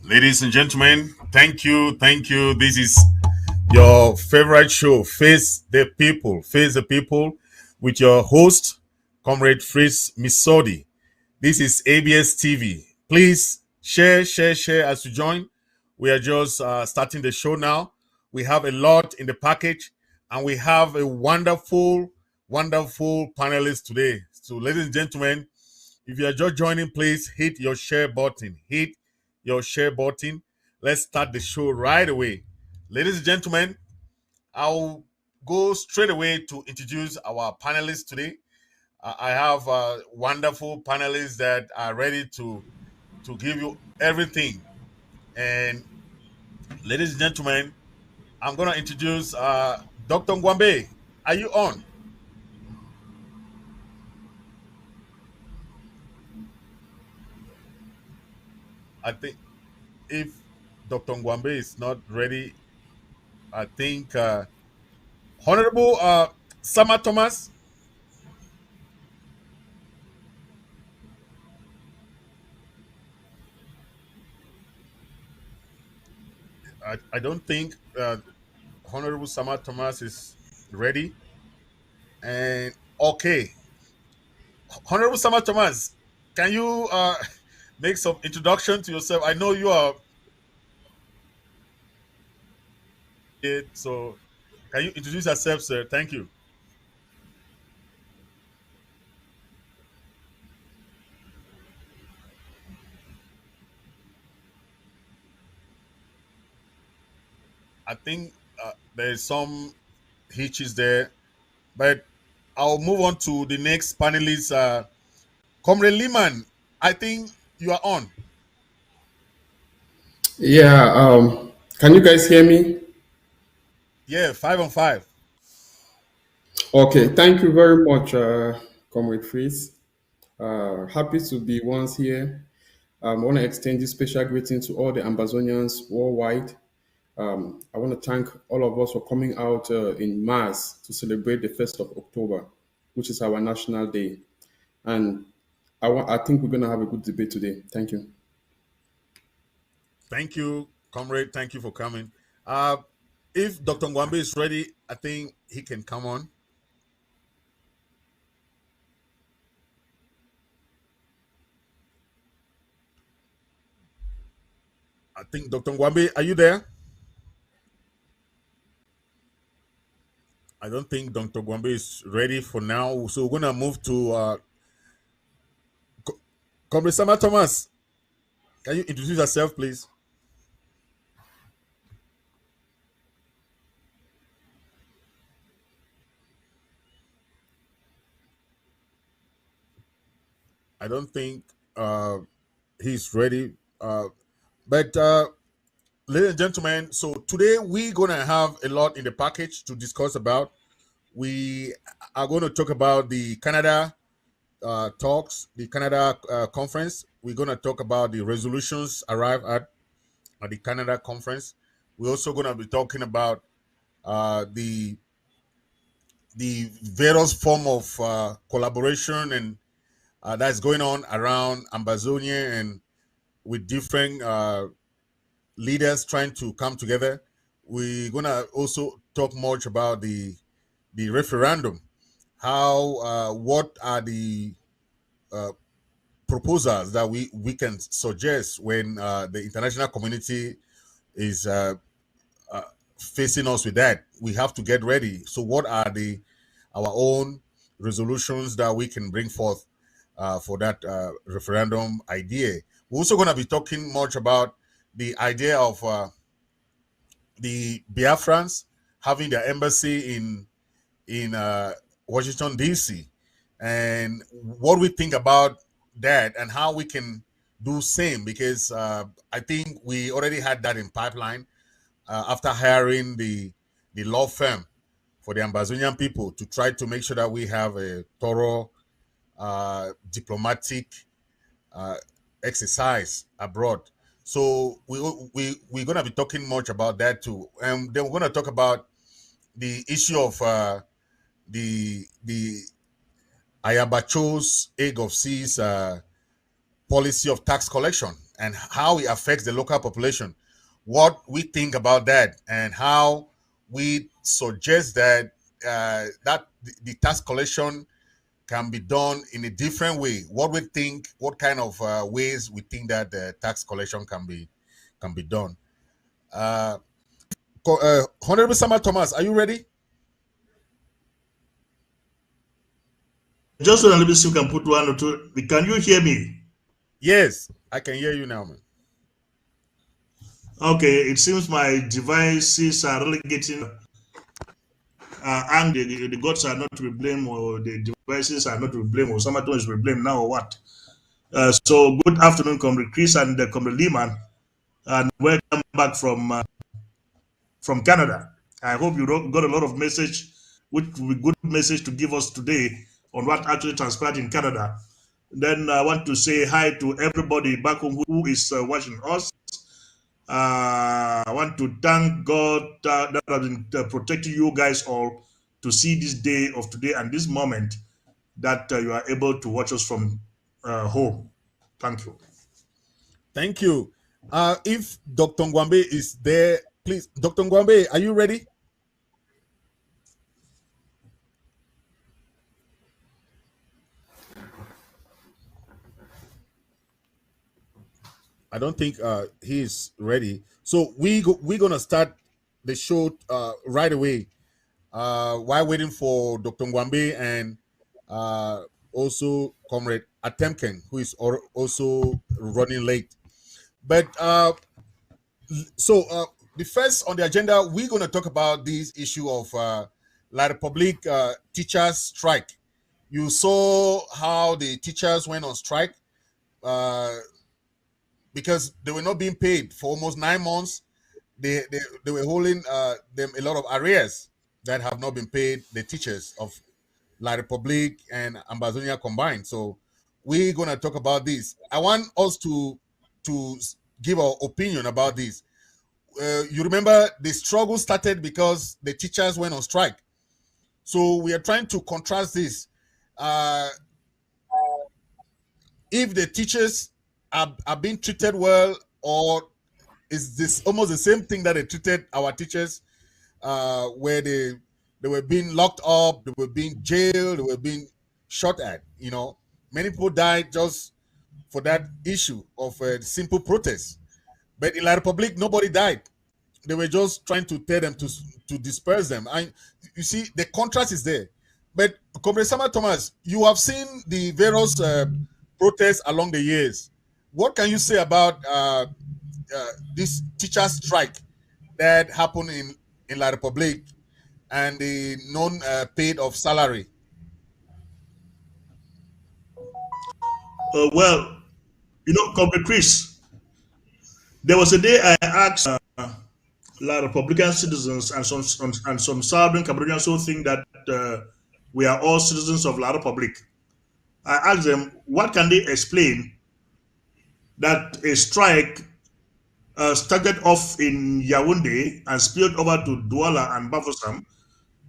Ladies and gentlemen, thank you, thank you. This is your favorite show, Face the People, Face the People, with your host, Comrade Fritz Misodi. This is ABS TV. Please share as you join. We are just starting the show now. We have a lot in the package, and we have a wonderful panelist today. So, ladies and gentlemen, if you are just joining, please hit your share button. Hit your share button. Let's start the show right away. Ladies and gentlemen, I'll go straight away to introduce our panelists today. I have wonderful panelists that are ready to give you everything. And ladies and gentlemen, I'm going to introduce Dr. Ngwambe. Are you on? I think if Dr. Ngwambe is not ready, I think Honorable Sama Thomas. I don't think Honorable Sama Thomas is ready. And okay, Honorable Sama Thomas, can you make some introduction to yourself? I know you are it, so can you introduce yourself, sir? Thank you. I think there's some hitches there, but I'll move on to the next panelist, Comrade Lihmann. I think you are on. Yeah, can you guys hear me? Yeah, 5 on 5. Okay, thank you very much, Comrade Fritz. Happy to be once here. I want to extend this special greeting to all the Amazonians worldwide. I want to thank all of us for coming out in mass to celebrate the 1st of October, which is our national day. And I think we're going to have a good debate today. Thank you. Thank you, comrade. Thank you for coming. Uh, if Dr. Ngwambe is ready, I think he can come on. I think Dr. Ngwambe, are you there? I don't think Dr. Ngwambe is ready for now. So we're gonna move to Comrade Sama Thomas. Can you introduce yourself, please? I don't think he's ready. But ladies and gentlemen, so today we're gonna have a lot in the package to discuss about. We are going to talk about the Canada talks, the Canada conference. We're going to talk about the resolutions arrived at the Canada conference. We're also going to be talking about the various form of collaboration and that's going on around Ambazonia and with different leaders trying to come together. We're going to also talk much about the referendum. How what are the uh, proposals that we can suggest when the international community is uh, facing us with that? We have to get ready. So, what are the our own resolutions that we can bring forth for that referendum idea? We're also going to be talking much about the idea of the Biafrans having their embassy in Washington D.C. and what we think about that and how we can do same because I think we already had that in pipeline after hiring the law firm for the Amazonian people to try to make sure that we have a thorough diplomatic uh, exercise abroad. So we're gonna be talking much about that too, and then we're gonna talk about the issue of the Ayabacho's egg of seas policy of tax collection and how it affects the local population, what we think about that, and how we suggest that the tax collection can be done in a different way. What we think, what kind of ways we think that the tax collection can be done. Uh, Honorable Sama Thomas, are you ready? Just so a little bit, you can put one or two. Can you hear me? Yes, I can hear you now, man. Okay, it seems my devices are really getting and the gods are not to be blamed, or the devices are not to be blamed, or someone is to be blamed now, or what? So, good afternoon, Comrade Chris and Comrade Lihmann, and welcome back from Canada. I hope you got a lot of message, which will be good message to give us today on what actually transpired in Canada. Then I want to say hi to everybody back home who is watching us. I want to thank God that has been protecting you guys all to see this day of today and this moment that you are able to watch us from home. Thank you. Thank you. If Dr. Ngwambe is there, please, Dr. Ngwambe, are you ready? I don't think he is ready. So we're gonna start the show right away. While waiting for Dr. Ngwambe and also Comrade Atemkeng, who is also running late. But the first on the agenda, we're gonna talk about this issue of La Republique teachers strike. You saw how the teachers went on strike. Because they were not being paid for almost 9 months. They were holding them a lot of arrears that have not been paid, the teachers of La Republique and Ambazonia combined. So we're gonna talk about this. I want us to give our opinion about this. You remember the struggle started because the teachers went on strike. So we are trying to contrast this. Uh, if the teachers are being treated well, or is this almost the same thing that they treated our teachers, where they were being locked up, they were being jailed, they were being shot at. Many people died just for that issue of a simple protest. But in La Republique, nobody died. They were just trying to tell them to disperse them. And you see, the contrast is there. But Comrade Sama Thomas, you have seen the various protests along the years. What can you say about this teacher strike that happened in La Republique and the non-paid of salary? Well, Comrade Chris, there was a day I asked La Republican citizens and some Southern Cameroonians who think that we are all citizens of La Republique. I asked them, what can they explain that a strike started off in Yaoundé and spilled over to Douala and Bafoussam.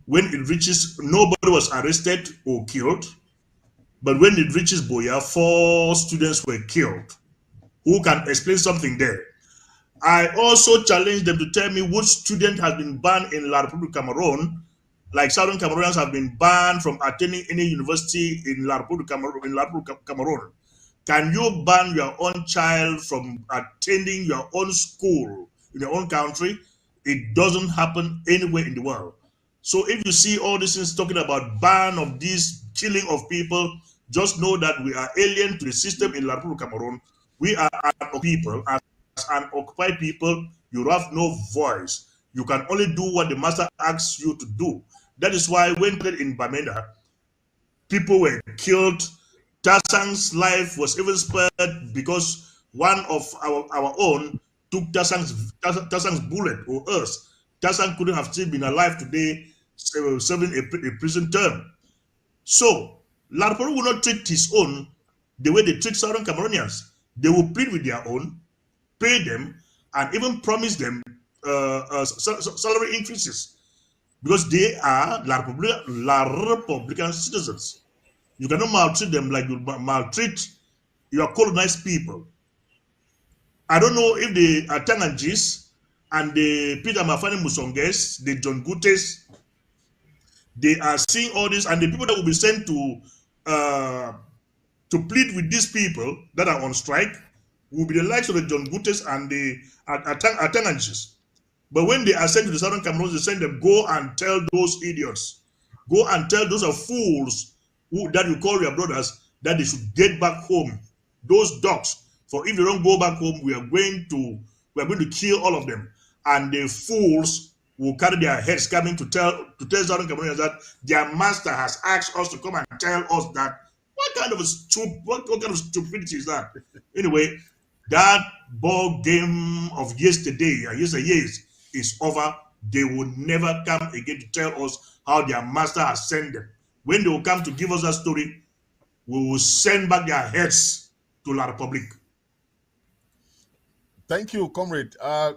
When it reaches, nobody was arrested or killed. But when it reaches Boya, 4 students were killed. Who can explain something there? I also challenged them to tell me which student has been banned in La Republique Cameroon, like Southern Cameroonians have been banned from attending any university in La Republique Cameroon. Can you ban your own child from attending your own school in your own country? It doesn't happen anywhere in the world. So if you see all these things talking about ban of this killing of people, just know that we are alien to the system in La Republique Cameroon. We are an people. As an occupied people, you have no voice. You can only do what the master asks you to do. That is why when in Bamenda, people were killed. Tasang's life was even spared because one of our own took Tasang's bullet or us. Tasang couldn't have still been alive today, serving a prison term. So, Larporo will not treat his own the way they treat Southern Cameroonians. They will plead with their own, pay them, and even promise them salary increases because they are La Republican citizens. You cannot maltreat them like you maltreat your colonized people. I don't know if the Atangajis and the Peter Mafani Musonges, the John Gutes, they are seeing all this, and the people that will be sent to plead with these people that are on strike will be the likes of the John Gutes and the Atangajis. But when they are sent to the Southern Cameroons, they send them, go and tell those idiots, go and tell those are fools that you call your brothers that they should get back home. Those dogs, for if they don't go back home, we are going to kill all of them. And the fools will carry their heads coming to tell Southern Cameroonians that their master has asked us to come and tell us that. What kind of stupidity is that? Anyway, that ball game of yesterday and yesteryears is over. They will never come again to tell us how their master has sent them. When they will come to give us that story, we will send back their heads to La Republic. Thank you, Comrade. I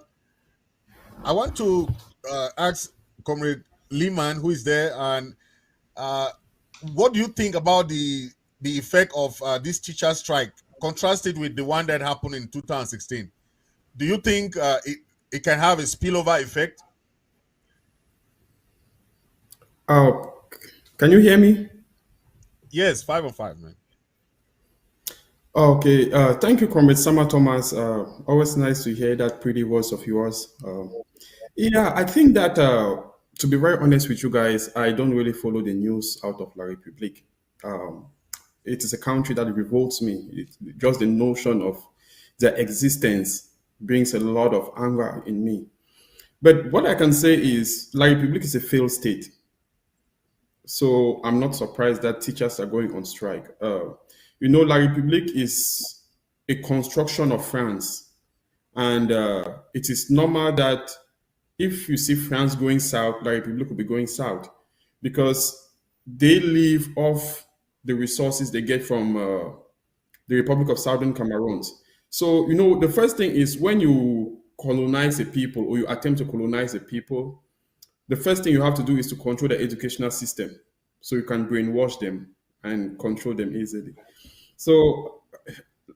want to ask Comrade Lihmann, who is there, and what do you think about the effect of this teacher strike, contrasted with the one that happened in 2016? Do you think it can have a spillover effect? Can you hear me? Yes, 5 on 5, man. Okay, thank you, Comrade Summer Thomas. Always nice to hear that pretty voice of yours. Yeah, I think that, to be very honest with you guys, I don't really follow the news out of La République. It is a country that revolts me. Just the notion of their existence brings a lot of anger in me. But what I can say is La République is a failed state. So I'm not surprised that teachers are going on strike. La République is a construction of France. And it is normal that if you see France going south, La République will be going south, because they live off the resources they get from the Republic of Southern Cameroons. So, the first thing is, when you colonize a people or you attempt to colonize a people, the first thing you have to do is to control the educational system so you can brainwash them and control them easily. So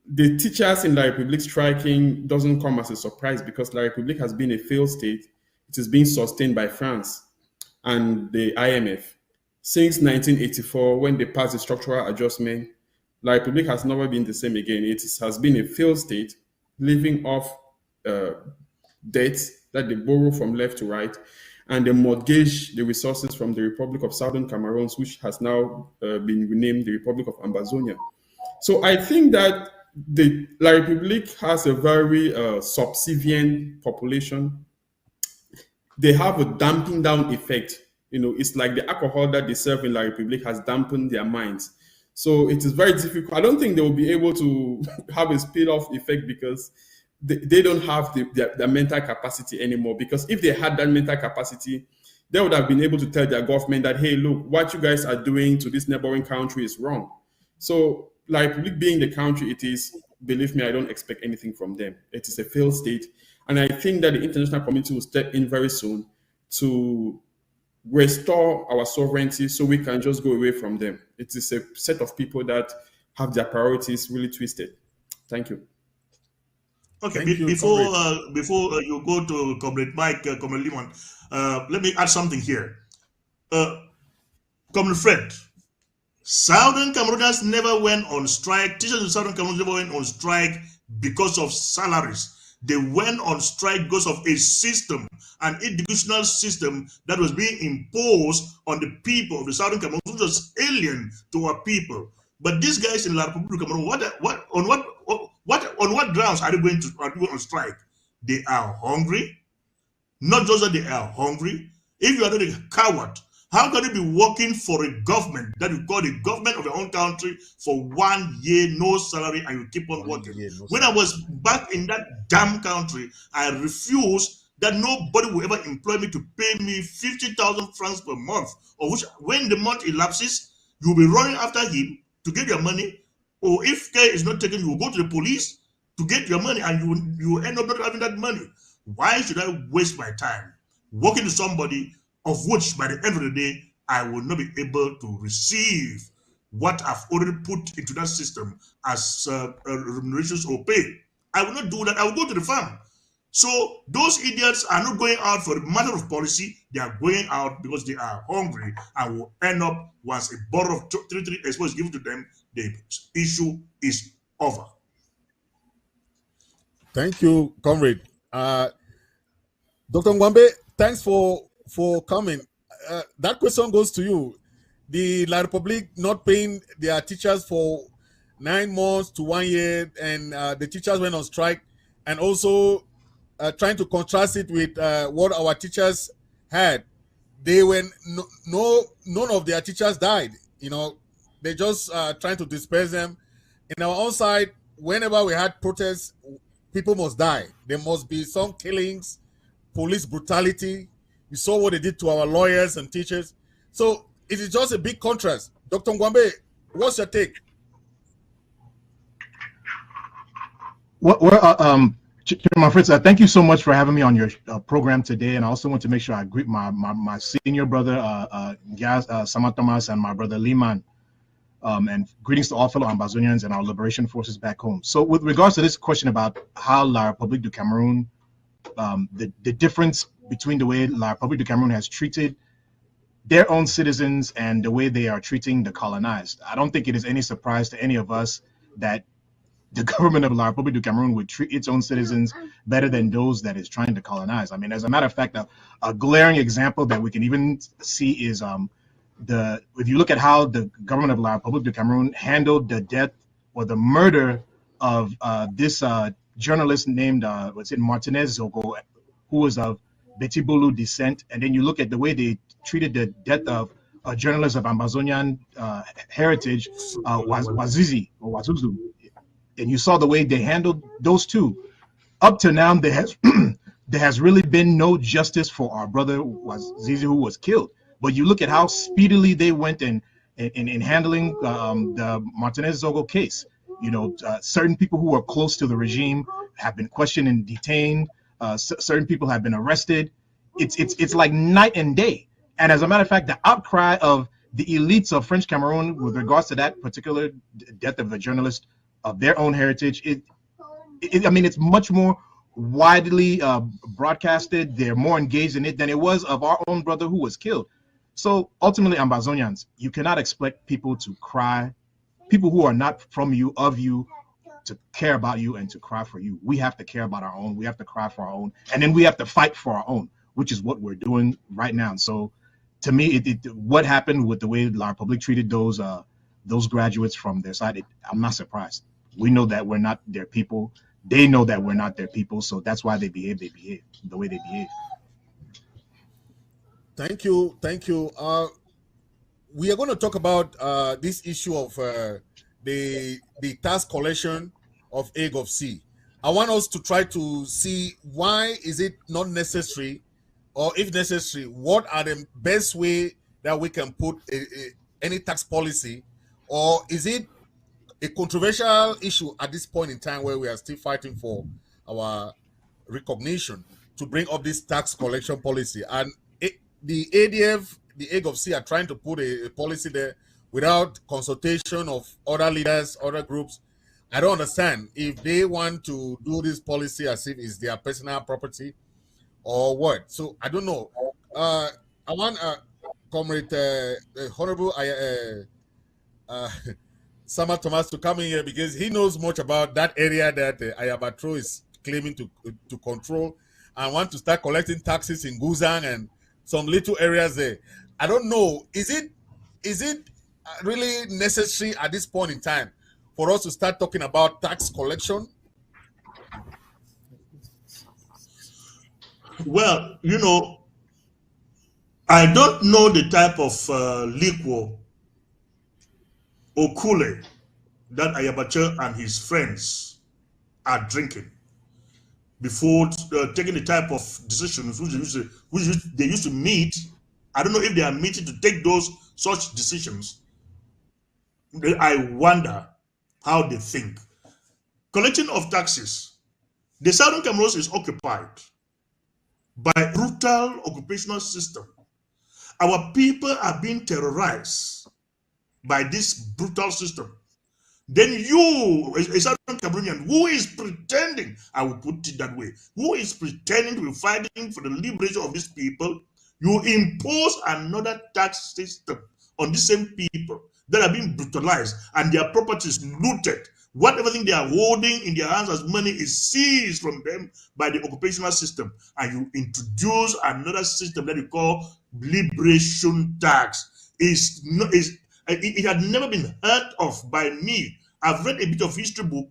the teachers in La République striking doesn't come as a surprise, because La République has been a failed state. It is being sustained by France and the IMF. Since 1984, when they passed the structural adjustment, La République has never been the same again. It has been a failed state, living off debts that they borrow from left to right, and they mortgage the resources from the Republic of Southern Cameroons, which has now been renamed the Republic of Ambazonia. So I think that the La République has a very subservient population. They have a damping down effect. It's like the alcohol that they serve in La République has dampened their minds. So it is very difficult. I don't think they will be able to have a spill-off effect, because they don't have their mental capacity anymore. Because if they had that mental capacity, they would have been able to tell their government that, hey, look, what you guys are doing to this neighboring country is wrong. So La République being the country it is, believe me, I don't expect anything from them. It is a failed state. And I think that the international community will step in very soon to restore our sovereignty so we can just go away from them. It is a set of people that have their priorities really twisted. Thank you. Okay, before you go to Comrade Mike, Comrade Lihmann, let me add something here. Comrade Fred, Southern Cameroonians never went on strike. Teachers in Southern Cameroon never went on strike because of salaries. They went on strike because of a system, an educational system that was being imposed on the people of the Southern Cameroon, which was alien to our people. But these guys in La Republic of Cameroon, on what grounds are they going on strike? They are hungry. Not just that they are hungry. If you are not a coward, how can you be working for a government that you call the government of your own country for 1 year, no salary, and you keep on working? When I was back in that damn country, I refused that nobody will ever employ me to pay me 50,000 francs per month, of which, when the month elapses, you'll be running after him to get your money, or if care is not taken, you will go to the police to get your money, and you will end up not having that money. Why should I waste my time working to somebody of which by the end of the day, I will not be able to receive what I've already put into that system as remunerations or pay? I will not do that. I will go to the farm. So those idiots are not going out for a matter of policy. They are going out because they are hungry and will end up once a bottle of 3 Expo is given to them, the issue is over. Thank you, comrade. Dr. Ngwambe, thanks for coming. That question goes to you. The La Republic not paying their teachers for 9 months to 1 year, and the teachers went on strike, and also trying to contrast it with what our teachers had. They were none of their teachers died. They just trying to disperse them. In our own side, whenever we had protests, people must die. There must be some killings, police brutality. You saw what they did to our lawyers and teachers. So it is just a big contrast. Dr. Ngwambe, what's your take? Chairman Fritz, thank you so much for having me on your program today. And I also want to make sure I greet my senior brother, Sama Thomas, and my brother Lihmann. And greetings to all fellow Ambazonians and our liberation forces back home. So with regards to this question about how La République du Cameroon, the difference between the way La République du Cameroon has treated their own citizens and the way they are treating the colonized, I don't think it is any surprise to any of us that the government of La République du Cameroon would treat its own citizens better than those that is trying to colonize. I mean, as a matter of fact, a glaring example that we can even see is if you look at how the government of La République du Cameroon handled the death or the murder of this journalist named Martinez Zogo, who was of Betibolu descent, and then you look at the way they treated the death of a journalist of Amazonian heritage, Wazizi or Wazuzu, and you saw the way they handled those two. Up to now, there has really been no justice for our brother Wazizi who was killed. But you look at how speedily they went in handling the Martinez Zogo case. Certain people who are close to the regime have been questioned and detained. Certain people have been arrested. It's like night and day. And as a matter of fact, the outcry of the elites of French Cameroon with regards to that particular death of a journalist of their own heritage, it's much more widely broadcasted. They're more engaged in it than it was of our own brother who was killed. So ultimately, Ambazonians, you cannot expect people to cry, people who are not from you, of you, to care about you and to cry for you. We have to care about our own. We have to cry for our own. And then we have to fight for our own, which is what we're doing right now. So to me, what happened with the way La République treated those graduates from their side, I'm not surprised. We know that we're not their people. They know that we're not their people. So that's why they behave the way they behave. Thank you. We are going to talk about this issue of the tax collection of egg of sea. I want us to try to see why is it not necessary, or if necessary, what are the best way that we can put any tax policy, or is it a controversial issue at this point in time where we are still fighting for our recognition to bring up this tax collection policy? And the ADF, the egg of sea, are trying to put a policy there without consultation of other leaders, other groups. I don't understand if they want to do this policy as if it's their personal property or what. So I don't know. I want Comrade Honorable Sama Thomas to come in here because he knows much about that area that Ayabatro is claiming to control, and want to start collecting taxes in Guzang and some little areas there. I don't know. Is it really necessary at this point in time for us to start talking about tax collection? Well, I don't know the type of liquor or Kool-Aid that Ayabacha and his friends are drinking before taking the type of decisions which they used to meet. I don't know if they are meeting to take such decisions. I wonder how they think. Collection of taxes. The Southern Cameroon is occupied by a brutal occupational system. Our people are being terrorized by this brutal system. then you, a Southern Cameroonian, who is pretending, I will put it that way, who is pretending to be fighting for the liberation of these people, you impose another tax system on the same people that are being brutalized and their properties looted. Whatever thing they are holding in their hands as money is seized from them by the occupational system, and you introduce another system that you call liberation tax. It had never been heard of by me. I've read a bit of history book.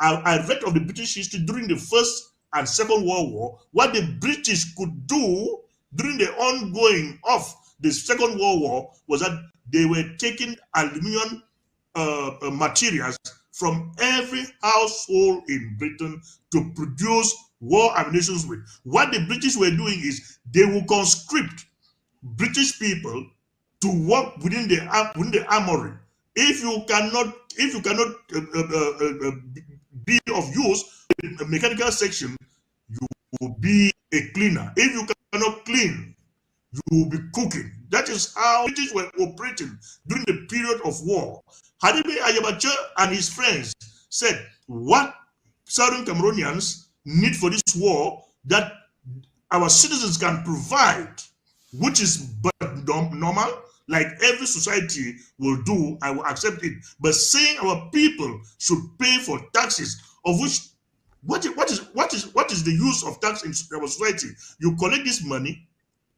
I read of the British history during the First and Second World War, what the British could do during the ongoing of the Second World War was that they were taking aluminium materials from every household in Britain to produce war ammunition with. What the British were doing is they will conscript British people to work within the armory. If you cannot be of use in a mechanical section, you will be a cleaner. If you cannot clean, you will be cooking. That is how British were operating during the period of war. Hadibe Ayabacha and his friends said, what Southern Cameroonians need for this war that our citizens can provide, which is but normal, like every society will do, I will accept it. But saying our people should pay for taxes, of which what is the use of tax in our society? You collect this money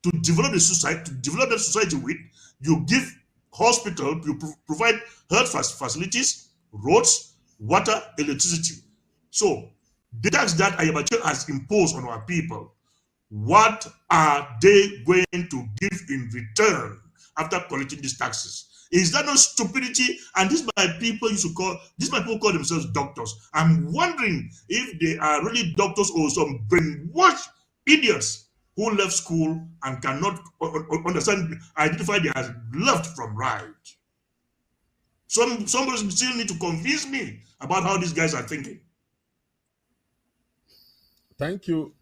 to develop the society, to develop that society with. You give hospital, you provide health facilities, roads, water, electricity. So the tax that Ayabacha has imposed on our people, what are they going to give in return after collecting these taxes? Is that not stupidity? And this my people used to call, these my people call themselves doctors. I'm wondering if they are really doctors or some brainwashed idiots who left school and cannot understand, identify their left from right. Somebody still need to convince me about how these guys are thinking. Thank you,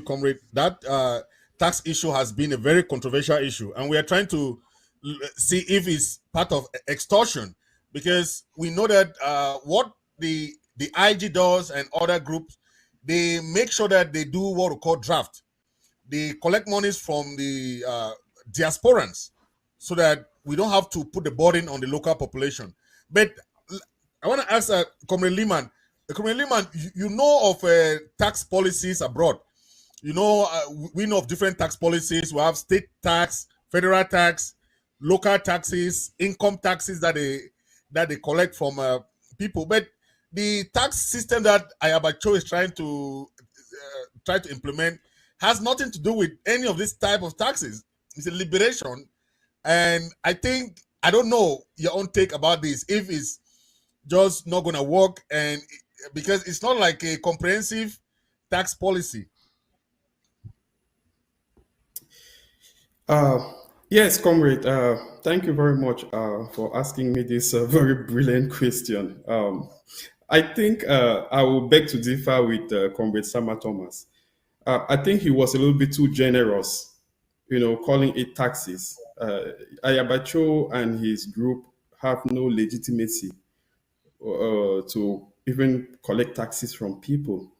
comrade. That tax issue has been a very controversial issue, and we are trying to see if it's part of extortion, because we know that what the IG does and other groups, they make sure that they do what we call draft. They collect monies from the diasporans so that we don't have to put the burden on the local population. But I want to ask Comrade Lihmann, you know of tax policies abroad. You know, we know of different tax policies. We have state tax, federal tax, local taxes, income taxes that they collect from people. But the tax system that Ayabacho is trying to implement has nothing to do with any of this type of taxes. It's a liberation, and I don't know your own take about this. If it's just not going to work, and because it's not like a comprehensive tax policy. Yes, comrade. Thank you very much for asking me this very brilliant question. I think I will beg to differ with Comrade Sama Thomas. I think he was a little bit too generous, calling it taxes. Ayabacho and his group have no legitimacy to even collect taxes from people.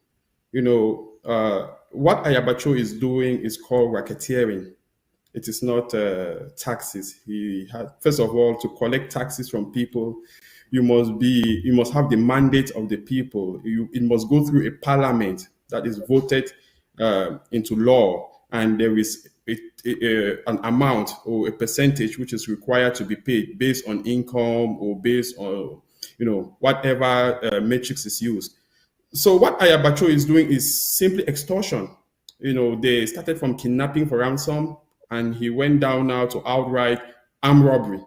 What Ayabacho is doing is called racketeering. It is not taxes. He had, first of all, to collect taxes from people, you must have the mandate of the people. It must go through a parliament that is voted into law, and there is an amount or a percentage which is required to be paid based on income or based on whatever matrix is used. So what Ayabacho is doing is simply extortion. They started from kidnapping for ransom, and he went down now to outright armed robbery.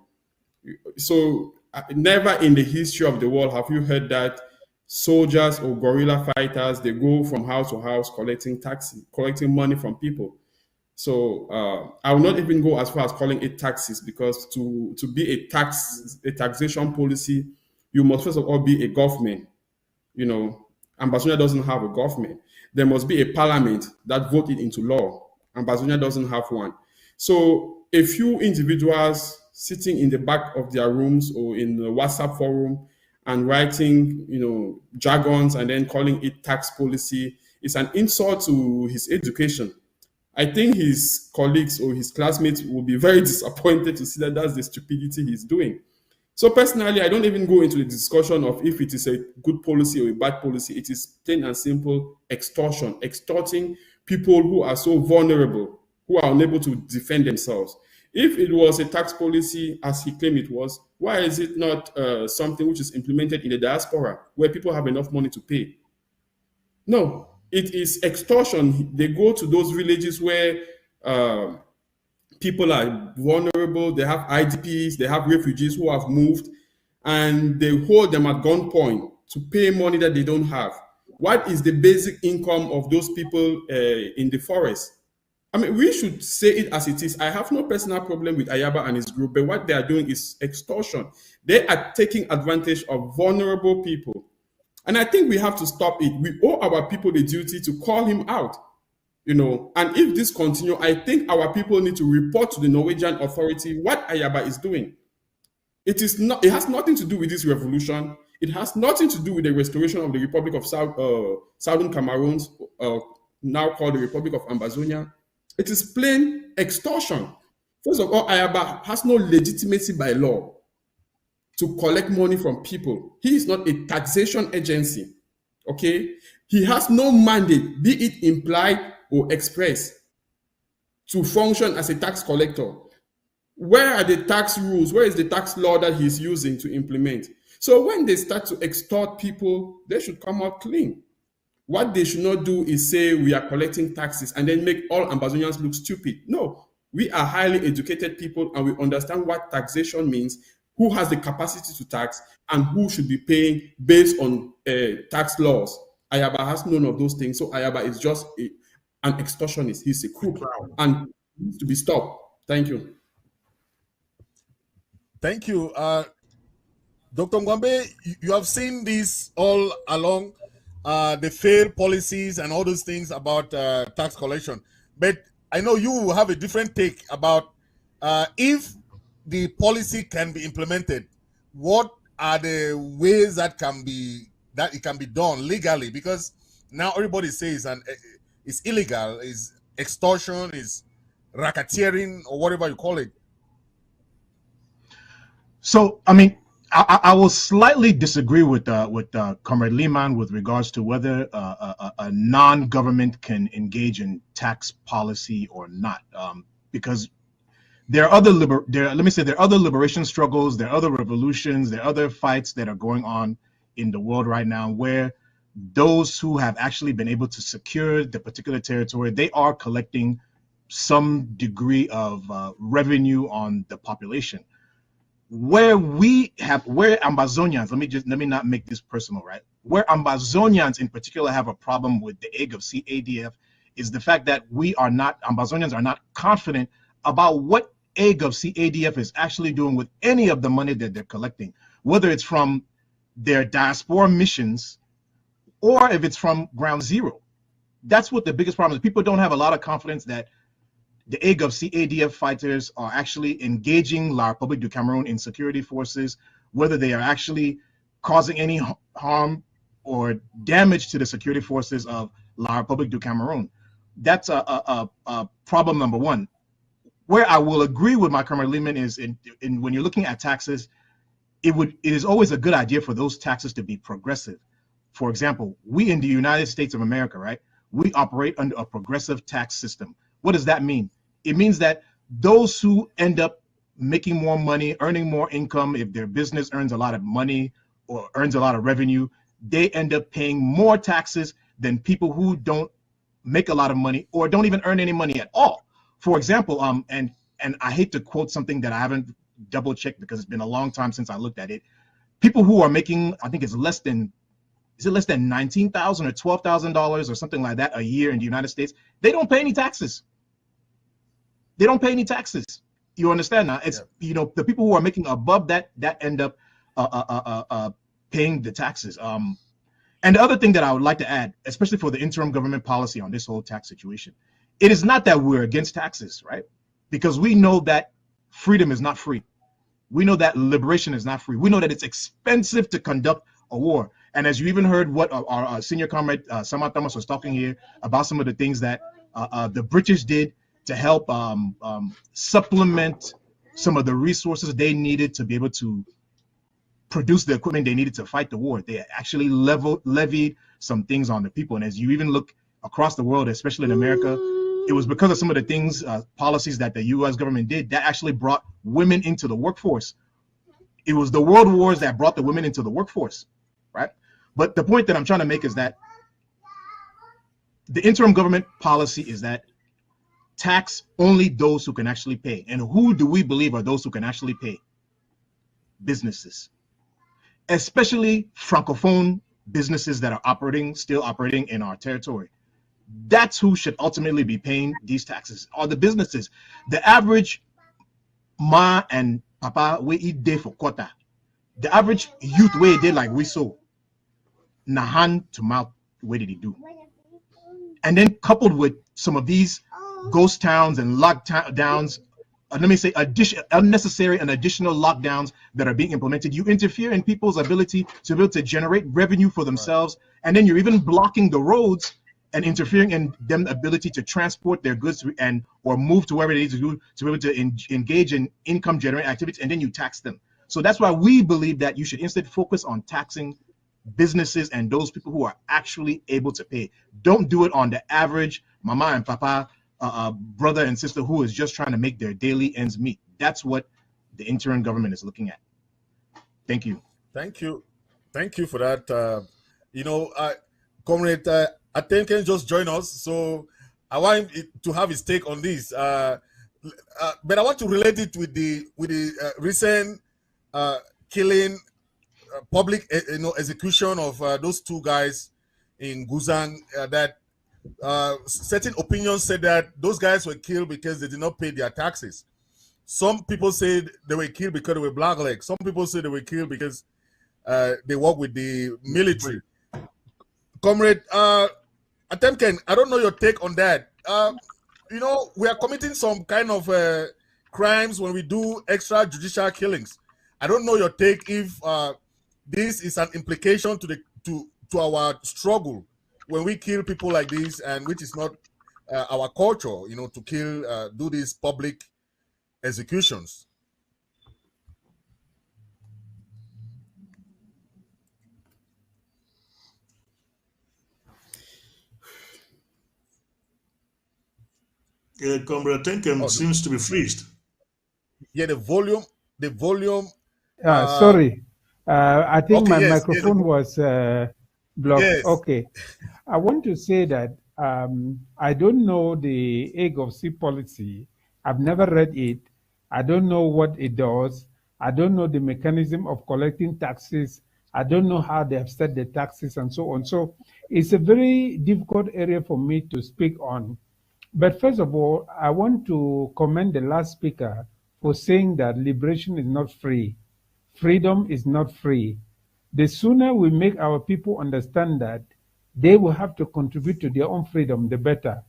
So never in the history of the world have you heard that soldiers or guerrilla fighters, they go from house to house collecting money from people. So I will not even go as far as calling it taxes, because to be a taxation policy, you must first of all be a government. Ambazonia doesn't have a government. There must be a parliament that voted into law. Ambazonia doesn't have one. So a few individuals sitting in the back of their rooms or in the WhatsApp forum and writing, jargons and then calling it tax policy is an insult to his education. I think his colleagues or his classmates will be very disappointed to see that that's the stupidity he's doing. So personally, I don't even go into the discussion of if it is a good policy or a bad policy. It is plain and simple extortion, extorting people who are so vulnerable, who are unable to defend themselves. If it was a tax policy, as he claimed it was, why is it not something which is implemented in the diaspora, where people have enough money to pay? No, it is extortion. They go to those villages where people are vulnerable, they have IDPs, they have refugees who have moved, and they hold them at gunpoint to pay money that they don't have. What is the basic income of those people in the forest? I mean, we should say it as it is. I have no personal problem with Ayaba and his group, but what they are doing is extortion. They are taking advantage of vulnerable people. And I think we have to stop it. We owe our people the duty to call him out. And if this continues, I think our people need to report to the Norwegian authority what Ayaba is doing. It has nothing to do with this revolution. It has nothing to do with the restoration of the Republic of Southern Cameroon, now called the Republic of Ambazonia. It is plain extortion. First of all, Ayaba has no legitimacy by law to collect money from people. He is not a taxation agency, okay? He has no mandate, be it implied or express, to function as a tax collector. Where are the tax rules? Where is the tax law that he's using to implement? So when they start to extort people, they should come out clean. What they should not do is say we are collecting taxes and then make all Ambazonians look stupid. No, we are highly educated people and we understand what taxation means, who has the capacity to tax, and who should be paying based on tax laws. Ayaba has none of those things. So Ayaba is just an extortionist. He's a crook and needs to be stopped. Thank you. Thank you. Dr. Ngwambe, you have seen this all along, the failed policies and all those things about tax collection. But I know you have a different take about if the policy can be implemented, what are the ways that it can be done legally? Because now everybody says it's illegal, is extortion, is racketeering, or whatever you call it. So, I mean, I will slightly disagree with Comrade Lihmann with regards to whether a non-government can engage in tax policy or not, because there are other liberation struggles, there are other revolutions, there are other fights that are going on in the world right now where those who have actually been able to secure the particular territory, they are collecting some degree of revenue on the population. Where Ambazonians, let me not make this personal, right? Where Ambazonians in particular have a problem with the egg of CADF is the fact that Ambazonians are not confident about what egg of CADF is actually doing with any of the money that they're collecting, whether it's from their diaspora missions or if it's from ground zero. That's what the biggest problem is. People don't have a lot of confidence that the egg of CADF fighters are actually engaging La République du Cameroun in security forces, whether they are actually causing any harm or damage to the security forces of La République du Cameroun. That's a problem number one. Where I will agree with my Comrade Lihmann is in when you're looking at taxes, it is always a good idea for those taxes to be progressive. For example, we in the United States of America, right? We operate under a progressive tax system. What does that mean? It means that those who end up making more money, earning more income, if their business earns a lot of money or earns a lot of revenue, they end up paying more taxes than people who don't make a lot of money or don't even earn any money at all. For example, and I hate to quote something that I haven't double checked because it's been a long time since I looked at it. People who are making, I think it's less than $19,000 or $12,000 or something like that a year in the United States, they don't pay any taxes. They don't pay any taxes. You understand now? It's the people who are making above that end up paying the taxes. And the other thing that I would like to add, especially for the interim government policy on this whole tax situation, it is not that we're against taxes, right? Because we know that freedom is not free. We know that liberation is not free. We know that it's expensive to conduct a war. And as you even heard what our senior comrade Sama Thomas was talking here about some of the things that the British did to help supplement some of the resources they needed to be able to produce the equipment they needed to fight the war. They actually levied some things on the people. And as you even look across the world, especially in America, it was because of some of the things, policies that the U.S. government did that actually brought women into the workforce. It was the world wars that brought the women into the workforce, right? But the point that I'm trying to make is that the interim government policy is that tax only those who can actually pay. And who do we believe are those who can actually pay? Businesses, especially Francophone businesses that are still operating in our territory. That's who should ultimately be paying these taxes, are the businesses. The average ma and papa we eat day for quota. The average youth way they like we saw. Na hand to mouth, where did he do? And then coupled with some of these ghost towns and lockdowns, let me say unnecessary and additional lockdowns that are being implemented, you interfere in people's ability to be able to generate revenue for themselves. And then you're even blocking the roads and interfering in them ability to transport their goods or move to wherever they need to do to be able to engage in income generating activities, and then you tax them. So that's why we believe that you should instead focus on taxing businesses and those people who are actually able to pay. Don't do it on the average mama and papa, brother and sister who is just trying to make their daily ends meet. That's what the interim government is looking at. Thank you. Thank you for that. Comrade Atemkeng just joined us, so I want him to have his take on this. But I want to relate it with the recent killing, public execution of those two guys in Guzang. That certain opinions said that those guys were killed because they did not pay their taxes. Some people said they were killed because they were blackleg. Some people said they were killed because they work with the military. Comrade Atemkeng, I don't know your take on that. We are committing some kind of crimes when we do extrajudicial killings. I don't know your take if this is an implication to our struggle when we kill people like this, and which is not our culture, to kill, do these public executions. Comrade Atemkeng seems to be freezed. Yeah, the volume. Sorry, I think my microphone was blocked. Yes. Okay, I want to say that I don't know the AGOVC policy. I've never read it. I don't know what it does. I don't know the mechanism of collecting taxes. I don't know how they have set the taxes and so on. So it's a very difficult area for me to speak on. But first of all, I want to commend the last speaker for saying that liberation is not free. Freedom is not free. The sooner we make our people understand that they will have to contribute to their own freedom, the better.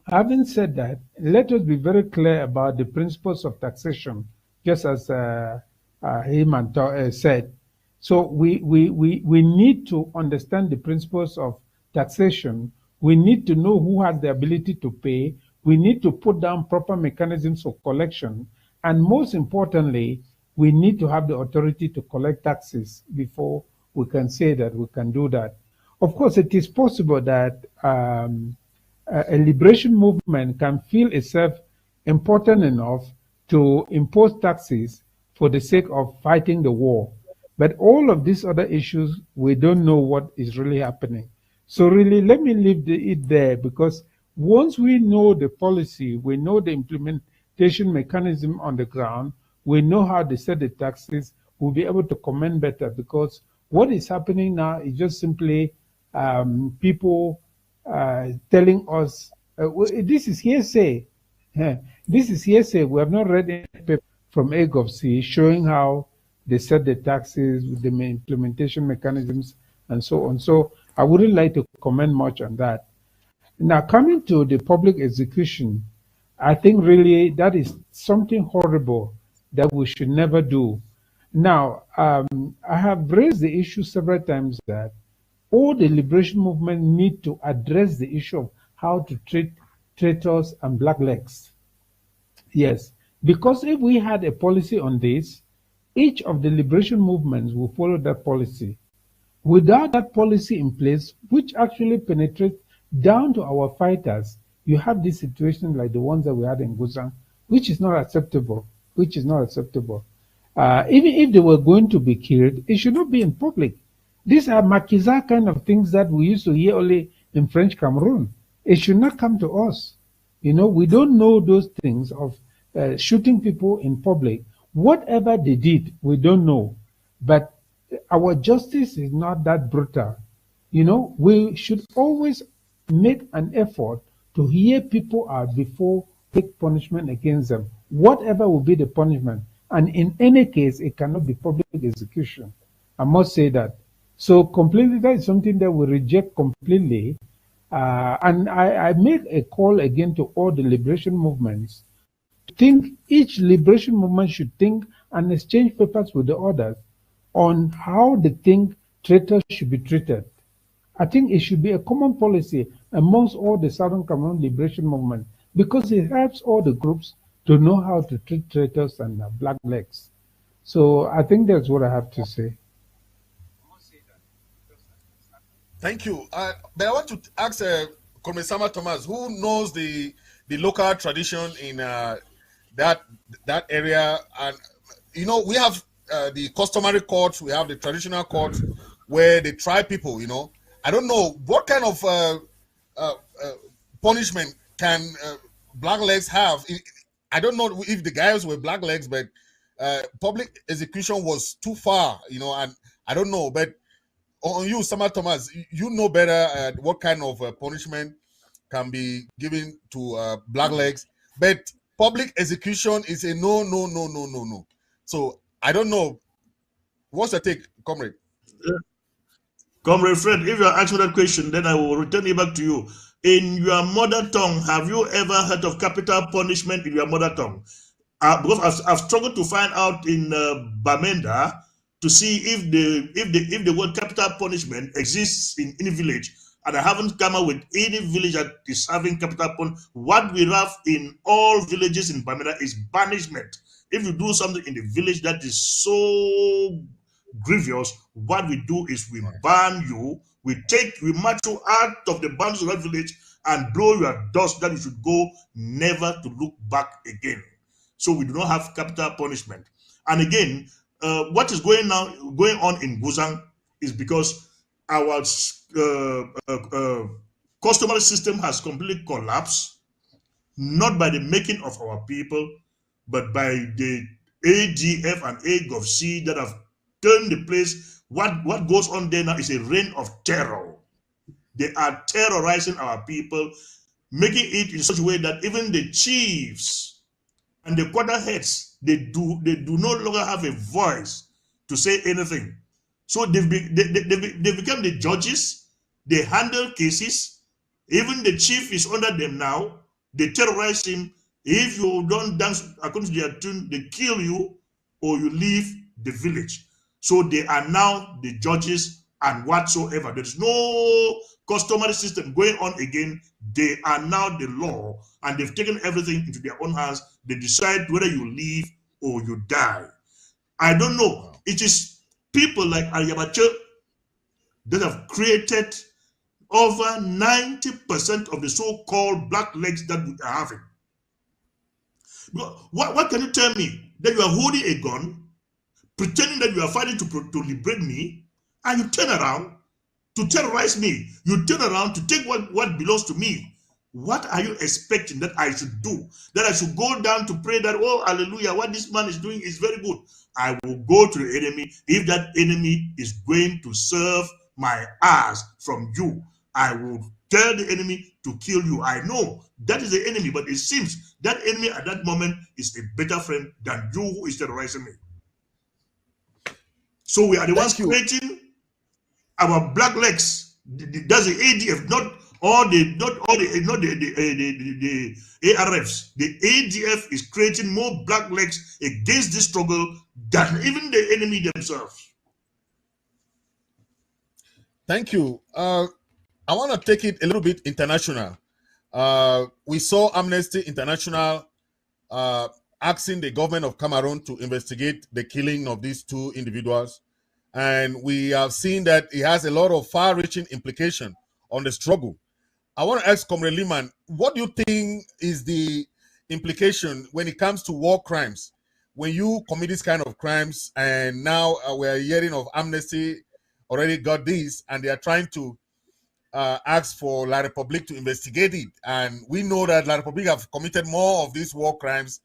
Having said that, let us be very clear about the principles of taxation, just as Lihmann said. So we need to understand the principles of taxation. We need to know who has the ability to pay. We need to put down proper mechanisms of collection. And most importantly, we need to have the authority to collect taxes before we can say that we can do that. Of course, it is possible that a liberation movement can feel itself important enough to impose taxes for the sake of fighting the war. But all of these other issues, we don't know what is really happening. So really, let me leave it there, because once we know the policy, we know the implementation mechanism on the ground, we know how they set the taxes, we'll be able to comment better, because what is happening now is just simply people telling us, this is hearsay. This is hearsay. We have not read any paper from AGOVC showing how they set the taxes with the implementation mechanisms and so on. So I wouldn't like to comment much on that. Now, coming to the public execution, I think really that is something horrible that we should never do. Now, I have raised the issue several times that all the liberation movement need to address the issue of how to treat traitors and blacklegs. Yes, because if we had a policy on this, each of the liberation movements will follow that policy. Without that policy in place, which actually penetrates down to our fighters, you have this situation like the ones that we had in Guzan, which is not acceptable. Which is not acceptable. Even if they were going to be killed, it should not be in public. These are makiza kind of things that we used to hear only in French Cameroon. It should not come to us. You know, we don't know those things of shooting people in public. Whatever they did, we don't know. But our justice is not that brutal. You know, we should always make an effort to hear people out before take punishment against them, whatever will be the punishment. And in any case, it cannot be public execution. I must say that. So completely, that is something that we reject completely. And I make a call again to all the liberation movements to think each liberation movement should think and exchange papers with the others on how they think traitors should be treated. I think it should be a common policy amongst all the Southern Cameroon liberation movement because it helps all the groups to know how to treat traitors and blacklegs. So I think that's what I have to say. Thank you. But I want to ask Comrade Sama Thomas, who knows the local tradition in that area, and you know we have the customary courts, we have the traditional courts where they try people. You know, I don't know what kind of punishment can blacklegs have. I don't know if the guys were blacklegs, but public execution was too far. You know, and I don't know, but on you, Sama Thomas, you know better what kind of punishment can be given to blacklegs, but public execution is a no, no, no, no, no, no. So I don't know. What's your take, Comrade? Comrade Fred, if you are asking that question, then I will return it back to you. In your mother tongue, have you ever heard of capital punishment in your mother tongue? Because I've struggled to find out in Bamenda to see if the word capital punishment exists in any village, and I haven't come up with any village that is having capital punishment. What we have in all villages in Bamenda is banishment. If you do something in the village that is so grievous, what we do is we ban you, we march you out of the bounds of that village and blow your dust that you should go never to look back again. So we do not have capital punishment. And again, what is going on in Guzang is because our customary system has completely collapsed, not by the making of our people, but by the ADF and AGOVC that have turned the place. What goes on there now is a reign of terror. They are terrorizing our people, making it in such a way that even the chiefs and the quarter heads, they do no longer have a voice to say anything. So they become the judges, they handle cases, even the chief is under them now, they terrorize him. If you don't dance according to their tune, they kill you or you leave the village. So they are now the judges and whatsoever. There's no customary system going on again. They are now the law, and they've taken everything into their own hands. They decide whether you live or you die. I don't know. It is people like Ayabache that have created over 90% of the so-called blacklegs that we are having. What can you tell me? That you are holding a gun, pretending that you are fighting to liberate me, and you turn around to terrorize me. You turn around to take what belongs to me. What are you expecting that I should do? That I should go down to pray that, oh, hallelujah, what this man is doing is very good. I will go to the enemy. If that enemy is going to serve my ass from you, I will tell the enemy to kill you. I know that is the enemy, but it seems that enemy at that moment is a better friend than you who is terrorizing me. So we are the ones creating our blacklegs. That's the ADF, not not the ARFs. The ADF is creating more black legs against this struggle than even the enemy themselves. Thank you. I want to take it a little bit international. We saw Amnesty International asking the government of Cameroon to investigate the killing of these two individuals. And we have seen that it has a lot of far-reaching implication on the struggle. I want to ask Comrade Lihmann, what do you think is the implication when it comes to war crimes? When you commit this kind of crimes, and now we're hearing of Amnesty already got this, and they are trying to ask for La République to investigate it. And we know that La République have committed more of these war crimes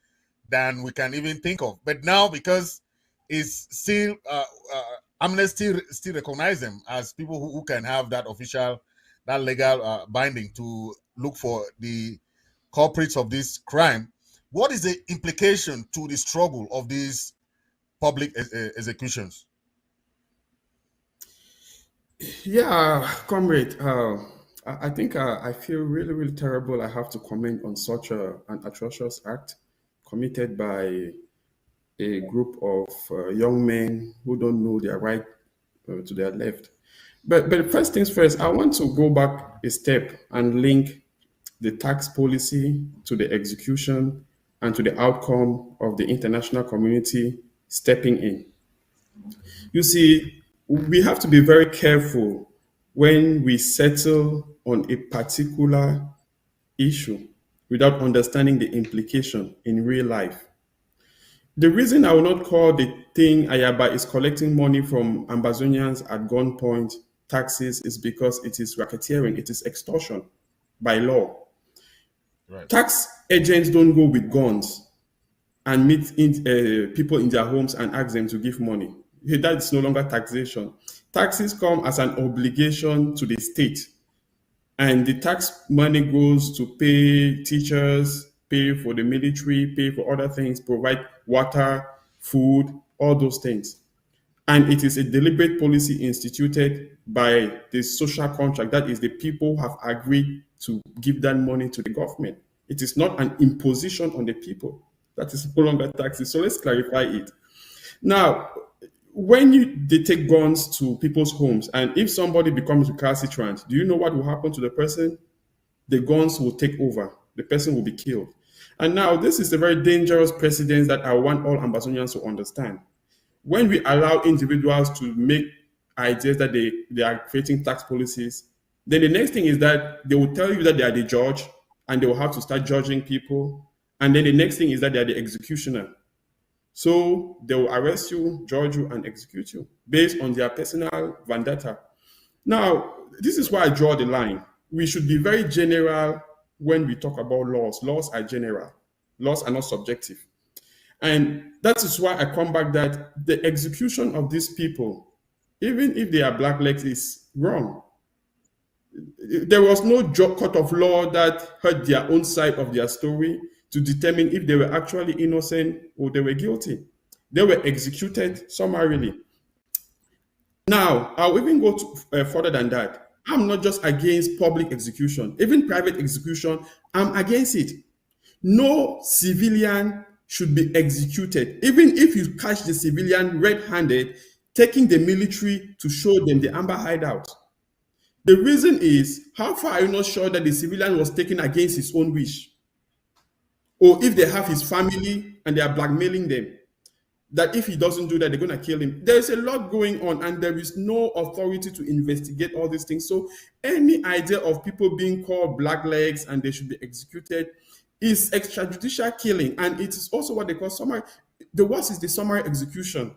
than we can even think of. But now, because it's still Amnesty still recognize them as people who can have that official, that legal binding to look for the culprits of this crime. What is the implication to the struggle of these public executions? Yeah, comrade. I think I feel really, really terrible. I have to comment on such an atrocious act committed by a group of young men who don't know their right to their left. But first things first, I want to go back a step and link the tax policy to the execution and to the outcome of the international community stepping in. You see, we have to be very careful when we settle on a particular issue without understanding the implication in real life. The reason I will not call the thing Ayaba is collecting money from Ambazonians at gunpoint taxes is because it is racketeering, it is extortion by law. Right. Tax agents don't go with guns and meet people in their homes and ask them to give money. That is no longer taxation. Taxes come as an obligation to the state. And the tax money goes to pay teachers, pay for the military, pay for other things, provide water, food, all those things. And it is a deliberate policy instituted by the social contract. That is, the people have agreed to give that money to the government. It is not an imposition on the people. That is no longer taxes. So let's clarify it. Now, when they take guns to people's homes, and if somebody becomes recalcitrant, do you know what will happen to the person? The guns will take over. The person will be killed. And now, this is a very dangerous precedent that I want all Ambazonians to understand. When we allow individuals to make ideas that they are creating tax policies, then the next thing is that they will tell you that they are the judge, and they will have to start judging people. And then the next thing is that they are the executioner. So they will arrest you, judge you, and execute you based on their personal vendetta. Now, this is why I draw the line. We should be very general when we talk about laws. Laws are general. Laws are not subjective. And that is why I come back that the execution of these people, even if they are blacklegs, is wrong. There was no court of law that heard their own side of their story to determine if they were actually innocent or they were guilty. They were executed summarily. Now, I'll even go further than that. I'm not just against public execution. Even private execution, I'm against it. No civilian should be executed. Even if you catch the civilian red-handed, taking the military to show them the Amber hideout. The reason is, how far are you not sure that the civilian was taken against his own wish? Or if they have his family and they are blackmailing them, that if he doesn't do that, they're going to kill him. There's a lot going on, and there is no authority to investigate all these things. So any idea of people being called blacklegs and they should be executed is extrajudicial killing. And it is also what they call summary. The worst is the summary execution.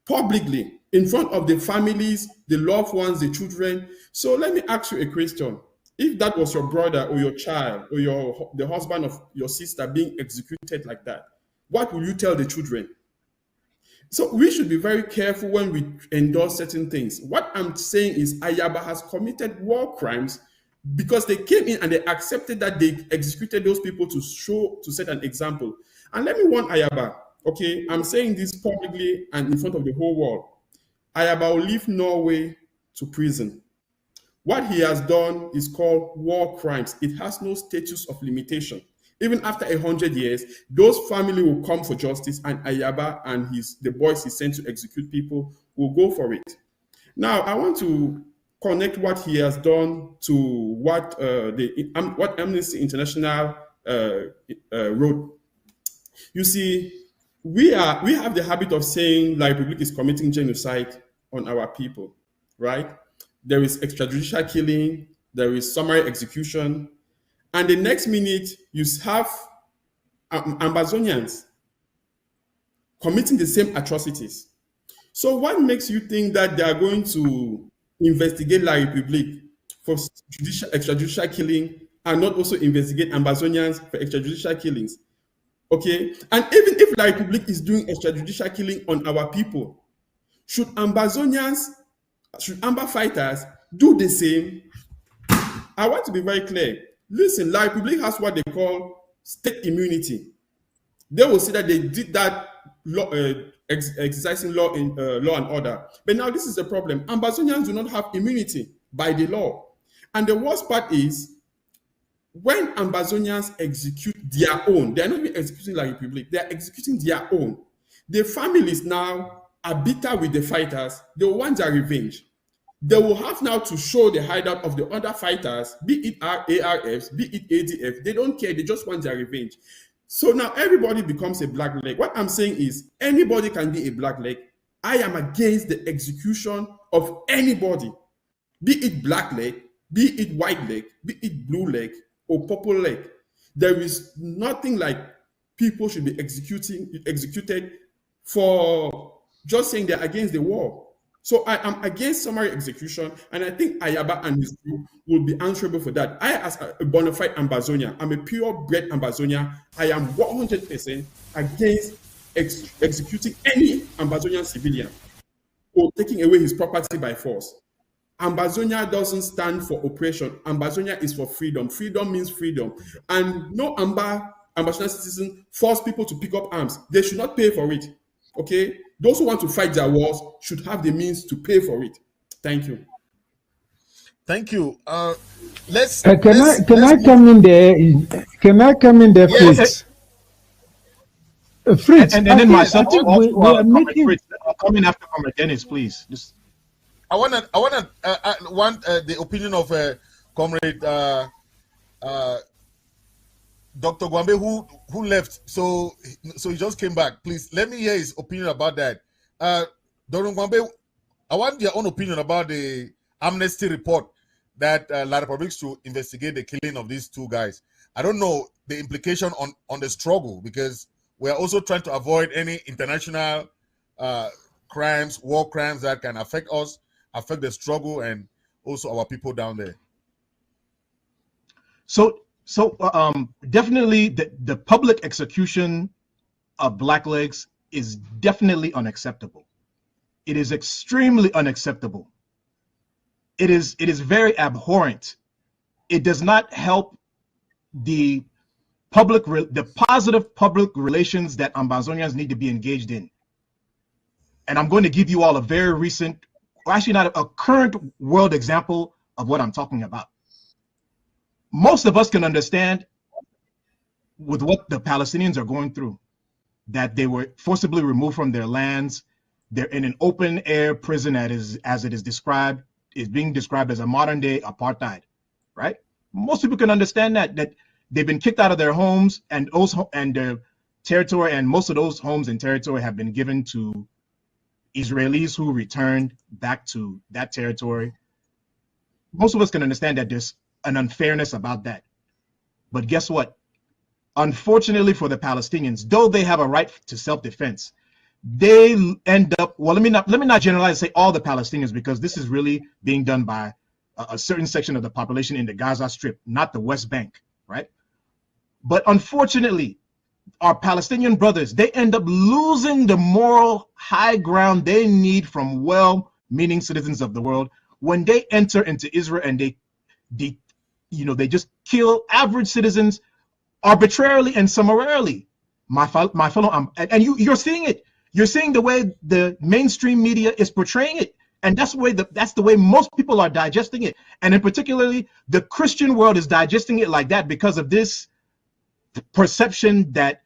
Publicly, in front of the families, the loved ones, the children. So let me ask you a question. If that was your brother or your child or the husband of your sister being executed like that, what will you tell the children? So we should be very careful when we endorse certain things. What I'm saying is Ayaba has committed war crimes because they came in and they accepted that they executed those people to set an example. And let me warn Ayaba, okay, I'm saying this publicly and in front of the whole world. Ayaba will leave Norway to prison. What he has done is called war crimes. It has no status of limitation. Even after 100 years, those family will come for justice, and Ayaba and the boys he sent to execute people will go for it. Now, I want to connect what he has done to what what Amnesty International wrote. You see, we have the habit of saying La Republic is committing genocide on our people, right? There is extrajudicial killing, there is summary execution, and the next minute you have Ambazonians committing the same atrocities. So what makes you think that they are going to investigate La Republique for extrajudicial killing and not also investigate Ambazonians for extrajudicial killings? Okay, and even if La Republique is doing extrajudicial killing on our people, should Ambazonians, should Amba fighters do the same? I want to be very clear. Listen, La Republique has what they call state immunity. They will say that they did that law, exercising law in law and order. But now this is the problem. Ambazonians do not have immunity by the law. And the worst part is, when Ambazonians execute their own, they are not even executing La Republique, they are executing their own. The families now are bitter with the fighters. They want their revenge. They will have now to show the hideout of the other fighters, be it ARFs, be it ADF. They don't care. They just want their revenge. So now everybody becomes a black leg. What I'm saying is anybody can be a black leg. I am against the execution of anybody, be it black leg, be it white leg, be it blue leg or purple leg. There is nothing like people should be executed for just saying they're against the war. So I am against summary execution, and I think Ayaba and his group will be answerable for that. I, as a bona fide Ambazonian, I'm a purebred Ambazonian. I am 100% against executing any Ambazonian civilian or taking away his property by force. Ambazonia doesn't stand for oppression. Ambazonia is for freedom. Freedom means freedom. And no Ambazonian citizen force people to pick up arms. They should not pay for it. Okay? Those who want to fight their wars should have the means to pay for it. Thank you. Thank you. Can I come in there? Can I come in there, please? Fritz, and then myself we are making... Fritz, coming after Comrade Dennis, please. Just... I want the opinion of Comrade Dr. Ngwambe, who left, so he just came back. Please let me hear his opinion about that. Dr. Ngwambe, I want your own opinion about the Amnesty report that La Republique should investigate the killing of these two guys. I don't know the implication on the struggle, because we are also trying to avoid any international crimes, war crimes that can affect us, affect the struggle, and also our people down there. So definitely the public execution of blacklegs is definitely unacceptable. It is extremely unacceptable. It is very abhorrent. It does not help the positive public relations that Ambazonians need to be engaged in. And I'm going to give you all a very recent, or actually not a current world example of what I'm talking about. Most of us can understand with what the Palestinians are going through, that they were forcibly removed from their lands. They're in an open air prison that is, as it is described, is being described as a modern day apartheid, right? Most people can understand that they've been kicked out of their homes, and their territory, and most of those homes and territory have been given to Israelis who returned back to that territory. Most of us can understand that there's an unfairness about that. But guess what? Unfortunately for the Palestinians, though they have a right to self-defense, they end up, well, let me not generalize and say all the Palestinians, because this is really being done by a certain section of the population in the Gaza Strip, not the West Bank, right? But unfortunately, our Palestinian brothers, they end up losing the moral high ground they need from well-meaning citizens of the world when they enter into Israel and they just kill average citizens arbitrarily and summarily. My fellow, and you're seeing it. You're seeing the way the mainstream media is portraying it. And that's the way most people are digesting it. And in particularly, the Christian world is digesting it like that because of this perception that,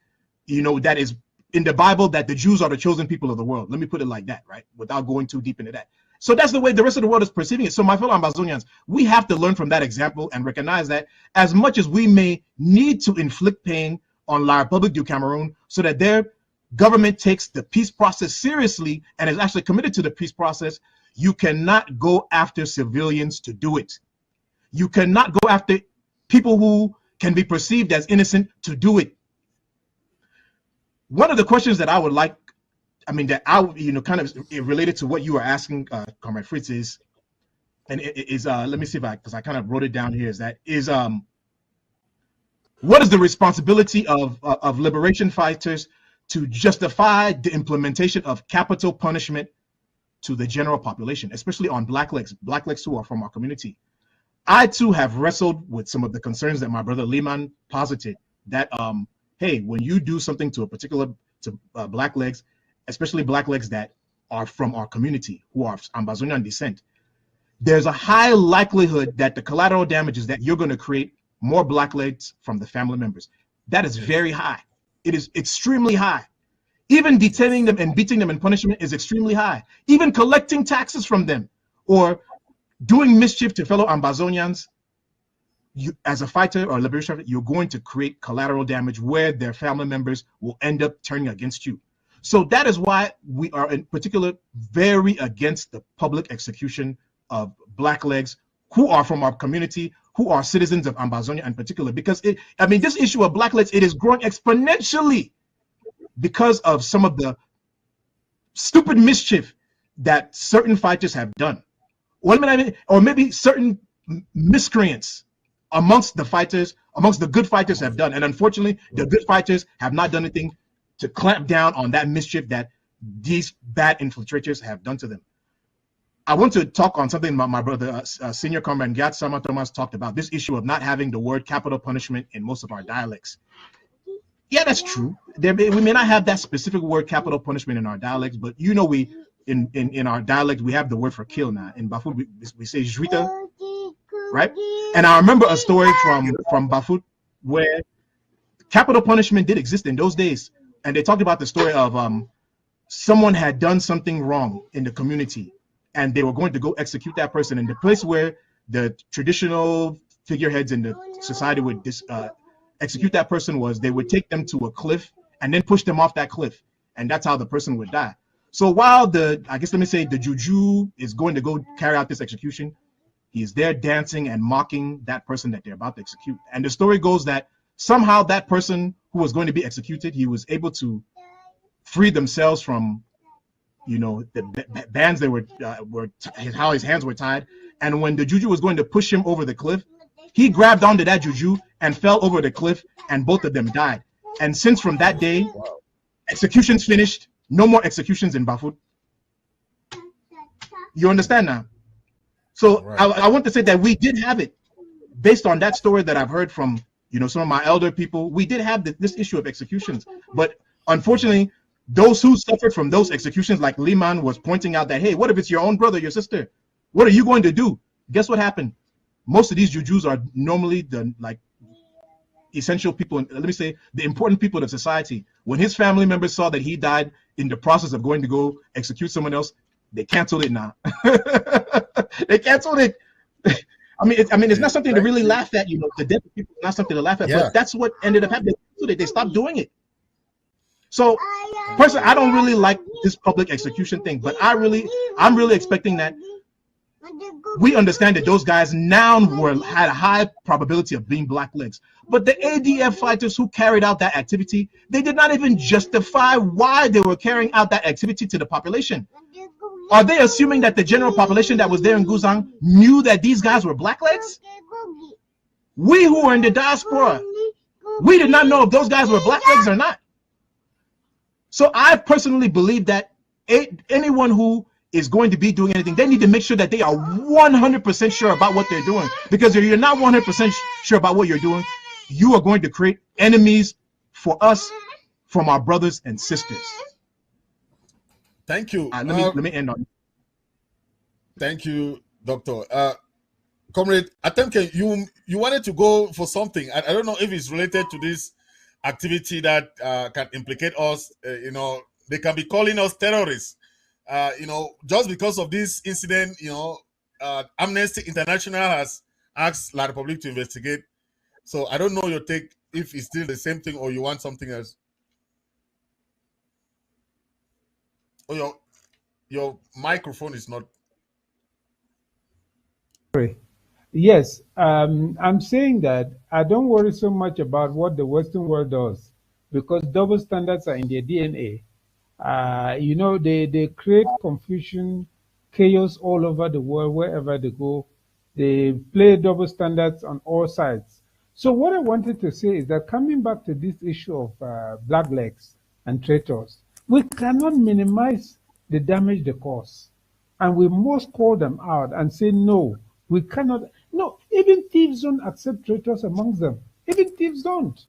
that is in the Bible, that the Jews are the chosen people of the world. Let me put it like that, right? Without going too deep into that. So that's the way the rest of the world is perceiving it. So my fellow Ambazonians, we have to learn from that example and recognize that as much as we may need to inflict pain on La République du Cameroon so that their government takes the peace process seriously and is actually committed to the peace process, you cannot go after civilians to do it. You cannot go after people who can be perceived as innocent to do it. One of the questions that I would like, kind of related to what you were asking, Comrade Fritz, let me see because I kind of wrote it down here, what is the responsibility of liberation fighters to justify the implementation of capital punishment to the general population, especially on blacklegs who are from our community? I too have wrestled with some of the concerns that my brother Lihmann posited, that hey, when you do something to blacklegs, especially blacklegs that are from our community who are Ambazonian descent, there's a high likelihood that the collateral damages that you're going to create more blacklegs from the family members. That is very high. It is extremely high. Even detaining them and beating them in punishment is extremely high. Even collecting taxes from them or doing mischief to fellow Ambazonians, you, as a fighter or liberation fighter, you're going to create collateral damage where their family members will end up turning against you. So that is why we are in particular very against the public execution of blacklegs who are from our community, who are citizens of Ambazonia in particular, because this issue of blacklegs, it is growing exponentially because of some of the stupid mischief that certain fighters have done. Or maybe certain miscreants amongst the fighters, amongst the good fighters have done. And unfortunately, the good fighters have not done anything to clamp down on that mischief that these bad infiltrators have done to them. I want to talk on something my brother, Senior Comrade Ngwambe Thomas talked about, this issue of not having the word capital punishment in most of our dialects. Yeah, that's true. We may not have that specific word capital punishment in our dialects, but we in our dialect we have the word for kill now. In Bafut we say juita, right? And I remember a story from Bafut where capital punishment did exist in those days, and they talked about the story of someone had done something wrong in the community, and they were going to go execute that person. And the place where the traditional figureheads in the society would execute that person was they would take them to a cliff and then push them off that cliff, and that's how the person would die. So while the juju is going to go carry out this execution, he is there dancing and mocking that person that they're about to execute. And the story goes that somehow that person who was going to be executed, he was able to free themselves from, the bands that were how his hands were tied. And when the juju was going to push him over the cliff, he grabbed onto that juju and fell over the cliff, and both of them died. And since from that day, executions finished. No more executions in Bafut. You understand now? So right. I want to say that we did have it, based on that story that I've heard from some of my elder people. We did have this issue of executions, but unfortunately, those who suffered from those executions, like Lihmann was pointing out that, hey, what if it's your own brother, your sister? What are you going to do? Guess what happened? Most of these jujus are normally the essential people, let me say the important people of society. When his family members saw that he died in the process of going to go execute someone else, they canceled it now. They canceled it. It's not something to really laugh at, the death of people is not something to laugh at, but that's what ended up happening. They stopped doing it. So personally, I don't really like this public execution thing, but I'm really expecting that we understand that those guys now had a high probability of being blacklegs. But the ADF fighters who carried out that activity, they did not even justify why they were carrying out that activity to the population. Are they assuming that the general population that was there in Guzang knew that these guys were blacklegs? We who were in the diaspora, we did not know if those guys were blacklegs or not. So I personally believe that anyone who is going to be doing anything, they need to make sure that they are 100% sure about what they're doing. Because if you're not 100% sure about what you're doing, you are going to create enemies for us from our brothers and sisters. Thank you. Let me end on. Thank you, Doctor. Comrade Atemkeng, you wanted to go for something. I don't know if it's related to this activity that can implicate us. They can be calling us terrorists. Just because of this incident, Amnesty International has asked La Republique to investigate. So I don't know your take, if it's still the same thing or you want something else. Oh, your microphone is not. Sorry. Yes, I'm saying that I don't worry so much about what the Western world does because double standards are in their DNA. They create confusion, chaos all over the world, wherever they go. They play double standards on all sides. So what I wanted to say is that coming back to this issue of blacklegs and traitors, we cannot minimize the damage they cause. And we must call them out and say, no, we cannot. No, even thieves don't accept traitors amongst them. Even thieves don't.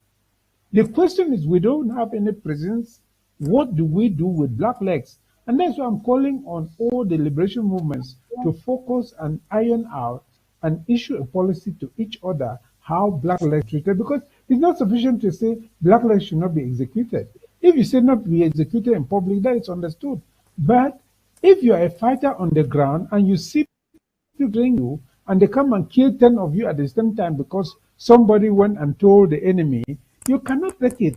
The question is, we don't have any presence. What do we do with blacklegs? And that's why I'm calling on all the liberation movements to focus and iron out and issue a policy to each other how blacklegs treated, because it's not sufficient to say blacklegs should not be executed. If you say not be executed in public, that is understood. But if you are a fighter on the ground and you see people you and they come and kill 10 of you at the same time because somebody went and told the enemy, you cannot take it.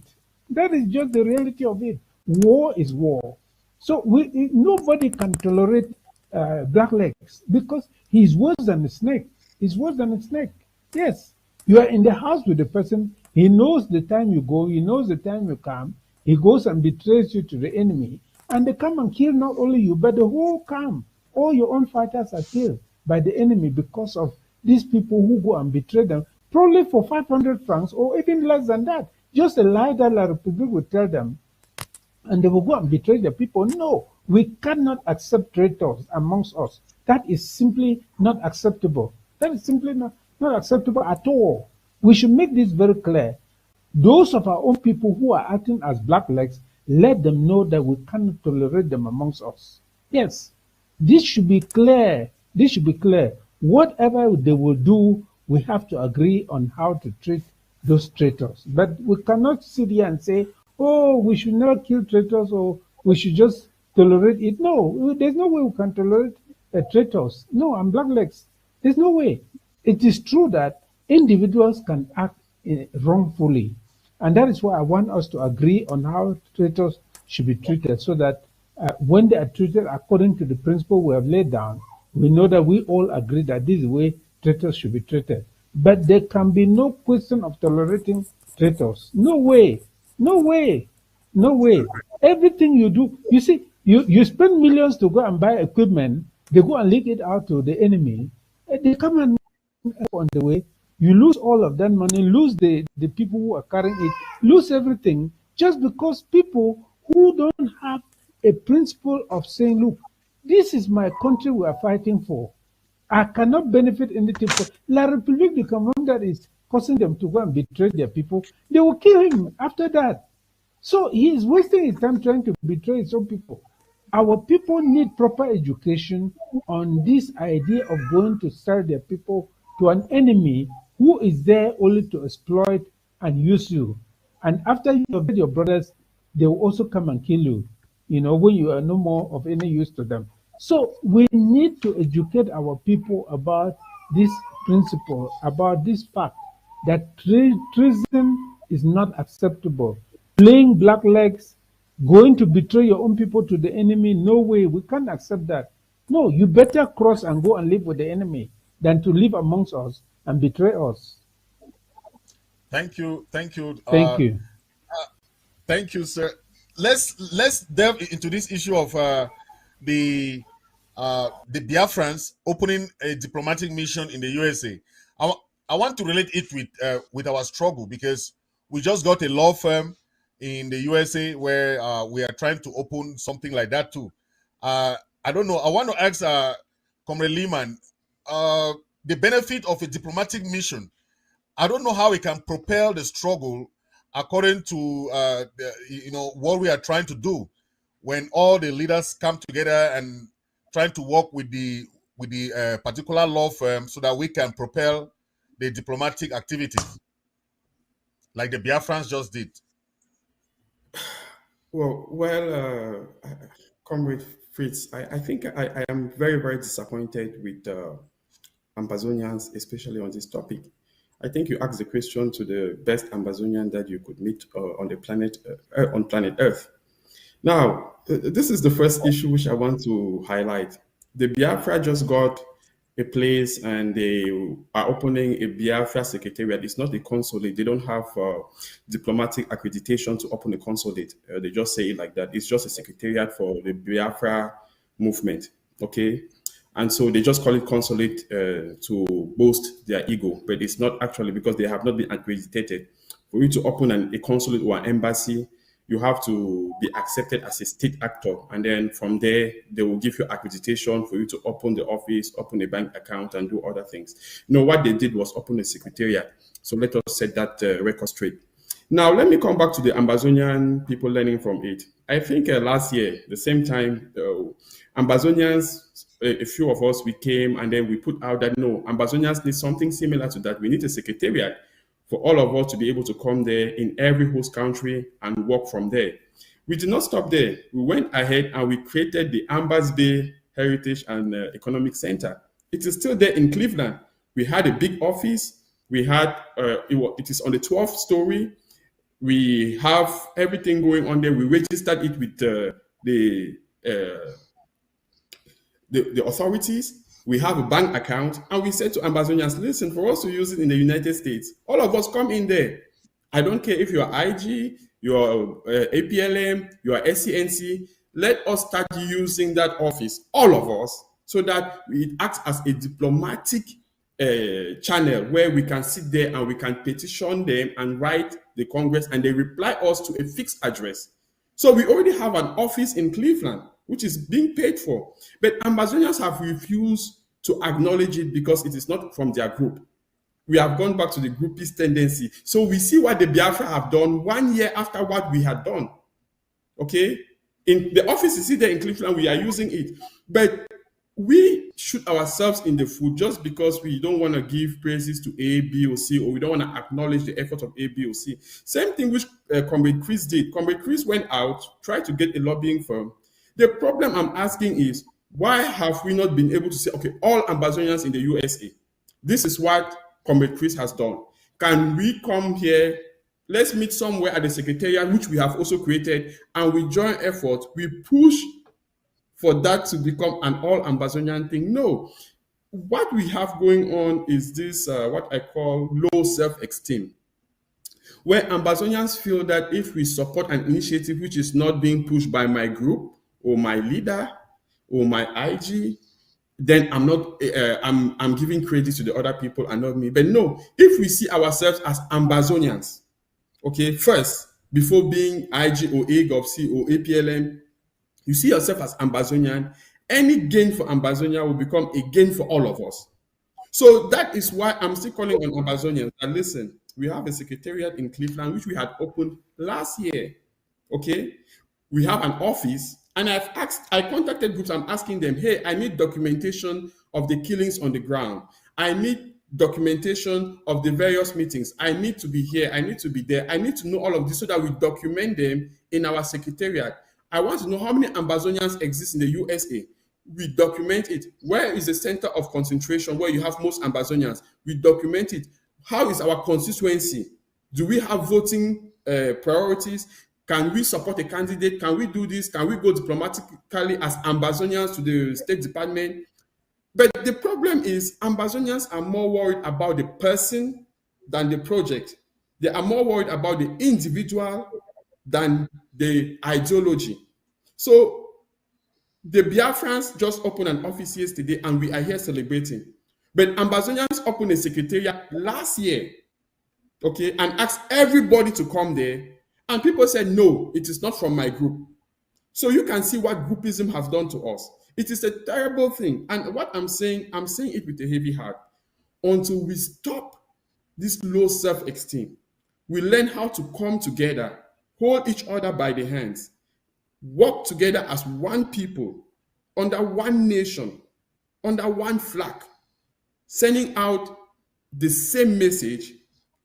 That is just the reality of it. War is war. So nobody can tolerate blacklegs because he's worse than a snake. He's worse than a snake. Yes. You are in the house with the person. He knows the time you go. He knows the time you come. He goes and betrays you to the enemy. And they come and kill not only you, but the whole camp. All your own fighters are killed by the enemy because of these people who go and betray them, probably for 500 francs or even less than that. Just a lie that La Republique would tell them, and they will go and betray the people. No, we cannot accept traitors amongst us. That is simply not acceptable. That is simply not acceptable at all. We should make this very clear. Those of our own people who are acting as blacklegs, let them know that we cannot tolerate them amongst us. Yes, this should be clear. This should be clear. Whatever they will do, we have to agree on how to treat those traitors. But we cannot sit here and say, oh, we should not kill traitors or we should just tolerate it. No, there's no way we can tolerate traitors. No, and blacklegs. There's no way. It is true that individuals can act wrongfully. And that is why I want us to agree on how traitors should be treated so that when they are treated according to the principle we have laid down, we know that we all agree that this is the way traitors should be treated. But there can be no question of tolerating traitors. No way. No way. No way. Everything you do, you see, you spend millions to go and buy equipment, they go and leak it out to the enemy, they come and on the way, you lose all of that money, lose the people who are carrying it, lose everything, just because people who don't have a principle of saying, look, this is my country we are fighting for. I cannot benefit anything for La République du Cameroon that is causing them to go and betray their people. They will kill him after that. So he is wasting his time trying to betray his own people. Our people need proper education on this idea of going to sell their people to an enemy who is there only to exploit and use you. And after you have your brothers, they will also come and kill you, when you are no more of any use to them. So we need to educate our people about this principle, about this fact that treason is not acceptable. Playing blacklegs, going to betray your own people to the enemy, no way, we can't accept that. No, you better cross and go and live with the enemy than to live amongst us and betray us. Thank you. Thank you. Thank you, sir. Let's delve into this issue of the Biafrans opening a diplomatic mission in the USA. I want to relate it with our struggle because we just got a law firm in the USA where we are trying to open something like that too. I don't know. I want to ask Comrade Lihmann the benefit of a diplomatic mission. I don't know how it can propel the struggle according to what we are trying to do when all the leaders come together and trying to work with the with the particular law firm so that we can propel the diplomatic activities like the Biafrans just did? Well, Comrade Fritz, I think I am very, very disappointed with Ambazonians, especially on this topic. I think you asked the question to the best Ambazonian that you could meet on the planet, on planet Earth. Now, this is the first issue which I want to highlight. The Biafra just got a place and they are opening a Biafra secretariat. It's not a consulate. They don't have diplomatic accreditation to open a consulate. They just say it like that. It's just a secretariat for the Biafra movement. Okay. And so they just call it consulate to boast their ego, but it's not actually, because they have not been accredited. For you to open a consulate or an embassy, you have to be accepted as a state actor. And then from there, they will give you accreditation for you to open the office, open a bank account, and do other things. No, what they did was open a secretariat. So let us set that record straight. Now, let me come back to the Ambazonian people learning from it. I think last year, the same time, Ambazonians, a few of us, we came and then we put out that, no, Ambazonians need something similar to that. We need a secretariat for all of us to be able to come there in every host country and work from there. We did not stop there. We went ahead and we created the Ambas Bay Heritage and Economic Center. It is still there in Cleveland. We had a big office. We had, it is on the 12th story. We have everything going on there. We registered it with the authorities. We have a bank account, and we said to Ambazonians, listen, for us to use it in the United States, all of us come in there. I don't care if you are IG, you are APLM, you are SCNC, let us start using that office, all of us, so that it acts as a diplomatic channel where we can sit there and we can petition them and write the Congress, and they reply us to a fixed address. So we already have an office in Cleveland, which is being paid for. But Ambazonians have refused to acknowledge it because it is not from their group. We have gone back to the groupist tendency. So we see what the Biafra have done 1 year after what we had done. Okay? In the office is there in Cleveland, we are using it. But we shoot ourselves in the foot just because we don't want to give praises to A, B, or C, or we don't want to acknowledge the effort of A, B, or C. Same thing which Comrade Chris did. Comrade Chris went out, tried to get a lobbying firm. The problem I'm asking is, why have we not been able to say, okay, all Ambazonians in the USA, this is what Comrade Chris has done. Can we come here? Let's meet somewhere at the Secretariat, which we have also created, and we join effort. We push for that to become an all Ambazonian thing. No. What we have going on is this, what I call low self-esteem, where Ambazonians feel that if we support an initiative which is not being pushed by my group or my leader or my IG, then I'm not, I'm giving credit to the other people and not me. But no, if we see ourselves as Ambazonians, okay, first, before being IG or AGOVC or APLM, you see yourself as Ambazonian, any gain for Ambazonia will become a gain for all of us. So that is why I'm still calling on Ambazonians. And listen, we have a secretariat in Cleveland, which we had opened last year. Okay, we have an office, and I contacted groups. I'm asking them, hey, I need documentation of the killings on the ground. I need documentation of the various meetings. I need to be here. I need to be there. I need to know all of this so that we document them in our secretariat. I want to know how many Ambazonians exist in the USA. We document it. Where is the center of concentration where you have most Ambazonians? We document it. How is our constituency? Do we have voting priorities? Can we support a candidate? Can we do this? Can we go diplomatically as Ambazonians to the State Department? But the problem is Ambazonians are more worried about the person than the project. They are more worried about the individual than the ideology. So the Biafrans just opened an office yesterday and we are here celebrating. But Ambazonians opened a secretariat last year, okay, and asked everybody to come there. And people said, no, it is not from my group. So you can see what groupism has done to us. It is a terrible thing. And what I'm saying it with a heavy heart. Until we stop this low self-esteem, we learn how to come together, hold each other by the hands, work together as one people, under one nation, under one flag, sending out the same message: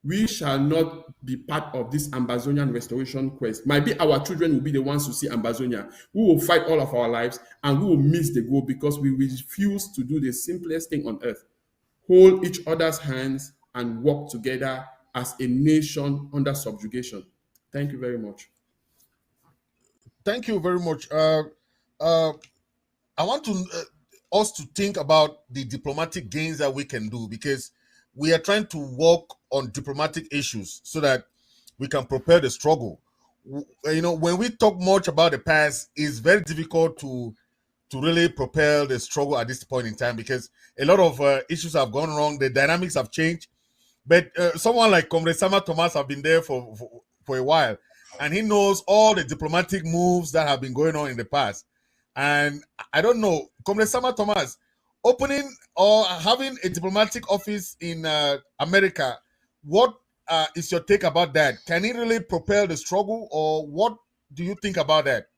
we shall not be part of this Ambazonian restoration quest. Might be our children will be the ones to see Ambazonia. We will fight all of our lives and we will miss the goal because we refuse to do the simplest thing on earth: hold each other's hands and work together as a nation under subjugation. Thank you very much. Thank you very much. I want to us to think about the diplomatic gains that we can do, because we are trying to work on diplomatic issues so that we can prepare the struggle. When we talk much about the past, it's very difficult to really propel the struggle at this point in time, because a lot of issues have gone wrong, the dynamics have changed. But someone like Comrade Sama Thomas have been there for a while, and he knows all the diplomatic moves that have been going on in the past. And I don't know, Comrade Sama Thomas, opening or having a diplomatic office in America, what is your take about that? Can it really propel the struggle, or what do you think about that?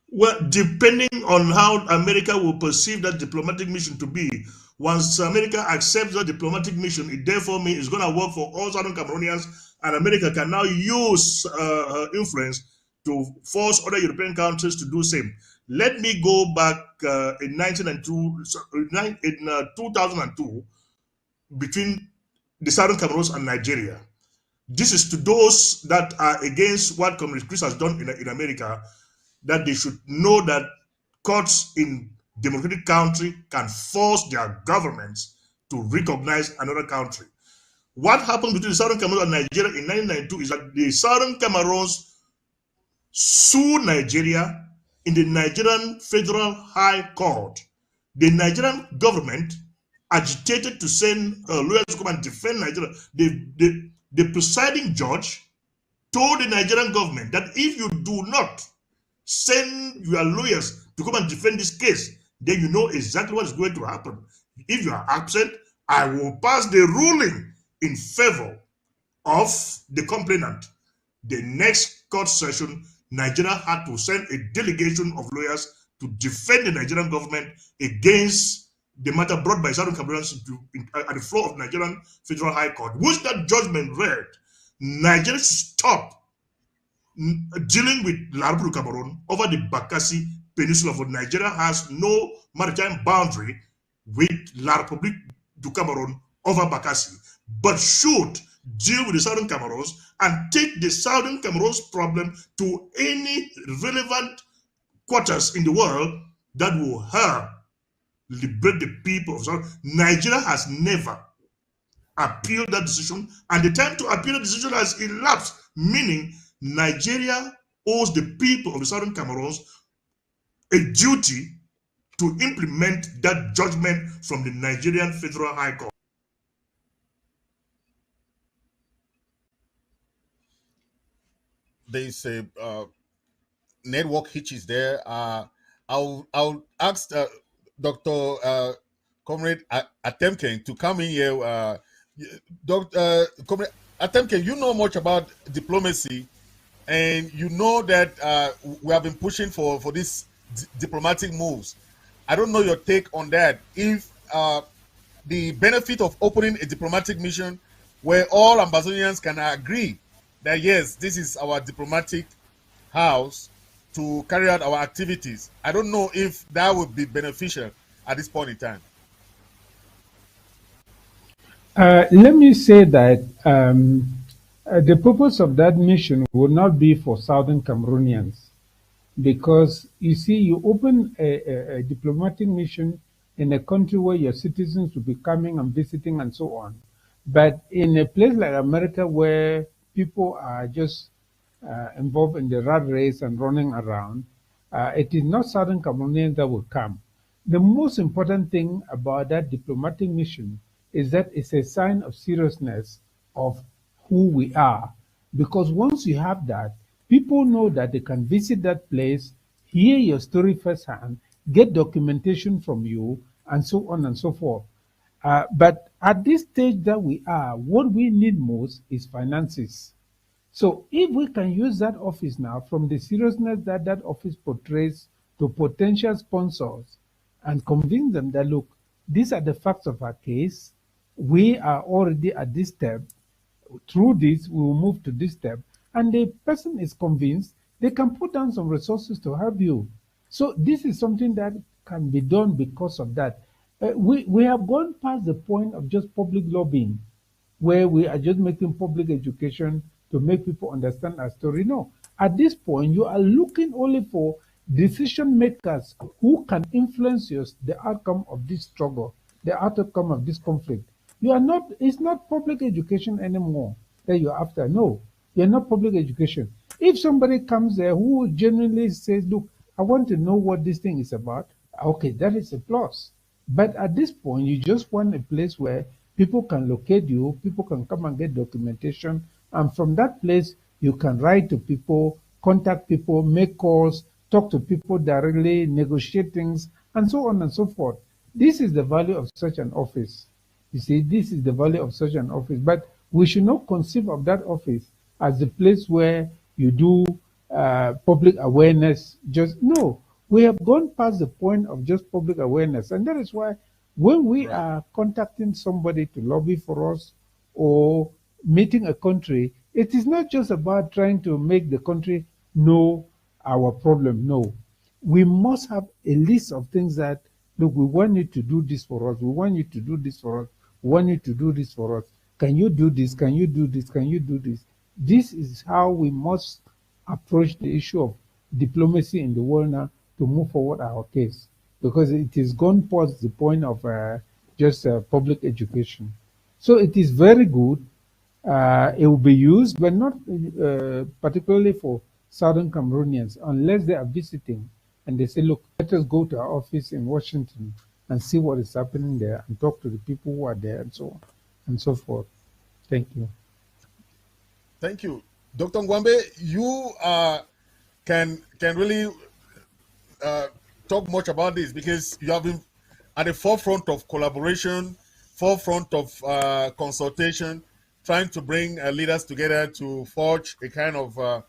Well, depending on how America will perceive that diplomatic mission to be, once America accepts that diplomatic mission, it therefore means it's going to work for all Southern Cameroonians, and America can now use her influence to force other European countries to do same. Let me go back in 2002 between the Southern Cameroons and Nigeria. This is to those that are against what Comrade Chris has done in America, that they should know that courts in democratic country can force their governments to recognize another country. What happened between the Southern Cameroons and Nigeria in 1992 is that the Southern Cameroons sued Nigeria in the Nigerian Federal High Court. The Nigerian government agitated to send lawyers to come and defend Nigeria. The presiding judge told the Nigerian government that if you do not send your lawyers to come and defend this case, then you know exactly what is going to happen. If you are absent, I will pass the ruling in favor of the complainant. The next court session, Nigeria had to send a delegation of lawyers to defend the Nigerian government against the matter brought by Southern Cameroonians at the floor of the Nigerian Federal High Court, which that judgment read: Nigeria should stop dealing with La Republic du Cameroon over the Bakassi Peninsula, for Nigeria has no maritime boundary with La Republic du Cameroon over Bakassi, but should deal with the Southern Cameroons and take the Southern Cameroons problem to any relevant quarters in the world that will help liberate the people of South. Nigeria has never appealed that decision, and the time to appeal the decision has elapsed, meaning Nigeria owes the people of the Southern Cameroons a duty to implement that judgment from the Nigerian Federal High Court. There's a network hitches there. I'll ask Dr. Comrade Atemkeng to come in here. Dr. Comrade Atemkeng, you know much about diplomacy, and you know that we have been pushing for these diplomatic moves. I don't know your take on that. If the benefit of opening a diplomatic mission where all Ambazonians can agree that yes, this is our diplomatic house to carry out our activities, I don't know if that would be beneficial at this point in time. Let me say that the purpose of that mission would not be for Southern Cameroonians, because you see, you open a diplomatic mission in a country where your citizens will be coming and visiting and so on. But in a place like America, where people are just involved in the rat race and running around, it is not Southern Cameroonians that will come. The most important thing about that diplomatic mission is that it's a sign of seriousness of who we are. Because once you have that, people know that they can visit that place, hear your story firsthand, get documentation from you, and so on and so forth. But at this stage that we are, what we need most is finances. So if we can use that office now, from the seriousness that that office portrays to potential sponsors, and convince them that, look, these are the facts of our case. We are already at this step. Through this, we will move to this step. And the person is convinced, they can put down some resources to help you. So this is something that can be done because of that. We have gone past the point of just public lobbying, where we are just making public education to make people understand our story. No, at this point, you are looking only for decision makers who can influence the outcome of this struggle, the outcome of this conflict. You are not, it's not public education anymore that you're after. No, you're not public education. If somebody comes there who genuinely says, look, I want to know what this thing is about, okay, that is a plus. But at this point, you just want a place where people can locate you, people can come and get documentation, and from that place, you can write to people, contact people, make calls, talk to people directly, negotiate things, and so on and so forth. This is the value of such an office. You see, this is the value of such an office. But we should not conceive of that office as the place where you do public awareness. Just no. We have gone past the point of just public awareness. And that is why when we are contacting somebody to lobby for us or meeting a country, it is not just about trying to make the country know our problem. No. We must have a list of things that, look, we want you to do this for us. We want you to do this for us. We want you to do this for us. Can you do this? Can you do this? Can you do this? This is how we must approach the issue of diplomacy in the world now to move forward our case, because it is gone past the point of just public education. So it is very good. It will be used, but not particularly for Southern Cameroonians, unless they are visiting and they say, look, let us go to our office in Washington and see what is happening there and talk to the people who are there and so on and so forth. Thank you. Thank you. Dr. Ngwambe, you can really talk much about this because you have been at the forefront of collaboration, forefront of consultation, trying to bring leaders together to forge a kind of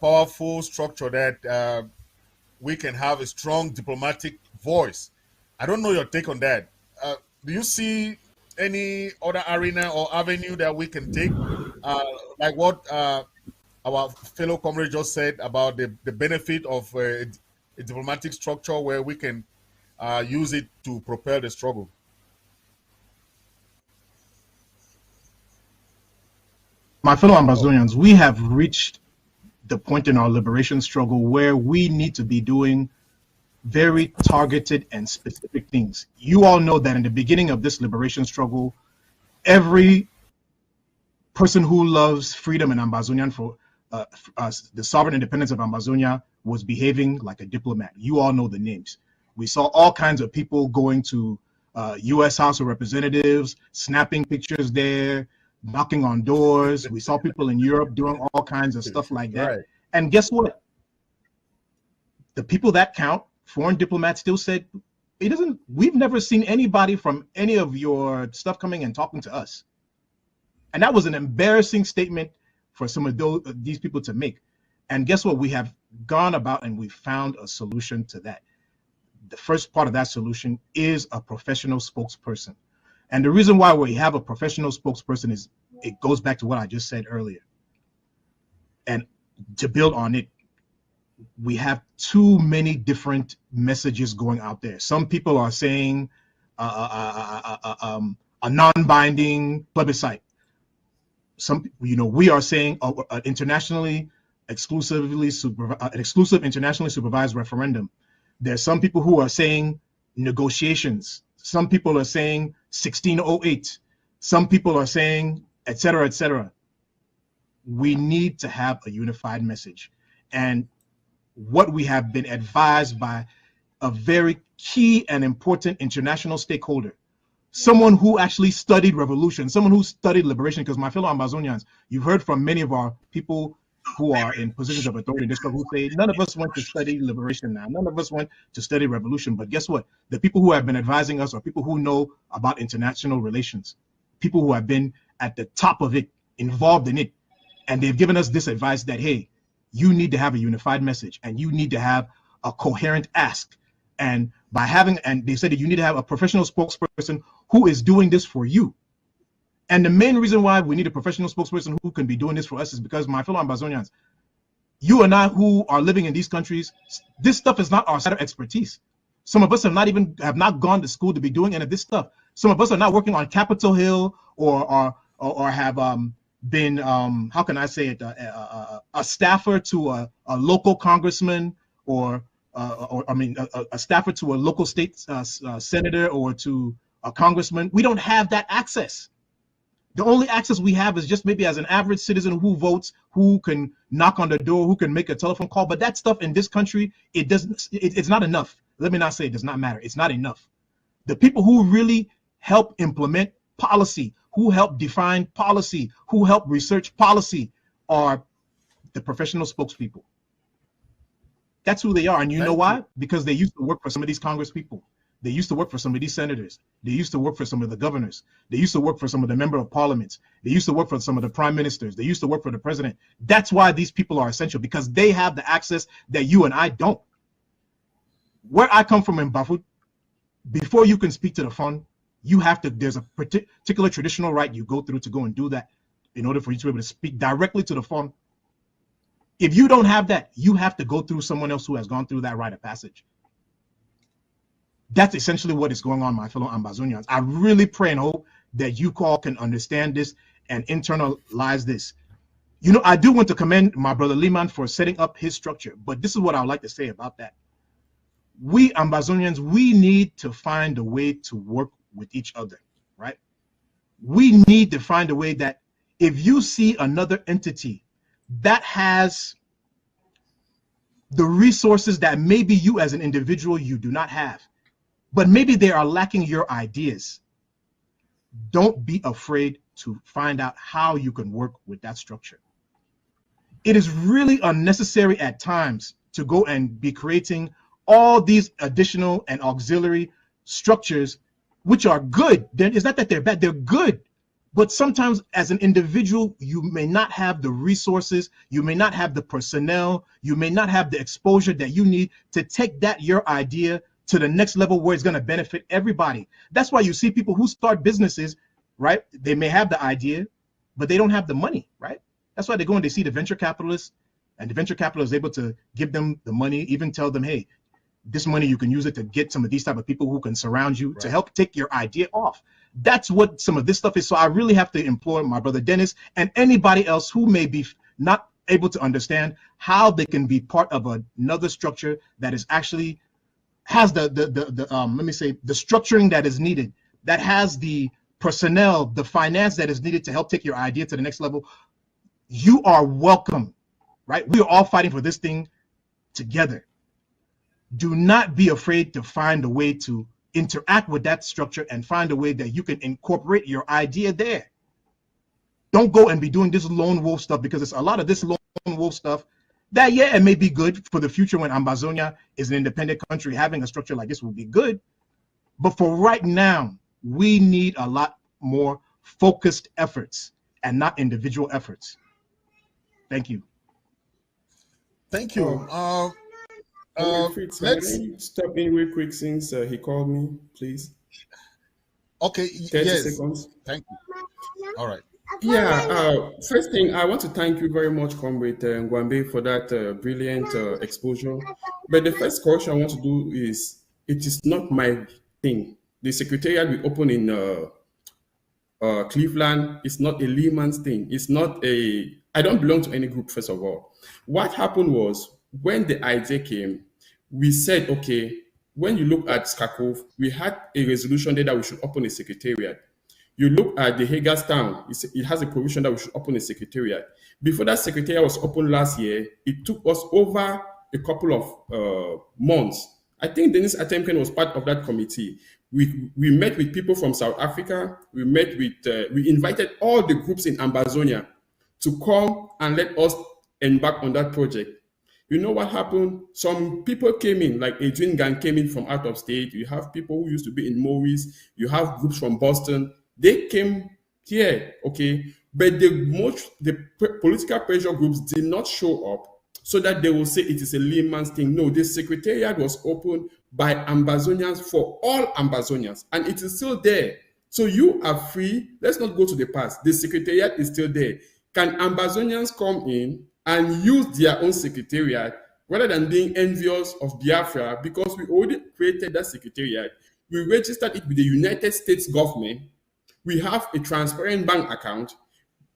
powerful structure that we can have a strong diplomatic voice. I don't know your take on that. Do you see any other arena or avenue that we can take, like what our fellow comrade just said about the benefit of a diplomatic structure where we can use it to propel the struggle? My fellow Ambazonians, we have reached the point in our liberation struggle where we need to be doing very targeted and specific things. You all know that in the beginning of this liberation struggle, every person who loves freedom in Ambazonian for the sovereign independence of Ambazonia was behaving like a diplomat. You all know the names. We saw all kinds of people going to U.S. House of Representatives, snapping pictures there, knocking on doors. We saw people in Europe doing all kinds of stuff like that. Right. And guess what? The people that count, foreign diplomats, still said, we've never seen anybody from any of your stuff coming and talking to us. And that was an embarrassing statement for some of these people to make. And guess what? We have gone about and we found a solution to that. The first part of that solution is a professional spokesperson. And the reason why we have a professional spokesperson is it goes back to what I just said earlier. And to build on it, we have too many different messages going out there. Some people are saying a non-binding plebiscite. Some, we are saying an exclusive internationally supervised referendum. There's some people who are saying negotiations. Some people are saying 1608. Some people are saying, et cetera, et cetera. We need to have a unified message. And what we have been advised by a very key and important international stakeholder, someone who actually studied revolution, someone who studied liberation, because my fellow Ambazonians, you've heard from many of our people who are in positions of authority in this country who say, none of us went to study liberation now. None of us went to study revolution. But guess what? The people who have been advising us are people who know about international relations, people who have been at the top of it, involved in it. And they've given us this advice that, hey, you need to have a unified message and you need to have a coherent ask. And by having, and they said that you need to have a professional spokesperson who is doing this for you. And the main reason why we need a professional spokesperson who can be doing this for us is because, my fellow Ambazonians, you and I who are living in these countries, this stuff is not our side of expertise. Some of us have not gone to school to be doing any of this stuff. Some of us are not working on Capitol Hill or have been, how can I say it, a staffer to a local congressman or a staffer to a local state senator or to a congressman. We don't have that access. The only access we have is just maybe as an average citizen who votes, who can knock on the door, who can make a telephone call. But that stuff in this country, it's not enough. Let me not say it does not matter. It's not enough. The people who really help implement policy, who help define policy, who help research policy are the professional spokespeople. That's who they are. And you know why? Because they used to work for some of these Congress people. They used to work for some of these senators. They used to work for some of the governors. They used to work for some of the member of parliaments. They used to work for some of the prime ministers. They used to work for the president. That's why these people are essential, because they have the access that you and I don't. Where I come from in Bafut, before you can speak to the fund, you have to, there's a particular traditional right you go through to go and do that in order for you to be able to speak directly to the fund. If you don't have that, you have to go through someone else who has gone through that rite of passage. That's essentially what is going on, my fellow Ambazonians. I really pray and hope that you all can understand this and internalize this. You know, I do want to commend my brother Lihmann for setting up his structure, but this is what I would like to say about that. We Ambazonians, we need to find a way to work with each other, right? We need to find a way that if you see another entity that has the resources that maybe you as an individual you do not have, but maybe they are lacking your ideas, don't be afraid to find out how you can work with that structure. It is really unnecessary at times to go and be creating all these additional and auxiliary structures, which are good. It's not that they're bad, they're good. But sometimes as an individual, you may not have the resources, you may not have the personnel, you may not have the exposure that you need to take that, your idea, to the next level where it's going to benefit everybody. That's why you see people who start businesses, right? They may have the idea, but they don't have the money, right? That's why they go and they see the venture capitalists, and the venture capitalist is able to give them the money, even tell them, hey, this money, you can use it to get some of these type of people who can surround you, right, to help take your idea off. That's what some of this stuff is. So I really have to implore my brother Dennis and anybody else who may be not able to understand how they can be part of another structure that is actually has the let me say, the structuring that is needed, that has the personnel, the finance that is needed to help take your idea to the next level. You are welcome, right? We are all fighting for this thing together. Do not be afraid to find a way to interact with that structure and find a way that you can incorporate your idea there. Don't go and be doing this lone wolf stuff, because it's a lot of this lone wolf stuff that, yeah, it may be good for the future when Ambazonia is an independent country. Having a structure like this will be good. But for right now, we need a lot more focused efforts and not individual efforts. Thank you. Thank you. Fritz, Let's step in real quick since he called me, please. Okay. 30 yes. seconds. Thank you. All right. Yeah. First thing, I want to thank you very much, Comrade Ngwambe, for that brilliant exposure. But the first correction I want to do is, it is not my thing. The secretariat we open in Cleveland is not a Lihmann's thing. It's not a, I don't belong to any group, first of all. What happened was, when the idea came, we said, okay, when you look at Skakov, we had a resolution there that we should open a secretariat. You look at the Hagerstown, it has a provision that we should open a secretariat. Before that secretariat was opened last year, it took us over a couple of months. I think Dennis Atemkeng was part of that committee. We met with people from South Africa. We met with, we invited all the groups in Ambazonia to come and let us embark on that project. You know what happened? Some people came in, like Adrian Gang came in from out of state. You have people who used to be in Maurice. You have groups from Boston. They came here, okay? But the political pressure groups did not show up. so that they will say it is a Lihmann's thing. No, the secretariat was opened by Ambazonians for all Ambazonians, and it is still there. So you are free. Let's not go to the past. The secretariat is still there. Can Ambazonians come in and use their own secretariat rather than being envious of Biafra? Because we already created that secretariat. We registered it with the United States government. We have a transparent bank account.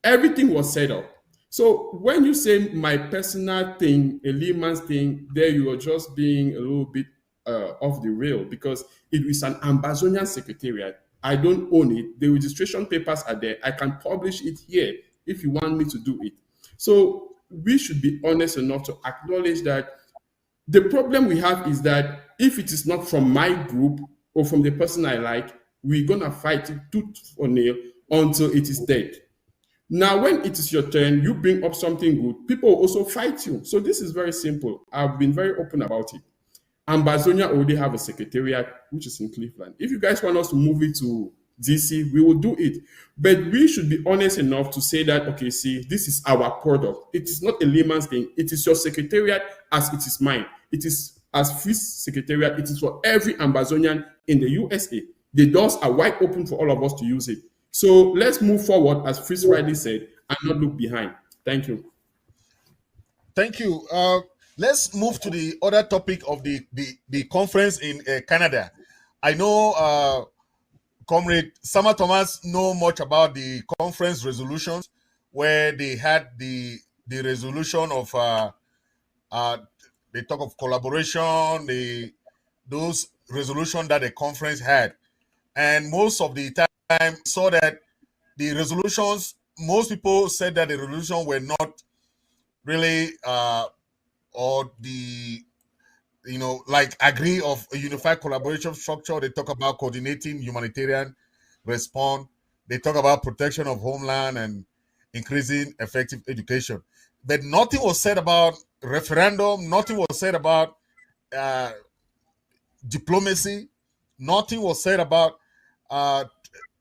Everything was set up. So when you say my personal thing, a Lihmann's thing, there you are just being a little bit off the rail, because it is an Ambazonian secretariat. I don't own it. The registration papers are there. I can publish it here if you want me to do it. So we should be honest enough to acknowledge that the problem we have is that if it is not from my group or from the person I like, we're going to fight it tooth or nail until it is dead. Now, when it is your turn, you bring up something good, people will also fight you. So this is very simple. I've been very open about it. Ambazonia already have a secretariat, which is in Cleveland. If you guys want us to move it to DC, we will do it. But we should be honest enough to say that, okay, see, this is our product. It is not a Lihmann's thing. It is your secretariat as it is mine. It is as Fritz secretariat. It is for every Ambazonian in the USA. The doors are wide open for all of us to use it. So let's move forward, as Fritz rightly said, and not look behind. Thank you. Thank you. Let's move to the other topic of the conference in Canada. I know Comrade Sama Thomas know much about the conference resolutions, where they had the resolution of they talk of collaboration, those resolution that the conference had, and most of the time saw that the resolutions, most people said that the resolution were not really or the like agree of a unified collaboration structure. They talk about coordinating humanitarian response. They talk about protection of homeland and increasing effective education. But nothing was said about referendum. Nothing was said about diplomacy. Nothing was said about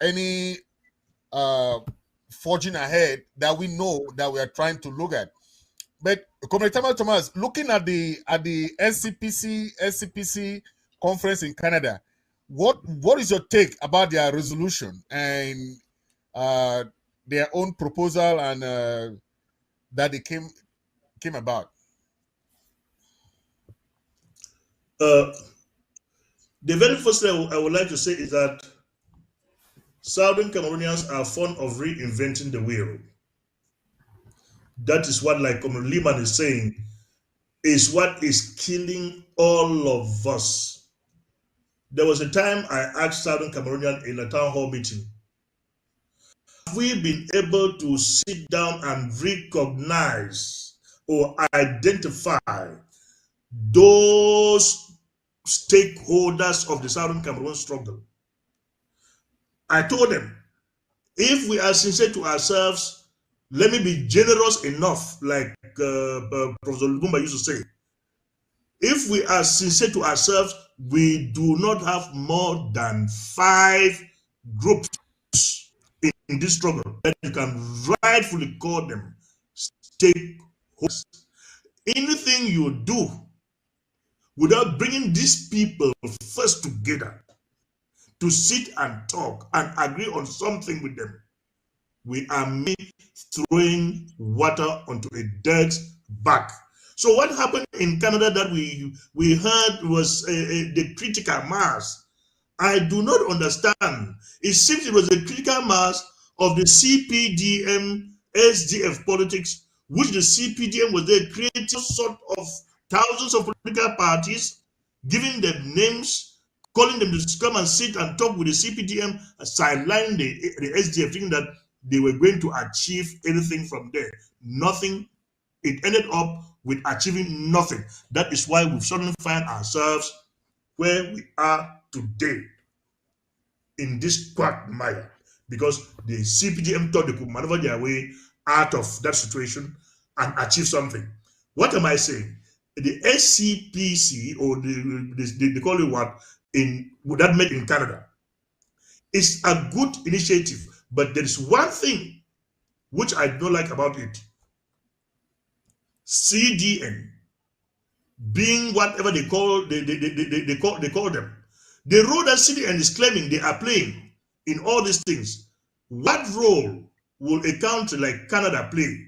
any forging ahead that we know that we are trying to look at. But Comrade Thomas, looking at the SCPC conference in Canada, what is your take about their resolution and their own proposal and that they came about? The very first thing I would like to say is that Southern Cameroonians are fond of reinventing the wheel. That is what, like Comrade Lihmann is saying, is what is killing all of us. There was a time I asked Southern Cameroonians in a town hall meeting, have we been able to sit down and recognize or identify those stakeholders of the Southern Cameroon struggle? I told them, if we are sincere to ourselves, let me be generous enough, like Professor Lubumba used to say. If we are sincere to ourselves, we do not have more than 5 groups in this struggle that you can rightfully call them stakeholders. Anything you do without bringing these people first together to sit and talk and agree on something with them, we are throwing water onto a dead back. So what happened in Canada that we heard was the critical mass. I do not understand. It seems it was a critical mass of the CPDM SDF politics, which the CPDM was there creating sort of thousands of political parties, giving them names, calling them to come and sit and talk with the CPDM, sidelining the SDF, thinking that they were going to achieve anything from there. Nothing. It ended up with achieving nothing. That is why we've suddenly find ourselves where we are today in this quagmire, because the CPDM thought they could maneuver their way out of that situation and achieve something. What am I saying? The SCPC, or they call it what, that made in Canada, is a good initiative. But there is one thing which I don't like about it. CDN, being whatever they call they call them. The role that CDN is claiming they are playing in all these things, what role will a country like Canada play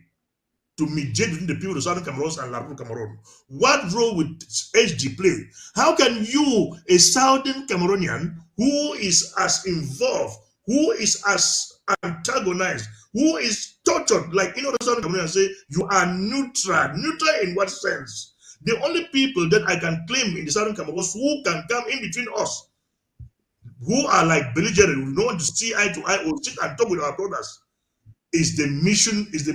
to mediate between the people of Southern Cameroon and La Republic Cameroon? What role would HG play? How can you, a Southern Cameroonian who is as involved, who is as antagonized, who is tortured like other Southern Cameroonians, say you are neutral? Neutral in what sense? The only people that I can claim in the Southern Cameroon who can come in between us, who are like belligerent, who don't want to see eye to eye or sit and talk with our brothers, is the mission, is the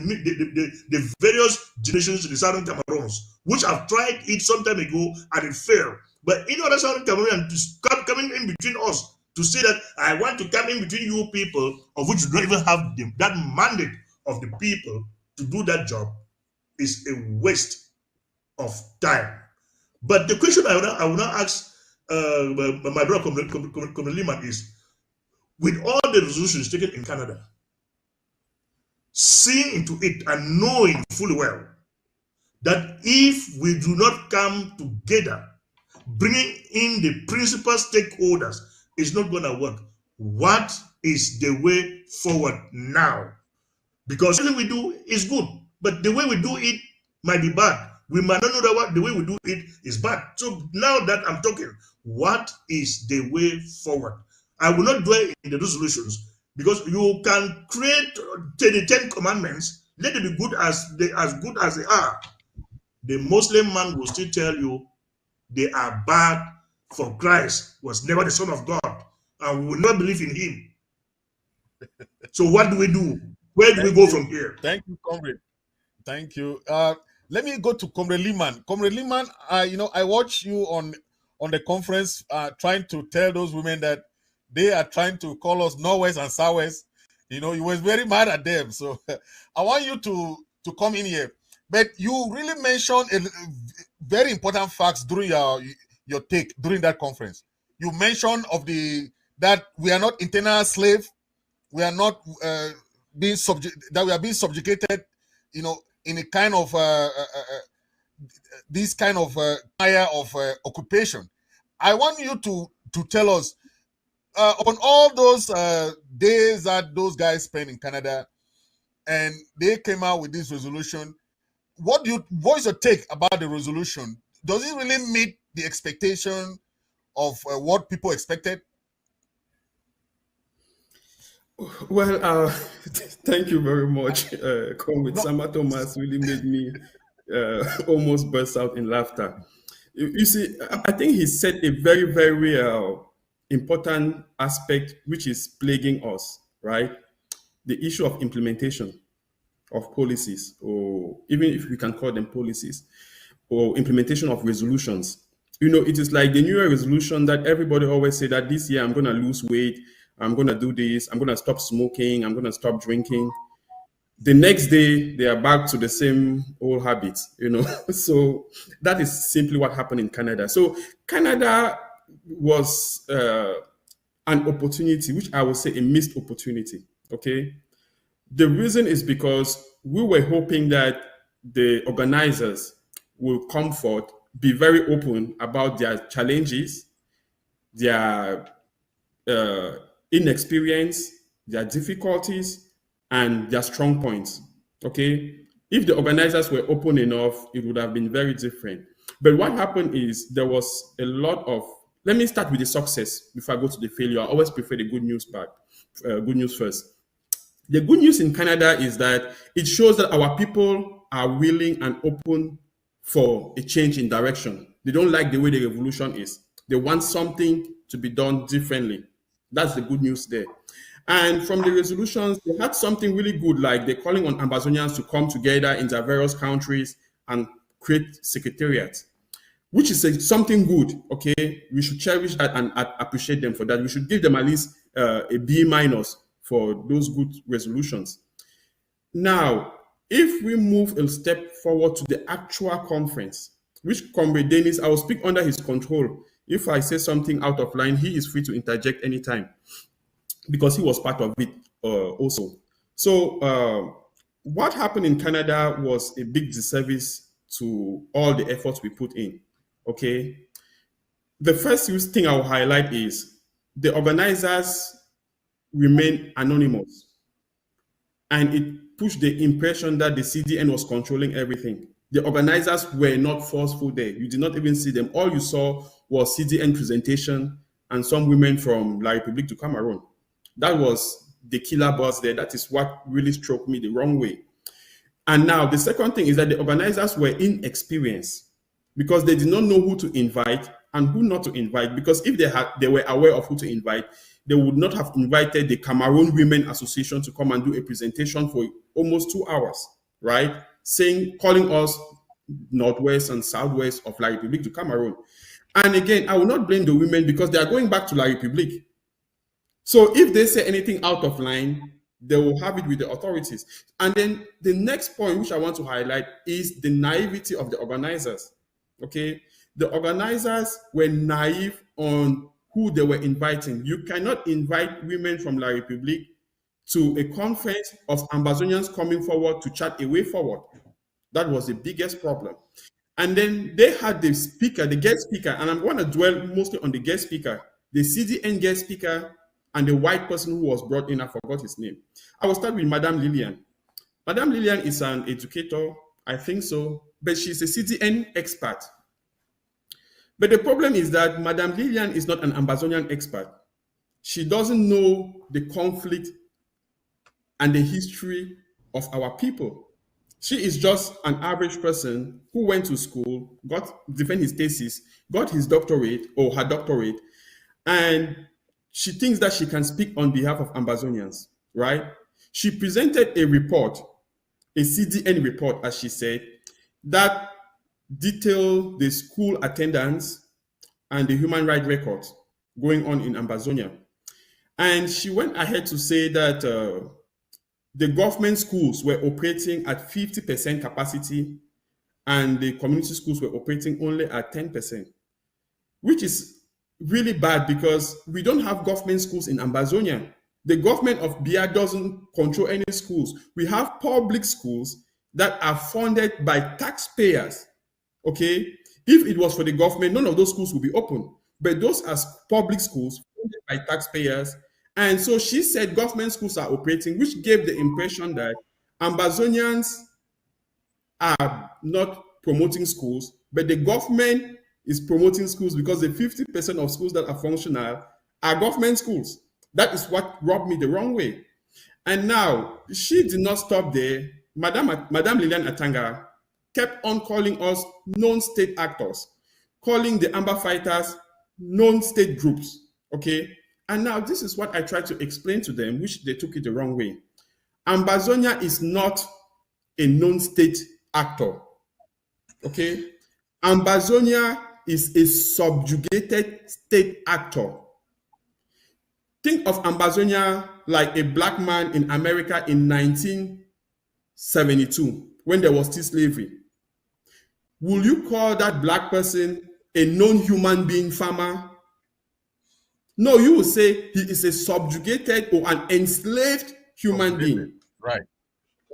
various generations in the Southern Cameroons, which have tried it some time ago and it failed. But in other Southern Cameroon to start coming in between us to say that I want to come in between you people, of which you don't even have that mandate of the people to do that job, is a waste of time. But the question I will now ask my brother Comrade Lihmann is, with all the resolutions taken in Canada, seeing into it and knowing fully well that if we do not come together, bringing in the principal stakeholders, it's not going to work. What is the way forward now? Because everything we do is good, but the way we do it might be bad. We might not know that the way we do it is bad. So now that I'm talking, what is the way forward? I will not dwell in the resolutions, because you can create the 10 commandments, let them be good as they are. The Muslim man will still tell you they are bad, for Christ was never the Son of God, and we will not believe in him. So what do we do? Where do we go from here? Thank you, Comrade. Thank you. Let me go to Comrade Lihmann. Comrade Lihmann, I watched you on the conference trying to tell those women that they are trying to call us Norwest and Southwest. You was very mad at them. So I want you to come in here. But you really mentioned a very important facts during your take during that conference. You mentioned that we are not internal slave. We are not being subjugated, in a kind of this kind of fire of occupation. I want you to tell us on all those days that those guys spent in Canada, and they came out with this resolution. What is your take about the resolution? Does it really meet the expectation of what people expected? Well, thank you very much. Comrade Sama Thomas really made me almost burst out in laughter. You see, I think he said a very, very important aspect which is plaguing us, right? The issue of implementation of policies, or even if we can call them policies, or implementation of resolutions. It is like the New Year resolution that everybody always say that this year I'm going to lose weight, I'm going to do this, I'm going to stop smoking, I'm going to stop drinking. The next day, they are back to the same old habits, So that is simply what happened in Canada. So Canada was an opportunity, which I would say a missed opportunity, okay? The reason is because we were hoping that the organizers will come forth, be very open about their challenges, their inexperience, their difficulties, and their strong points, okay? If the organizers were open enough, it would have been very different. But what happened is there was a lot of, let me start with the success before I go to the failure. I always prefer the good news good news first. The good news in Canada is that it shows that our people are willing and open for a change in direction. They don't like the way the revolution is. They want something to be done differently. That's the good news there. And from the resolutions, they had something really good, like they're calling on Ambazonians to come together in their various countries and create secretariats, which is something good, okay? We should cherish that and appreciate them for that. We should give them at least a B- for those good resolutions. Now, if we move a step forward to the actual conference, which Comrade Dennis, I will speak under his control. If I say something out of line, he is free to interject anytime, because he was part of it also. So what happened in Canada was a big disservice to all the efforts we put in. Okay. The first thing I will highlight is the organizers remain anonymous, and it pushed the impression that the CDN was controlling everything. The organizers were not forceful there. You did not even see them. All you saw was CDN presentation and some women from La République du Cameroon. That was the killer boss there. That is what really struck me the wrong way. And now the second thing is that the organizers were inexperienced because they did not know who to invite and who not to invite. Because if they were aware of who to invite, they would not have invited the Cameroon Women Association to come and do a presentation for almost 2 hours, right? Calling us Northwest and Southwest of La République du Cameroon. And again, I will not blame the women because they are going back to La République. So if they say anything out of line, they will have it with the authorities. And then the next point which I want to highlight is the naivety of the organizers. Okay, the organizers were naive on who they were inviting. You cannot invite women from La République to a conference of Ambazonians coming forward to chart a way forward. That was the biggest problem. And then they had the speaker, the guest speaker, and I'm going to dwell mostly on the guest speaker, the CDN guest speaker, and the white person who was brought in. I forgot his name. I will start with Madame Lillian. Madame Lillian is an educator, I think so, but she's a CDN expert. But the problem is that Madame Lillian is not an Ambazonian expert. She doesn't know the conflict and the history of our people. She is just an average person who went to school, defended his thesis, got his doctorate or her doctorate, and she thinks that she can speak on behalf of Ambazonians, right? She presented a report, a CDN report, as she said, that detailed the school attendance and the human rights records going on in Ambazonia. And she went ahead to say that the government schools were operating at 50% capacity and the community schools were operating only at 10%, which is really bad because we don't have government schools in Ambazonia. The government of Bia doesn't control any schools. We have public schools that are funded by taxpayers, okay? If it was for the government, none of those schools would be open. But those are public schools funded by taxpayers. And so she said government schools are operating, which gave the impression that Ambazonians are not promoting schools, but the government is promoting schools because the 50% of schools that are functional are government schools. That is what rubbed me the wrong way. And now, she did not stop there. Madame Lilian Atanga kept on calling us non-state actors, calling the Amba fighters non-state groups, okay? And now this is what I tried to explain to them, which they took it the wrong way. Ambazonia is not a non-state actor, okay? Ambazonia is a subjugated state actor. Think of Ambazonia like a black man in America in 1972, when there was still slavery. Will you call that black person a non-human being farmer? No, you will say he is a subjugated or an enslaved human being. Right.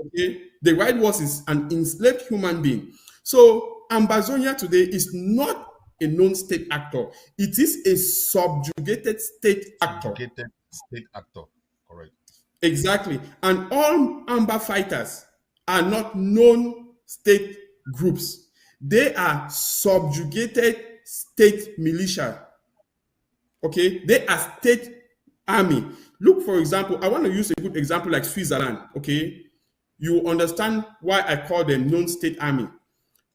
Okay. The right word is an enslaved human being. So Ambazonia today is not a non-state actor. It is a subjugated state actor. Subjugated state actor. Correct. Exactly. And all Amba fighters are not non-state groups. They are subjugated state militia. Okay, they are state army. Look, for example, I want to use a good example like Switzerland. Okay, you understand why I call them non-state army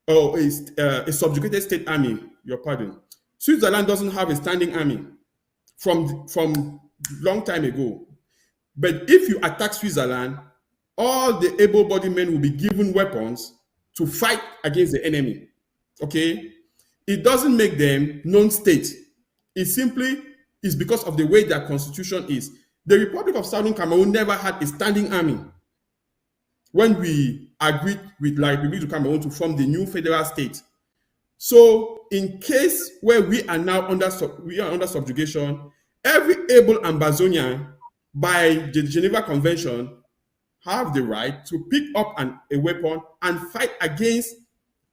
or a subjugated state army. Your pardon. Switzerland doesn't have a standing army from long time ago. But if you attack Switzerland, all the able-bodied men will be given weapons to fight against the enemy. Okay, it doesn't make them non-state. It simply is because of the way their constitution is. The Republic of Southern Cameroon never had a standing army. When we agreed with La République du Cameroon to form the new federal state. So in case where we are now under subjugation, every able Ambazonian by the Geneva Convention have the right to pick up a weapon and fight against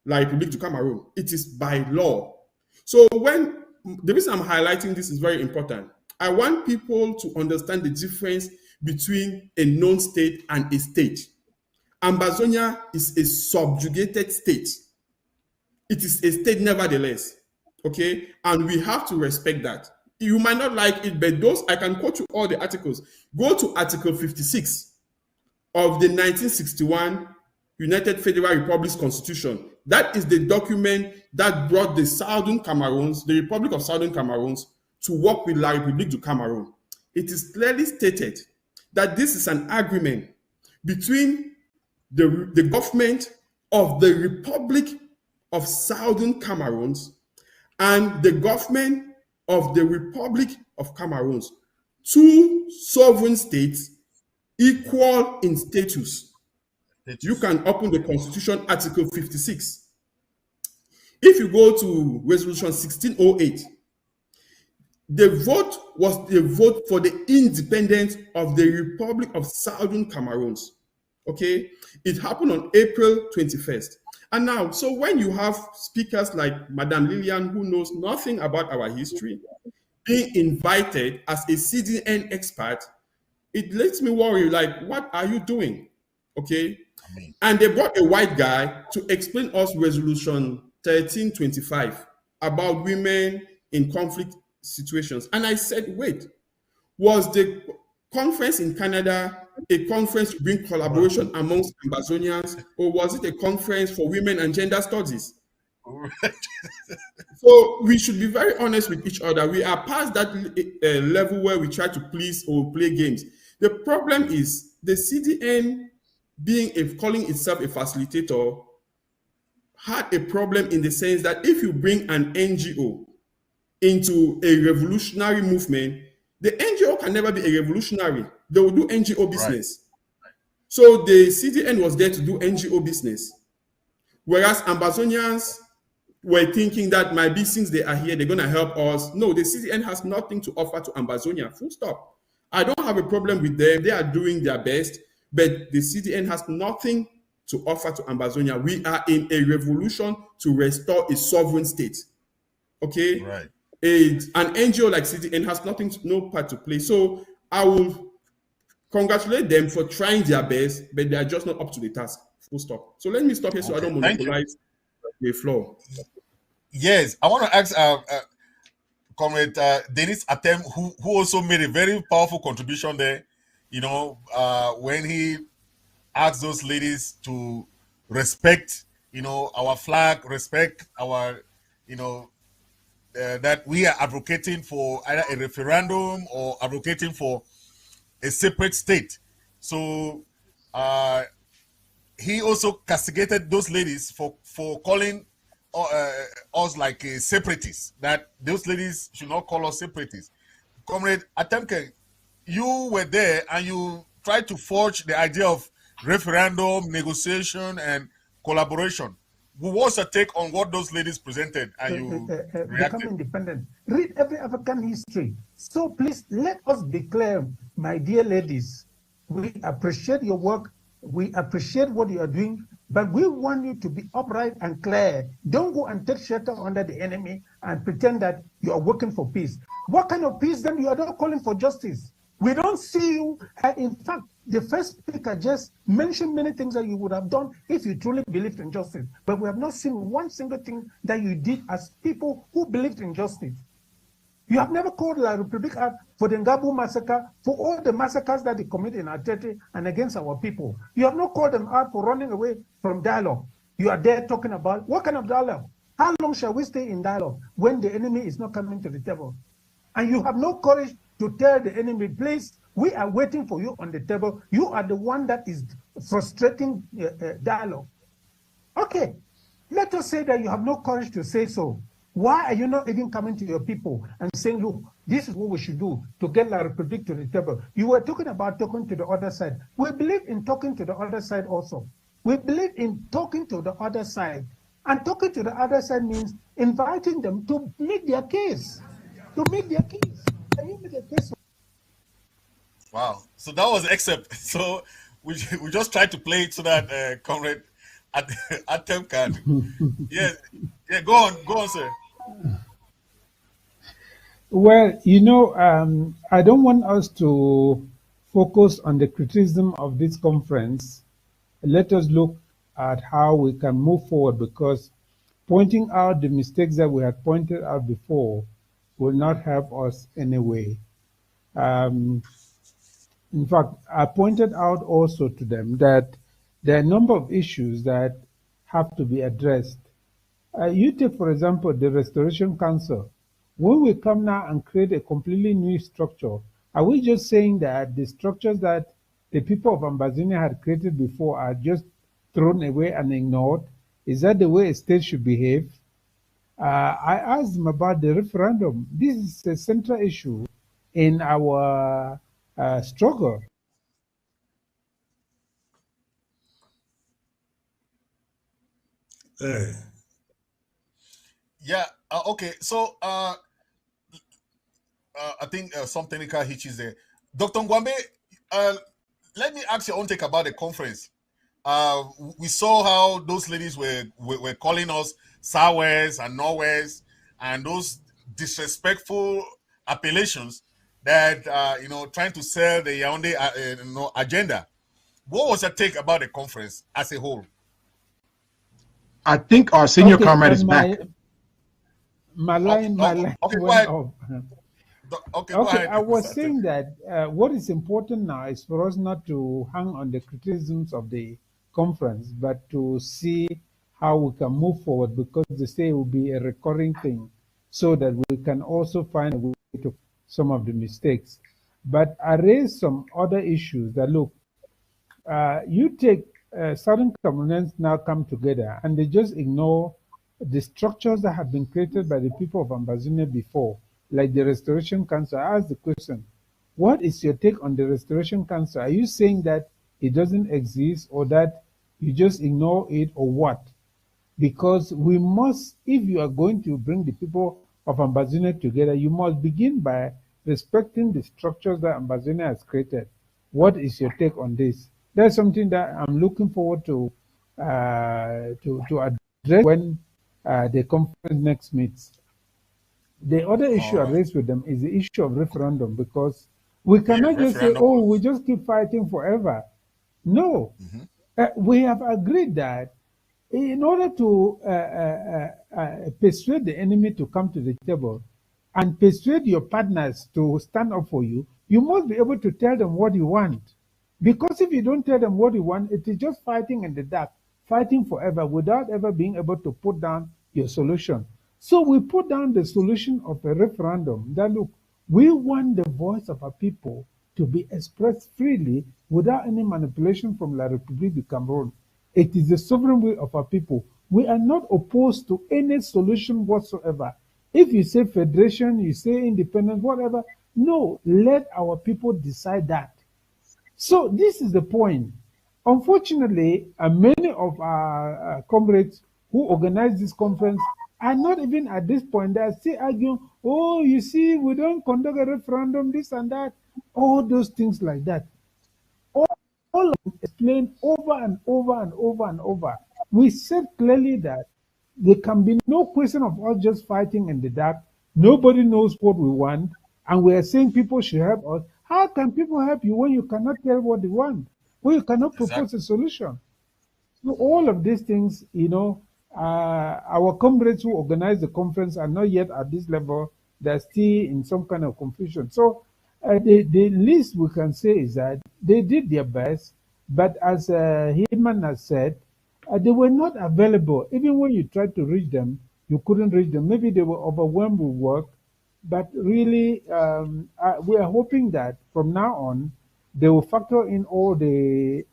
La République du Cameroon. It is by law. So when the reason I'm highlighting this is very important. I want people to understand the difference between a non-state and a state. Ambazonia is a subjugated state. It is a state nevertheless, okay? And we have to respect that. You might not like it, but those, I can quote you all the articles. Go to Article 56 of the 1961 United Federal Republic's Constitution. That is the document that brought the Southern Cameroons, the Republic of Southern Cameroons, to work with La République du Cameroon. It is clearly stated that this is an agreement between the government of the Republic of Southern Cameroons and the government of the Republic of Cameroons, two sovereign states equal in status. You can open the Constitution, Article 56. If you go to Resolution 1608, the vote was the vote for the independence of the Republic of Southern Cameroons. Okay, it happened on April 21st. And now, so when you have speakers like Madame Lillian, who knows nothing about our history, being invited as a CDN expert, it makes me worry, like, what are you doing? Okay. And they brought a white guy to explain us Resolution 1325 about women in conflict situations. And I said, wait, was the conference in Canada a conference to bring collaboration amongst Ambazonians, or was it a conference for women and gender studies? So we should be very honest with each other. We are past that level where we try to please or play games. The problem is the CDN, calling itself a facilitator, had a problem in the sense that if you bring an NGO into a revolutionary movement, the NGO can never be a revolutionary. They will do NGO business. Right. So the CDN was there to do NGO business. Whereas Ambazonians were thinking that maybe since they are here, they're going to help us. No, the CDN has nothing to offer to Ambazonia. Full stop. I don't have a problem with them. They are doing their best. But the CDN has nothing to offer to Ambazonia. We are in a revolution to restore a sovereign state. Okay? Right. An NGO like CDN has no part to play. So I will congratulate them for trying their best, but they are just not up to the task. Full stop. So let me stop here so I don't monopolize the floor. Yes, I want to ask Comrade Dennis Atem, who also made a very powerful contribution there, when he asked those ladies to respect, our flag, respect our, that we are advocating for either a referendum or advocating for a separate state. So he also castigated those ladies for calling us like separatists, that those ladies should not call us separatists. Comrade Atemkeng, you were there and you tried to forge the idea of referendum, negotiation, and collaboration. What's your take on what those ladies presented and you reacted? Become independent. Read every African history. So please, let us be clear, my dear ladies. We appreciate your work. We appreciate what you are doing, but we want you to be upright and clear. Don't go and take shelter under the enemy and pretend that you are working for peace. What kind of peace then? You are not calling for justice. We don't see you. In fact, the first speaker just mentioned many things that you would have done if you truly believed in justice. But we have not seen one single thing that you did as people who believed in justice. You have never called La République out for the Ngwambe massacre, for all the massacres that they commit in Atete and against our people. You have not called them out for running away from dialogue. You are there talking about what kind of dialogue? How long shall we stay in dialogue when the enemy is not coming to the table? And you have no courage to tell the enemy, please, we are waiting for you on the table. You are the one that is frustrating dialogue. Okay, let us say that you have no courage to say so. Why are you not even coming to your people and saying, look, this is what we should do to get La République to the table? You were talking about talking to the other side. We believe in talking to the other side also. We believe in talking to the other side. And talking to the other side means inviting them to make their case. To make their case. Can you make a case? Wow. So that was except. So we just tried to play it so that Comrade Atemkeng. Yeah, yeah. Go on, sir. Well, I don't want us to focus on the criticism of this conference. Let us look at how we can move forward, because pointing out the mistakes that we had pointed out before will not help us anyway. Um, in fact, I pointed out also to them that there are a number of issues that have to be addressed. You take, for example, the Restoration Council. When we come now and create a completely new structure, are we just saying that the structures that the people of Ambazonia had created before are just thrown away and ignored? Is that the way a state should behave? I asked them about the referendum. This is a central issue in our struggle. Yeah. Okay. So I think some technical hitches there. Dr. Ngwambe, let me ask your own take about the conference. We saw how those ladies were calling us sours and nowheres and those disrespectful appellations that trying to sell the Yaoundé agenda. What was your take about the conference as a whole? I think our senior comrade is my, back. My line Okay, go went ahead. off. Okay, go ahead. I was saying that what is important now is for us not to hang on the criticisms of the conference, but to see how we can move forward, because they say it will be a recurring thing, so that we can also find a way to some of the mistakes. But I raised some other issues that, look, you take Southern Cameroonians now come together and they just ignore the structures that have been created by the people of Ambazonia before, like the Restoration Council. I asked the question, what is your take on the Restoration Council? Are you saying that it doesn't exist, or that you just ignore it, or what? Because we must, if you are going to bring the people of Ambazonia together, you must begin by respecting the structures that Ambazonia has created. What is your take on this? That's something that I'm looking forward to address when the conference next meets. The other issue I raised with them is the issue of referendum, because we cannot just say, oh, we just keep fighting forever. No. We have agreed that in order to persuade the enemy to come to the table and persuade your partners to stand up for you, you must be able to tell them what you want. Because if you don't tell them what you want, it is just fighting in the dark, fighting forever without ever being able to put down your solution. So we put down the solution of a referendum that, look, we want the voice of our people to be expressed freely without any manipulation from La République du Cameroon. It is the sovereign will of our people. We are not opposed to any solution whatsoever. If you say federation, you say independence, whatever, no, let our people decide that. So this is the point. Unfortunately, many of our comrades who organize this conference are not even at this point. They are still arguing, oh, you see, we don't conduct a referendum, this and that, all those things like that. All of them explained over and over and over and over. We said clearly that there can be no question of us just fighting in the dark. Nobody knows what we want, and we are saying people should help us. How can people help you when you cannot tell what they want, when you cannot propose a solution? So all of these things, our comrades who organize the conference are not yet at this level. They're still in some kind of confusion. So the least we can say is that they did their best, but as Lihmann has said, they were not available. Even when you tried to reach them, you couldn't reach them. Maybe they were overwhelmed with work. But really, we are hoping that from now on, they will factor in all the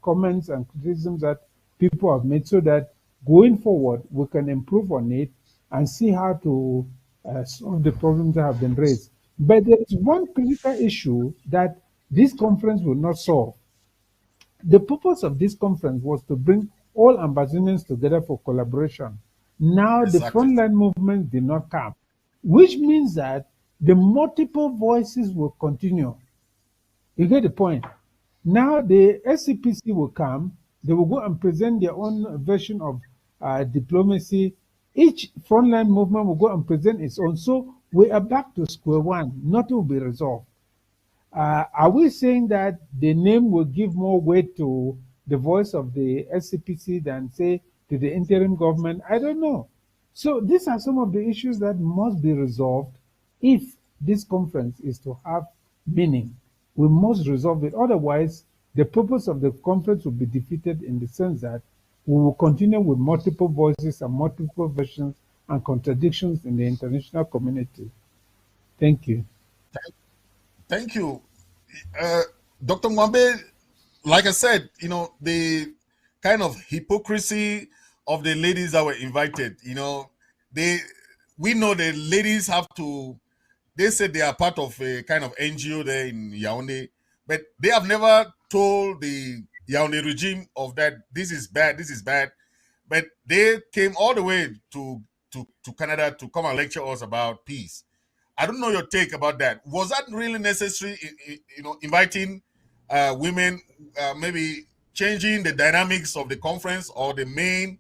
comments and criticisms that people have made, so that going forward, we can improve on it and see how to solve the problems that have been raised. But there is one critical issue that this conference will not solve. The purpose of this conference was to bring all Ambazonians together for collaboration. Now the frontline movement did not come, which means that the multiple voices will continue. You get the point? Now the SCPC will come, They will go and present their own version of diplomacy. Each frontline movement will go and present its own. So we are back to square one. Nothing will be resolved. Are we saying that the name will give more weight to the voice of the SCPC than, say, to the interim government? I don't know. So these are some of the issues that must be resolved if this conference is to have meaning. We must resolve it. Otherwise, the purpose of the conference will be defeated in the sense that we will continue with multiple voices and multiple versions and contradictions in the international community. Thank you. Thank you. Dr. Ngwambe, like I said, the kind of hypocrisy of the ladies that were invited, we know the ladies have to, they said they are part of a kind of NGO there in Yaoundé, but they have never told the Yaoundé regime of that this is bad, this is bad. But they came all the way to Canada to come and lecture us about peace. I don't know your take about that. Was that really necessary, inviting women, maybe changing the dynamics of the conference or the main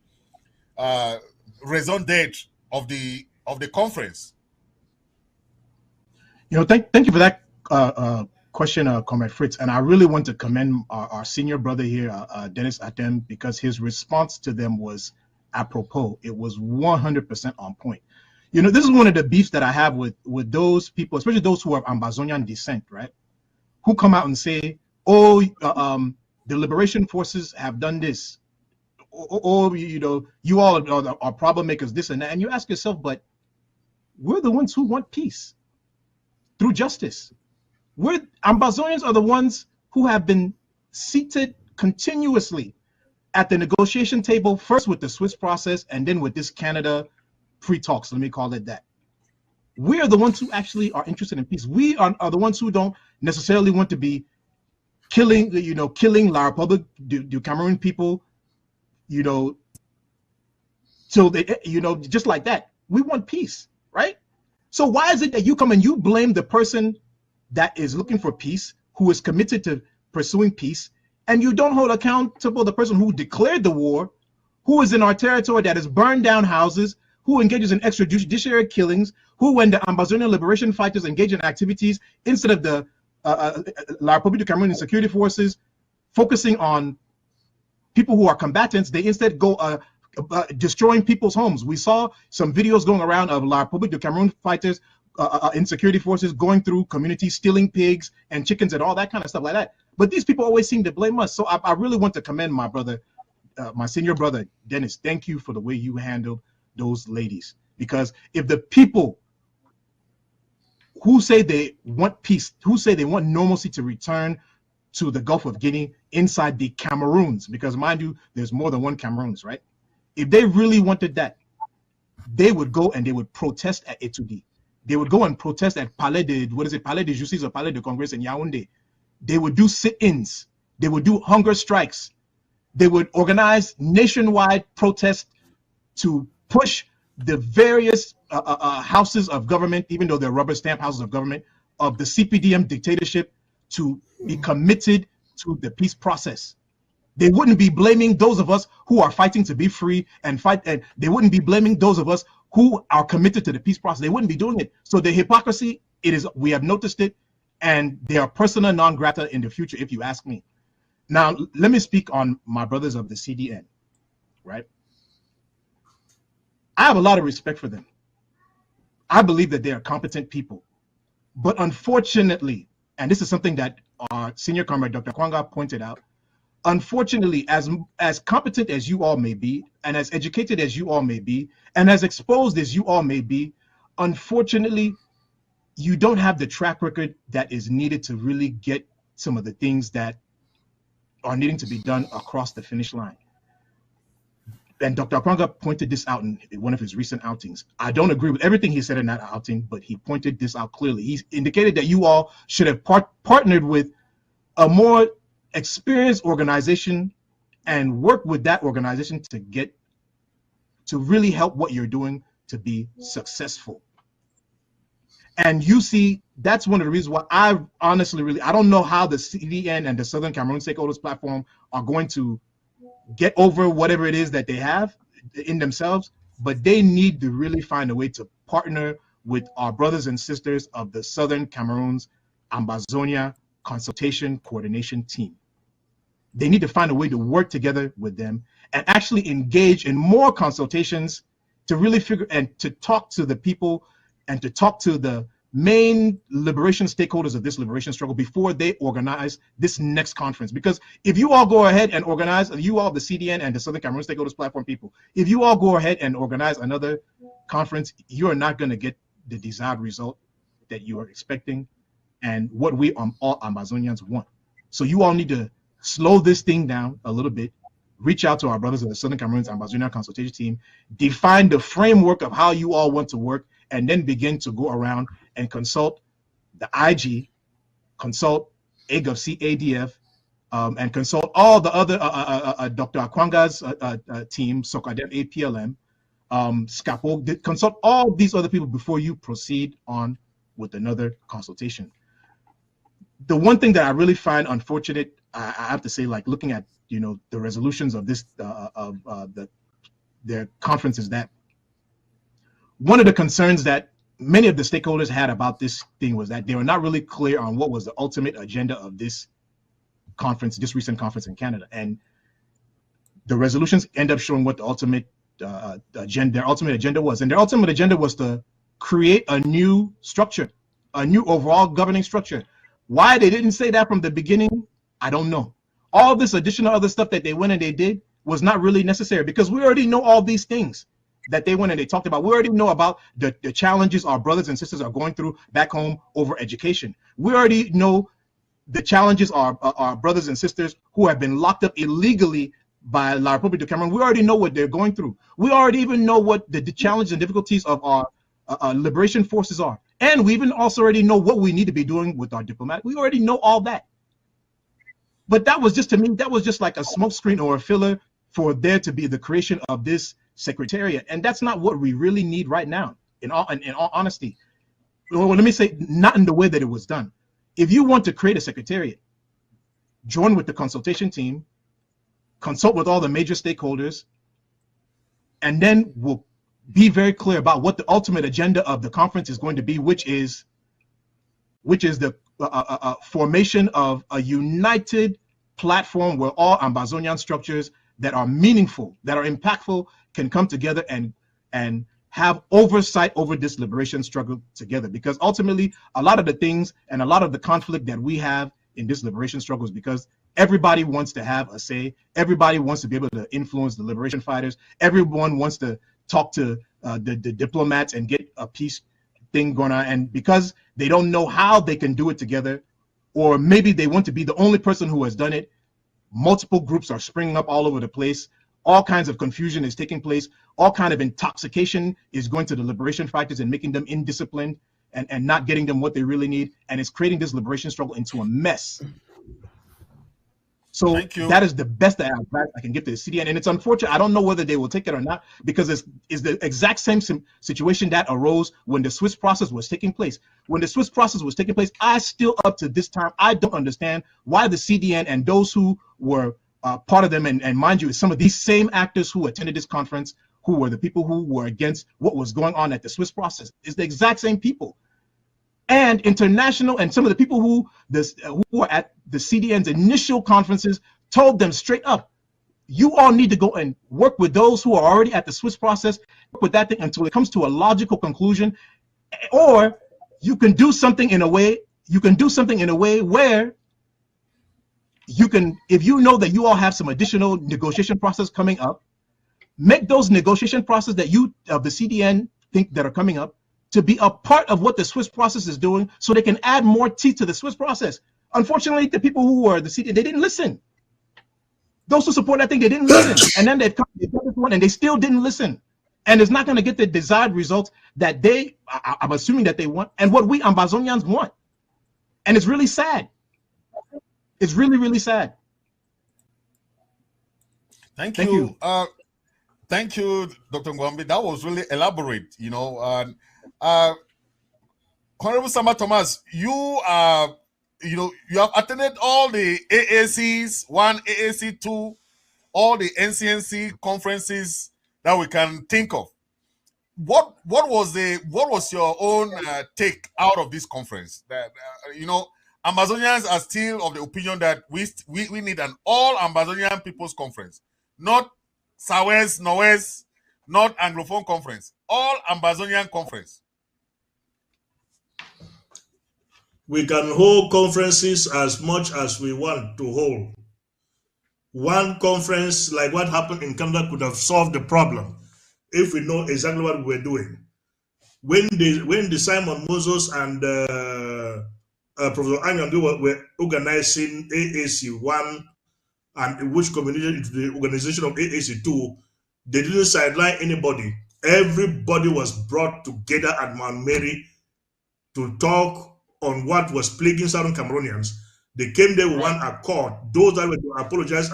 raison d'etre of the conference? Thank you for that question, Comrade Fritz. And I really want to commend our senior brother here, Dennis Atem, because his response to them was apropos. It was 100% on point. This is one of the beefs that I have with those people, especially those who are Ambazonian descent, right? Who come out and say, the liberation forces have done this. You all are problem makers, this and that. And you ask yourself, but we're the ones who want peace through justice. Ambazonians are the ones who have been seated continuously at the negotiation table, first with the Swiss process and then with this Canada pre-talks, let me call it that. We are the ones who actually are interested in peace. We are the ones who don't necessarily want to be killing La Republique du Cameroon people, so they, just like that. We want peace, right? So why is it that you come and you blame the person that is looking for peace, who is committed to pursuing peace, and you don't hold accountable the person who declared the war, who is in our territory, that has burned down houses, who engages in extrajudicial killings, who, when the Ambazonian liberation fighters engage in activities, instead of the La Republique du Cameroon security forces focusing on people who are combatants, they instead go destroying people's homes. We saw some videos going around of La Republique du Cameroon fighters in security forces going through communities, stealing pigs and chickens and all that kind of stuff like that. But these people always seem to blame us. So I really want to commend my brother, my senior brother, Dennis. Thank you for the way you handled those ladies. Because if the people who say they want peace, who say they want normalcy to return to the Gulf of Guinea inside the Cameroons, because mind you, there's more than one Cameroons, right? If they really wanted that, they would go and they would protest at Etudi. They would go and protest at Palais de Justice or Palais de Congrès in Yaoundé. They would do sit-ins. They would do hunger strikes. They would organize nationwide protests to push the various houses of government, even though they're rubber stamp houses of government, of the CPDM dictatorship to be committed to the peace process. They wouldn't be blaming those of us who are fighting to be free and fight, and they wouldn't be blaming those of us who are committed to the peace process. They wouldn't be doing it. So the hypocrisy, we have noticed it, and they are persona non grata in the future, if you ask me. Now, let me speak on my brothers of the CDN, right? I have a lot of respect for them. I believe that they are competent people. But unfortunately, and this is something that our senior comrade, Dr. Kwanga, pointed out, unfortunately, as competent as you all may be, and as educated as you all may be, and as exposed as you all may be, unfortunately, you don't have the track record that is needed to really get some of the things that are needing to be done across the finish line. And Dr. Kwanga pointed this out in one of his recent outings. I don't agree with everything he said in that outing, but he pointed this out clearly. He indicated that you all should have partnered with a more experienced organization and work with that organization to really help what you're doing to be successful. And you see, that's one of the reasons why I honestly I don't know how the CDN and the Southern Cameroon Stakeholders Platform are going to get over whatever it is that they have in themselves, but they need to really find a way to partner with our brothers and sisters of the Southern Cameroon's Ambazonia Consultation Coordination Team. They need to find a way to work together with them and actually engage in more consultations to really figure and to talk to the people and to talk to the main liberation stakeholders of this liberation struggle before they organize this next conference. Because if you all go ahead and organize, you all, the CDN and the Southern Cameroon Stakeholders Platform people, if you all go ahead and organize another conference, you are not going to get the desired result that you are expecting and what we all Ambazonians want. So you all need to slow this thing down a little bit, reach out to our brothers of the Southern Cameroon's Ambazonia Consultation Team, define the framework of how you all want to work, and then begin to go around and consult the IG, consult AGOVC ADF, and consult all the other Dr. Akwanga's team, SOCADEF APLM, SCAPO, consult all these other people before you proceed on with another consultation. The one thing that I really find unfortunate, I have to say, like looking at the resolutions of this their conference, is that one of the concerns that many of the stakeholders had about this thing was that they were not really clear on what was the ultimate agenda of this conference, this recent conference in Canada. And the resolutions end up showing what the ultimate agenda, their ultimate agenda was. And their ultimate agenda was to create a new structure, a new overall governing structure. Why they didn't say that from the beginning, I don't know. All this additional other stuff that they went and they did was not really necessary, because we already know all these things that they went and they talked about. We already know about the challenges our brothers and sisters are going through back home over education. We already know the challenges our brothers and sisters who have been locked up illegally by La Republic of Cameroon. We already know what they're going through. We already even know what the challenges and difficulties of our liberation forces are. And we even also already know what we need to be doing with our diplomat. We already know all that. But that was just, to me, that was just like a smokescreen or a filler for there to be the creation of this secretariat. And that's not what we really need right now, in all honesty. Well, let me say, not in the way that it was done. If you want to create a secretariat, join with the consultation team, consult with all the major stakeholders, and then we'll be very clear about what the ultimate agenda of the conference is going to be, which is the formation of a united platform where all Ambazonian structures that are meaningful, that are impactful, can come together and have oversight over this liberation struggle together. Because ultimately, a lot of the things and a lot of the conflict that we have in this liberation struggle is because everybody wants to have a say. Everybody wants to be able to influence the liberation fighters. Everyone wants to talk to the diplomats and get a peace thing going on. And because they don't know how they can do it together, or maybe they want to be the only person who has done it, multiple groups are springing up all over the place. All kinds of confusion is taking place. All kind of intoxication is going to the liberation fighters and making them indisciplined and not getting them what they really need. And it's creating this liberation struggle into a mess. So that is the best advice I can give to the CDN. And it's unfortunate. I don't know whether they will take it or not, because it's the exact same situation that arose when the Swiss process was taking place. When the Swiss process was taking place, I still, up to this time, I don't understand why the CDN and those who were part of them, and mind you, some of these same actors who attended this conference, who were the people who were against what was going on at the Swiss process, is the exact same people. And international, and some of the people who were at the CDN's initial conferences told them straight up, you all need to go and work with those who are already at the Swiss process, work with that thing until it comes to a logical conclusion, or you can do something in a way, where you can, if you know that you all have some additional negotiation process coming up, make those negotiation process that you of the CDN think that are coming up to be a part of what the Swiss process is doing, so they can add more teeth to the Swiss process. Unfortunately, the people who were the CDN, they didn't listen. Those who support that thing, they didn't listen. And then they've come to this one and they still didn't listen. And it's not going to get the desired results that I'm assuming that they want, and what we Ambazonians want. And it's really sad. It's really, really sad. Thank you. Thank you, Dr. Ngwambe. That was really elaborate, Honorable Sama Thomas, you have attended all the AACs, 1, AAC 2, all the NCNC conferences that we can think of. What was your own take out of this conference? That Amazonians are still of the opinion that we need an all Amazonian people's conference, not Southwest, Northwest, not Anglophone conference, all Amazonian conference. We can hold conferences as much as we want to hold. One conference like what happened in Canada could have solved the problem if we know exactly what we're doing. When the Simon Moses and Professor Anyando were organizing AAC1 and which culminated into the organization of AAC2, they didn't sideline anybody. Everybody was brought together at Mount Mary to talk on what was plaguing Southern Cameroonians. They came there with one accord. Those that were to apologize.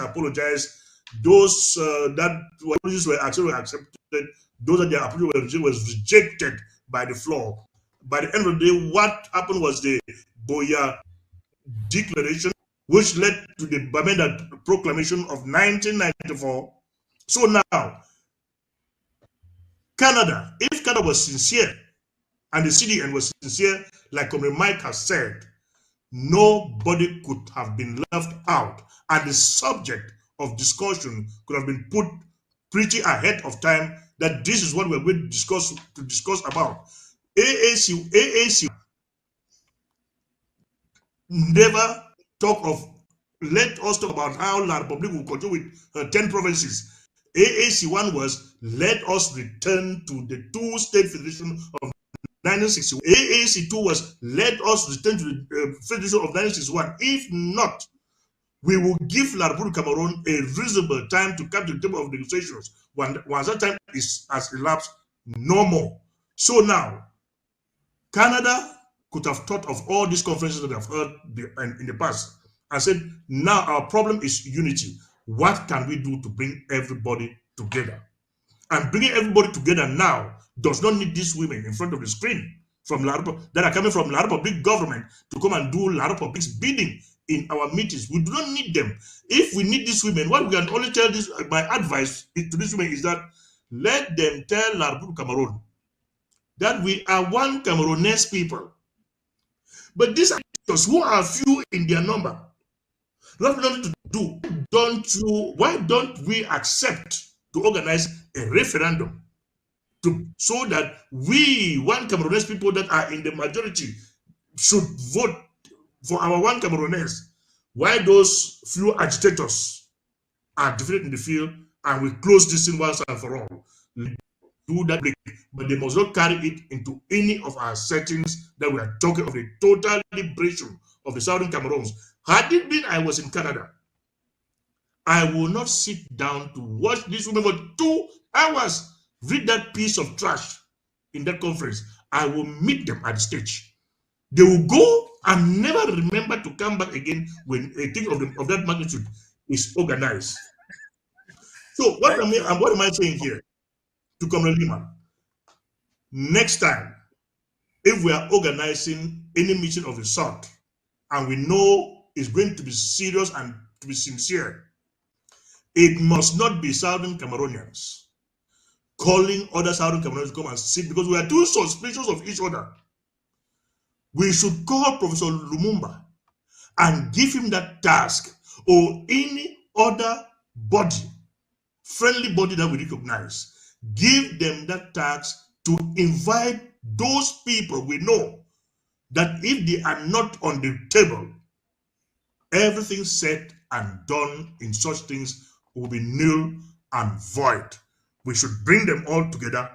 Those that apologies were accepted. Those that their apology was rejected by the floor. By the end of the day, what happened was the Boya Declaration, which led to the Bamenda Proclamation of 1994. So now, Canada, if Canada was sincere, and the CDN was sincere, like Comrade Mike has said, nobody could have been left out, and the subject of discussion could have been put pretty ahead of time that this is what we're going to discuss about. AAC never talk of, let us talk about how La Republic will continue with 10 provinces. AAC1 was, let us return to the two-state federation of 1961. AAC2 was, let us return to the federation of 1961. If not, we will give La Republic Cameroon a reasonable time to come to the table of negotiations. Once that time has elapsed, no more. So now, Canada could have thought of all these conferences that I've heard in the past and said, now our problem is unity. What can we do to bring everybody together? And bringing everybody together now does not need these women in front of the screen from that are coming from La Republic government to come and do La Republic's bidding in our meetings. We do not need them. If we need these women, what we can only tell this, my advice to these women is that let them tell La Republic Cameroon that we are one Cameroonese people. But these are who are few in their number. What we want to do, why don't we accept to organize a referendum so that we, one Cameroonese people that are in the majority, should vote for our one Cameroonese, while those few agitators are defeated in the field, and we close this in once and for all. Do that, but they must not carry it into any of our settings that we are talking of the total liberation of the Southern Cameroons. Had it been I was in Canada, I will not sit down to watch this woman for 2 hours read that piece of trash in that conference. I will meet them at the stage. They will go and never remember to come back again when a thing of that magnitude is organized. So what am I saying here to Comrade Lihmann? Next time, if we are organizing any meeting of the sort, and we know it's going to be serious and to be sincere, it must not be Southern Cameroonians calling other Southern Cameroonians to come and sit, because we are too suspicious of each other. We should call Professor Lumumba and give him that task, or any other body, friendly body that we recognize. Give them that task to invite those people we know that if they are not on the table, everything said and done in such things will be nil and void. We should bring them all together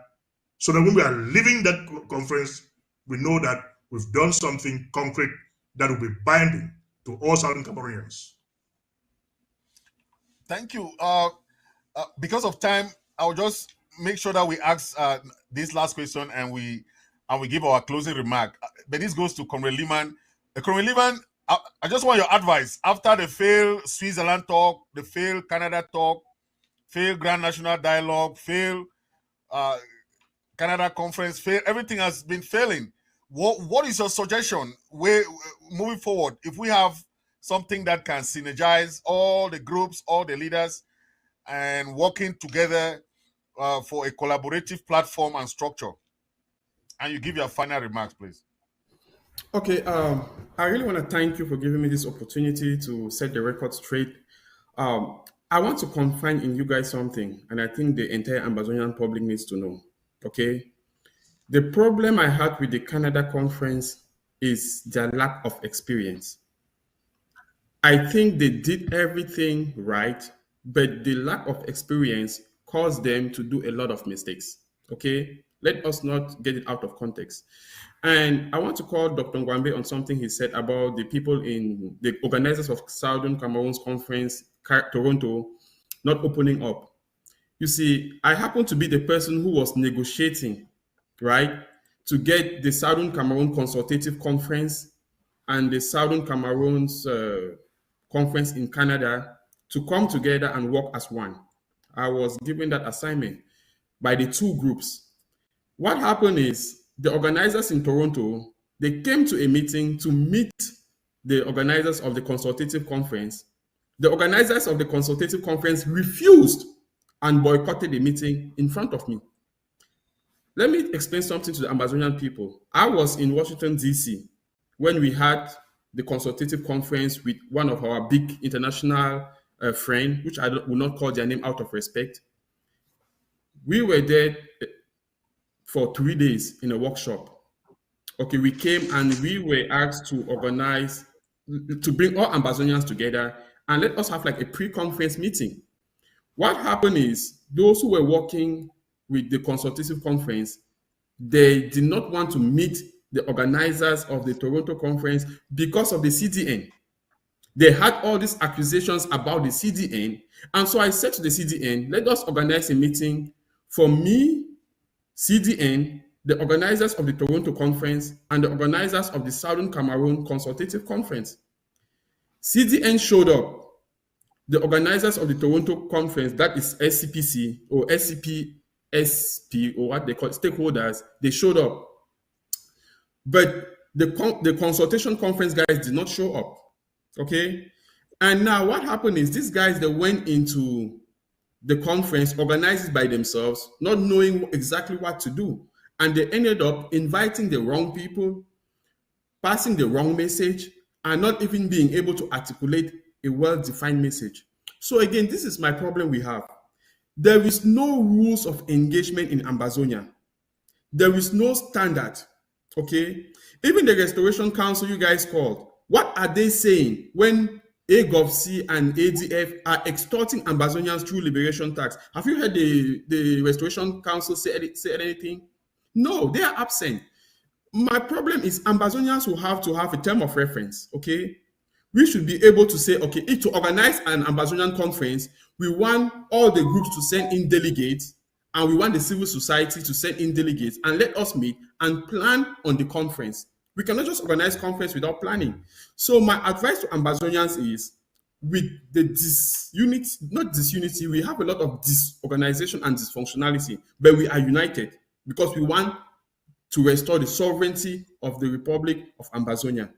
so that when we are leaving that conference, we know that we've done something concrete that will be binding to all Southern Cameroonians. Thank you. Because of time, I'll just make sure that we ask this last question and we give our closing remark. But this goes to Comrade Lihmann. Comrade Lihmann, I just want your advice after the failed Switzerland talk, the failed Canada talk, failed Grand National Dialogue, failed Canada Conference, everything has been failing. What is your suggestion moving forward if we have something that can synergize all the groups, all the leaders, and working together for a collaborative platform and structure. And you give your final remarks, please. Okay, I really want to thank you for giving me this opportunity to set the record straight. I want to confine in you guys something, and I think the entire Ambazonian public needs to know. Okay, the problem I had with the Canada conference is their lack of experience. I think they did everything right, but the lack of experience caused them to do a lot of mistakes. Okay, let us not get it out of context. And I want to call Dr. Ngwambe on something he said about the people in the organizers of Southern Cameroon's conference, Toronto, not opening up. You see, I happen to be the person who was negotiating, right, to get the Southern Cameroon Consultative Conference and the Southern Cameroon's conference in Canada to come together and work as one. I was given that assignment by the two groups. What happened is the organizers in Toronto, they came to a meeting to meet the organizers of the consultative conference. The organizers of the consultative conference refused and boycotted the meeting in front of me. Let me explain something to the Ambazonian people. I was in Washington, D.C. when we had the consultative conference with one of our big international friends, which I will not call their name out of respect. We were there for 3 days in a workshop. Okay, we came and we were asked to organize, to bring all Ambazonians together and let us have like a pre-conference meeting. What happened is those who were working with the consultative conference, they did not want to meet the organizers of the Toronto conference because of the CDN. They had all these accusations about the CDN. And so I said to the CDN, let us organize a meeting for me, CDN, the organizers of the Toronto conference, and the organizers of the Southern Cameroon Consultative Conference. CDN showed up. The organizers of the Toronto conference, that is SCPC or SCPSP or what they call stakeholders, they showed up. But the consultation conference guys did not show up. Okay? And now what happened is these guys, they went into the conference organized by themselves, not knowing exactly what to do. And they ended up inviting the wrong people, passing the wrong message, and not even being able to articulate a well-defined message. So again, this is my problem we have. There is no rules of engagement in Ambazonia. There is no standard, okay? Even the Restoration Council you guys called, what are they saying when AGOVC and ADF are extorting Ambazonians through liberation tax? Have you heard the Restoration Council say anything? No, they are absent. My problem is Ambazonians will have to have a term of reference, okay? We should be able to say, okay, if to organize an Ambazonian conference, we want all the groups to send in delegates, and we want the civil society to send in delegates, and let us meet and plan on the conference. We cannot just organize conference without planning. So my advice to Ambazonians is, with the disunity, we have a lot of disorganization and dysfunctionality, but we are united because we want to restore the sovereignty of the Republic of Ambazonia.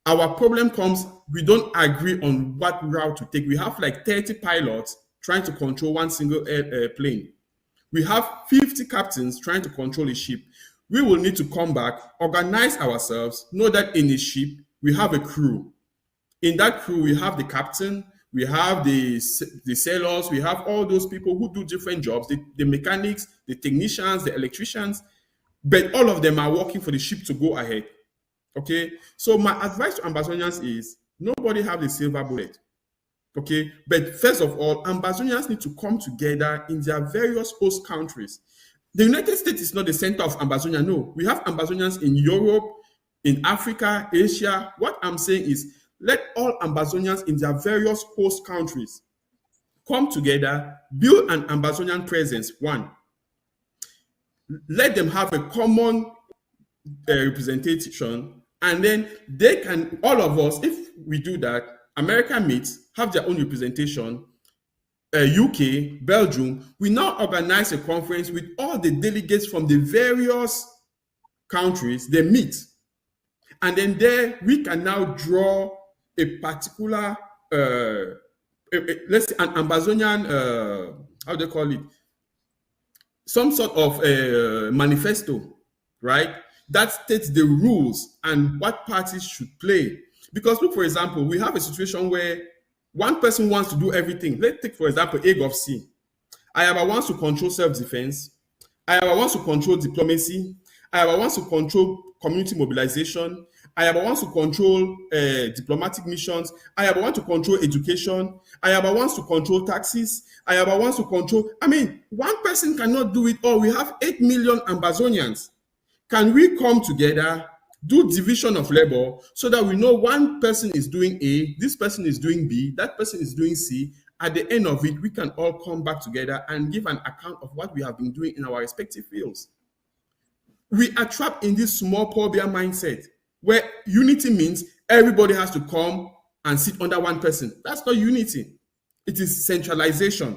Our problem comes, we don't agree on what route to take. We have like 30 pilots trying to control one single plane. We have 50 captains trying to control a ship. We will need to come back, organize ourselves, know that in a ship, we have a crew. In that crew, we have the captain, we have the sailors, we have all those people who do different jobs, the mechanics, the technicians, the electricians, but all of them are working for the ship to go ahead. Okay, so my advice to Ambazonians is nobody have the silver bullet. Okay, but first of all, Ambazonians need to come together in their various host countries. The United States is not the center of Ambazonia. No, we have Ambazonians in Europe, in Africa, Asia. What I'm saying is let all Ambazonians in their various host countries come together, build an Ambazonian presence. One, let them have a common representation. And then they can, all of us, if we do that, America meets, have their own representation, UK, Belgium, we now organize a conference with all the delegates from the various countries, they meet. And then there we can now draw a particular let's say, an Ambazonian, how do they call it? Some sort of manifesto, right? That states the rules and what parties should play. Because look, for example, we have a situation where one person wants to do everything. Let's take, for example, AGOVC. Ayaba wants to control self-defense. Ayaba wants to control diplomacy. Ayaba wants to control community mobilization. Ayaba wants to control diplomatic missions. Ayaba wants to control education. Ayaba wants to control taxes. Ayaba wants to control. I mean, one person cannot do it all. We have 8 million Ambazonians. Can we come together, do division of labor so that we know one person is doing A, this person is doing B, that person is doing C. At the end of it, we can all come back together and give an account of what we have been doing in our respective fields. We are trapped in this small poor bear mindset where unity means everybody has to come and sit under one person. That's not unity. It is centralization.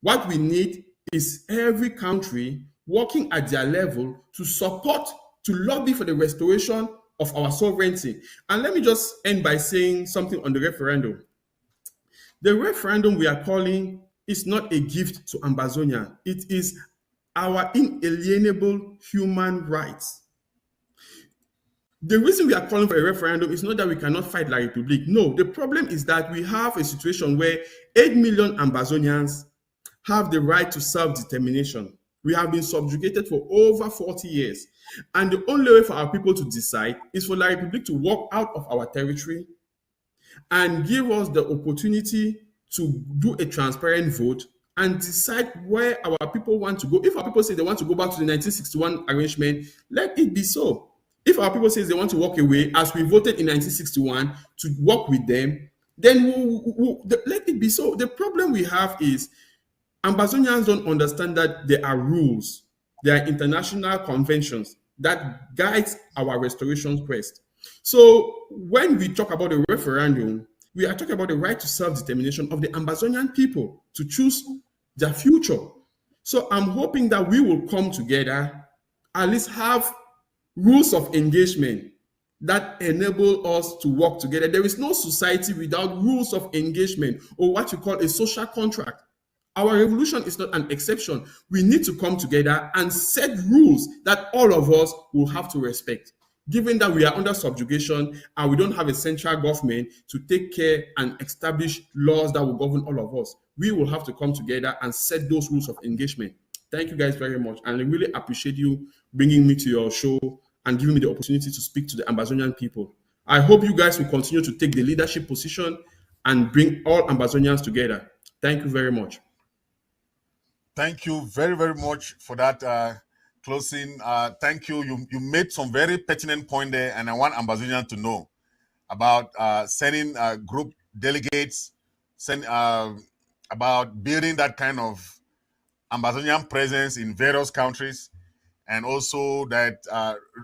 What we need is every country working at their level to support, to lobby for the restoration of our sovereignty. And let me just end by saying something on the referendum. The referendum we are calling is not a gift to Ambazonia. It is our inalienable human rights. The reason we are calling for a referendum is not that we cannot fight La République. No, the problem is that we have a situation where 8 million Ambazonians have the right to self-determination. We have been subjugated for over 40 years. And the only way for our people to decide is for La République to walk out of our territory and give us the opportunity to do a transparent vote and decide where our people want to go. If our people say they want to go back to the 1961 arrangement, let it be so. If our people say they want to walk away, as we voted in 1961 to work with them, then let it be so. The problem we have is Ambazonians don't understand that there are rules, there are international conventions that guide our restoration quest. So when we talk about a referendum, we are talking about the right to self-determination of the Ambazonian people to choose their future. So I'm hoping that we will come together, at least have rules of engagement that enable us to work together. There is no society without rules of engagement or what you call a social contract. Our revolution is not an exception. We need to come together and set rules that all of us will have to respect. Given that we are under subjugation and we don't have a central government to take care and establish laws that will govern all of us, we will have to come together and set those rules of engagement. Thank you guys very much. And I really appreciate you bringing me to your show and giving me the opportunity to speak to the Ambazonian people. I hope you guys will continue to take the leadership position and bring all Ambazonians together. Thank you very much. Thank you very, very much for that closing. Thank you. You made some very pertinent point there, and I want Ambazonian to know about sending group delegates, about building that kind of Ambazonian presence in various countries, and also that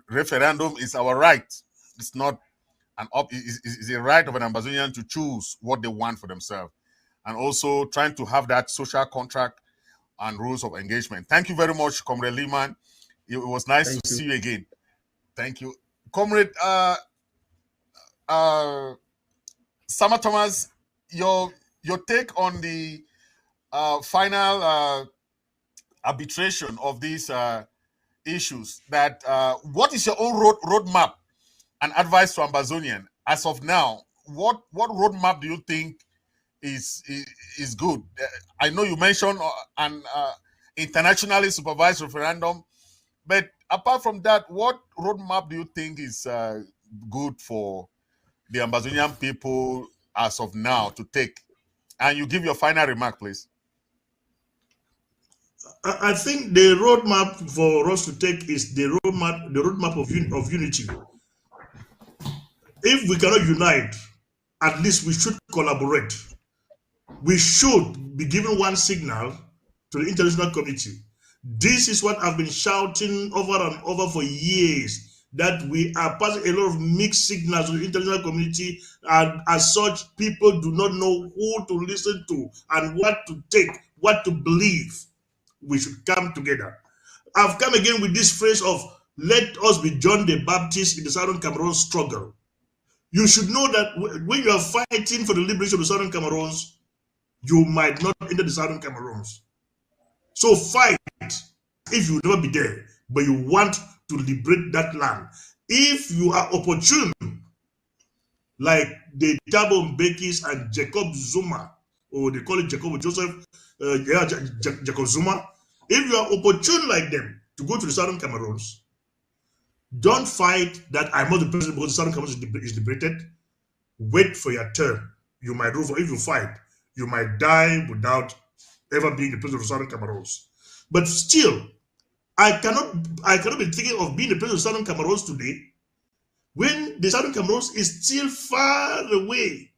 referendum is our right. It's not it's a right of an Ambazonian to choose what they want for themselves, and also trying to have that social contract and rules of engagement. Thank you very much, Comrade Lihmann. It was nice to see you again. Thank you. Comrade Sama Thomas, your take on the final arbitration of these issues. That what is your own roadmap and advice to Ambazonian as of now? What roadmap do you think is good? I know you mentioned an internationally supervised referendum, but apart from that, what roadmap do you think is good for the Ambazonian people as of now to take? And you give your final remark, please. I think the roadmap for us to take is the roadmap of unity. If we cannot unite, at least we should collaborate. We should be given one signal to the international community. This is what I've been shouting over and over for years, that we are passing a lot of mixed signals to the international community, and as such, people do not know who to listen to and what to take, what to believe. We should come together. I've come again with this phrase of, let us be John the Baptist in the Southern Cameroon struggle. You should know that when you are fighting for the liberation of the Southern Cameroons, you might not enter the southern Cameroons. So fight if you never be there, but you want to liberate that land. If you are opportune, like the Thabo Mbekis and Jacob Zuma, or they call it Jacob Joseph, Jacob Zuma, if you are opportune like them to go to the southern Cameroons, don't fight that I must be president because the southern Cameroons is liberated. Wait for your turn. You might rule for, if you fight, you might die without ever being the president of the southern Cameroons. But still, I cannot be thinking of being the president of southern Cameroons today when the southern Cameroons is still far away.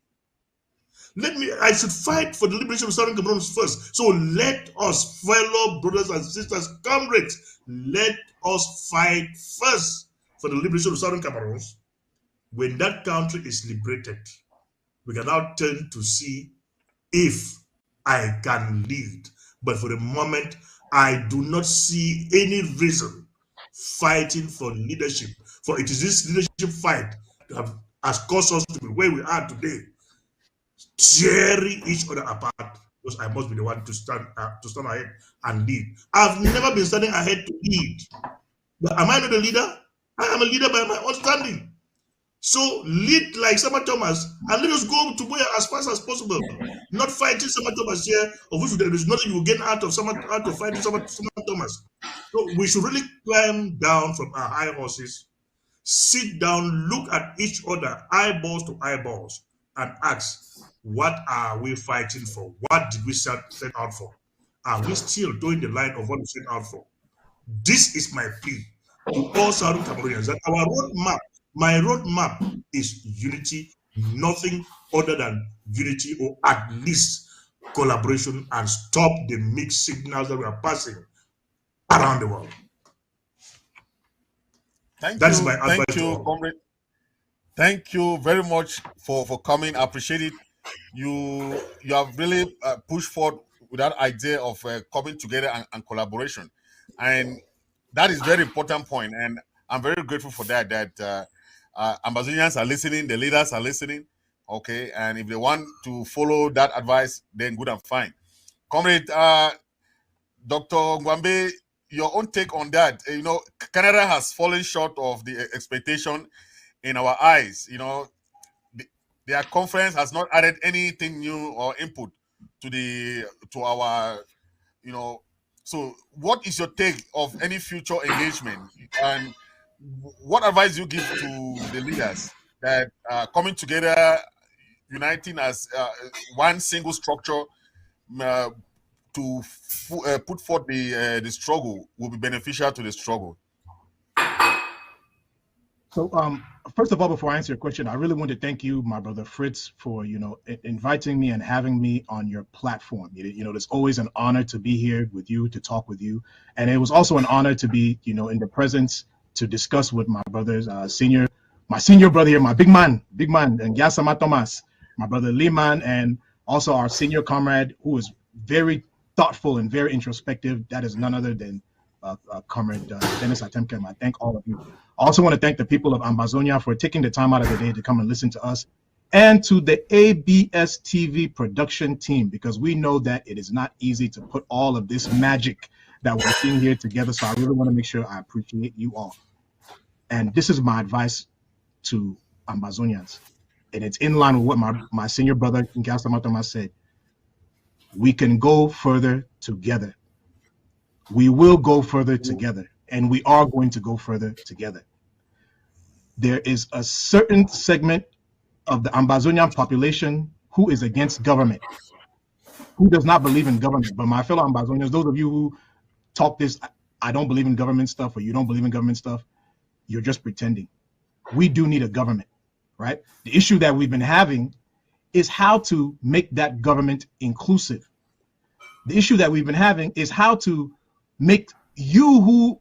I should fight for the liberation of southern Cameroons first. So let us, fellow brothers and sisters, comrades, let us fight first for the liberation of southern Cameroons. When that country is liberated, we can now turn to see if I can lead. But for the moment, I do not see any reason fighting for leadership. For it is this leadership fight that has caused us to be where we are today, tearing each other apart. Because I must be the one to stand ahead and lead. I've never been standing ahead to lead. But am I not a leader? I am a leader by my own standing. So lead like Sama Thomas and let us go to where as fast as possible. Not fighting Sama Thomas here, of which there is nothing you will gain out of fighting Sama Thomas. So we should really climb down from our high horses, sit down, look at each other, eyeballs to eyeballs, and ask, what are we fighting for? What did we set out for? Are we still doing the line of what we set out for? This is my plea to all Southern Cameroonians that our roadmap, my roadmap is unity, nothing other than unity, or at least collaboration, and stop the mixed signals that we are passing around the world. That's my advice. Thank you, Comrade. Thank you very much for coming. I appreciate it. You have really pushed forward with that idea of coming together and collaboration, and that is very important point. And I'm very grateful for that. That Ambazonians are listening, the leaders are listening. Okay, and if they want to follow that advice, then good and fine. Comrade Dr. Ngwambe, your own take on that. You know, Canada has fallen short of the expectation in our eyes. You know, their conference has not added anything new or input to our, you know. So, what is your take of any future engagement, and what advice do you give to the leaders that coming together, uniting as one single structure to put forth the struggle will be beneficial to the struggle? So, first of all, before I answer your question, I really want to thank you, my brother Fritz, for inviting me and having me on your platform. You know, it's always an honor to be here with you, to talk with you, and it was also an honor to be, in the presence to discuss with my brothers, my senior brother here, my big man, and Yasama Thomas, my brother Lihmann, and also our senior comrade who is very thoughtful and very introspective. That is none other than Comrade Dennis Atemkeng. I thank all of you. I also want to thank the people of Ambazonia for taking the time out of the day to come and listen to us, and to the ABS TV production team, because we know that it is not easy to put all of this magic that we're seeing here together. So I really want to make sure I appreciate you all. And this is my advice to Ambazonians, and it's in line with what my senior brother Ngwambe Thomas said. We can go further together. We will go further together, and we are going to go further together. There is a certain segment of the Ambazonian population who is against government, who does not believe in government. But my fellow Ambazonians, those of you who talk this, I don't believe in government stuff, or you don't believe in government stuff, you're just pretending. We do need a government, right? The issue that we've been having is how to make that government inclusive. The issue that we've been having is how to make you who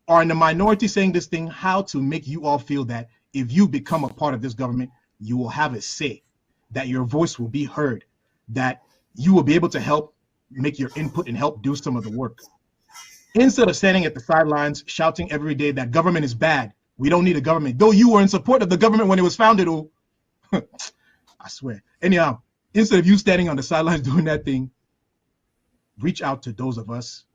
are in the minority saying this thing, how to make you all feel that if you become a part of this government, you will have a say, that your voice will be heard, that you will be able to help make your input and help do some of the work. Instead of standing at the sidelines shouting every day that government is bad, we don't need a government, though you were in support of the government when it was founded. Oh, I swear. Anyhow, instead of you standing on the sidelines doing that thing, reach out to those of us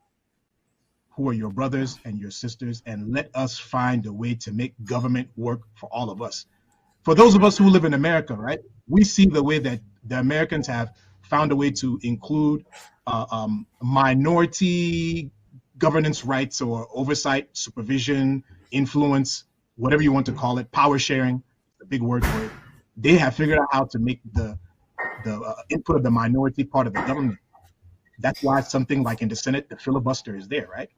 who are your brothers and your sisters, and let us find a way to make government work for all of us. For those of us who live in America, right, we see the way that the Americans have found a way to include minority governance rights or oversight, supervision, influence, whatever you want to call it, power sharing, the big word for it. They have figured out how to make the input of the minority part of the government. That's why something like in the Senate, the filibuster is there, right?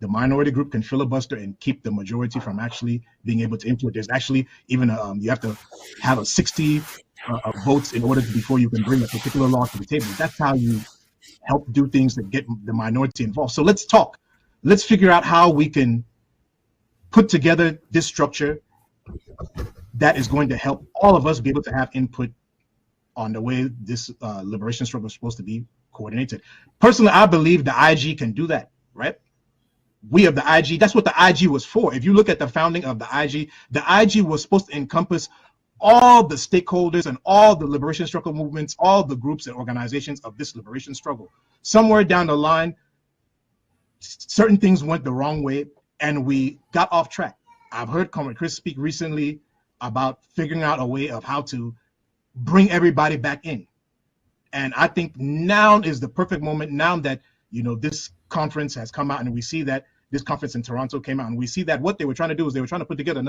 The minority group can filibuster and keep the majority from actually being able to influence. There's actually even you have to have a 60 votes in order before you can bring a particular law to the table. That's how you help do things that get the minority involved. So let's talk. Let's figure out how we can put together this structure that is going to help all of us be able to have input on the way this liberation struggle is supposed to be coordinated. Personally, I believe the IG can do that, right? We of the IG, that's what the IG was for. If you look at the founding of the IG was supposed to encompass all the stakeholders and all the liberation struggle movements, all the groups and organizations of this liberation struggle. Somewhere down the line, certain things went the wrong way and we got off track. I've heard Comrade Chris speak recently about figuring out a way of how to bring everybody back in. And I think now is the perfect moment, now that, you know, this conference has come out and we see that this conference in Toronto came out and we see that what they were trying to do is they were trying to put together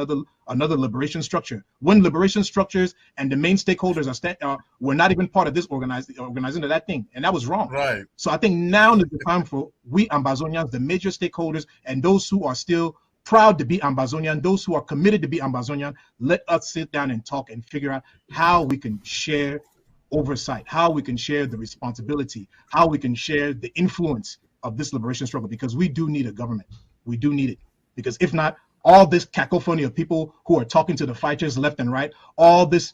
another liberation structure. When liberation structures and the main stakeholders were not even part of this organizing of that thing, and that was wrong. Right. So I think now is the time for we Ambazonians, the major stakeholders, and those who are still proud to be Ambazonian, those who are committed to be Ambazonian, let us sit down and talk and figure out how we can share oversight, how we can share the responsibility, how we can share the influence of this liberation struggle, because we do need a government. We do need it. Because if not, all this cacophony of people who are talking to the fighters left and right, all this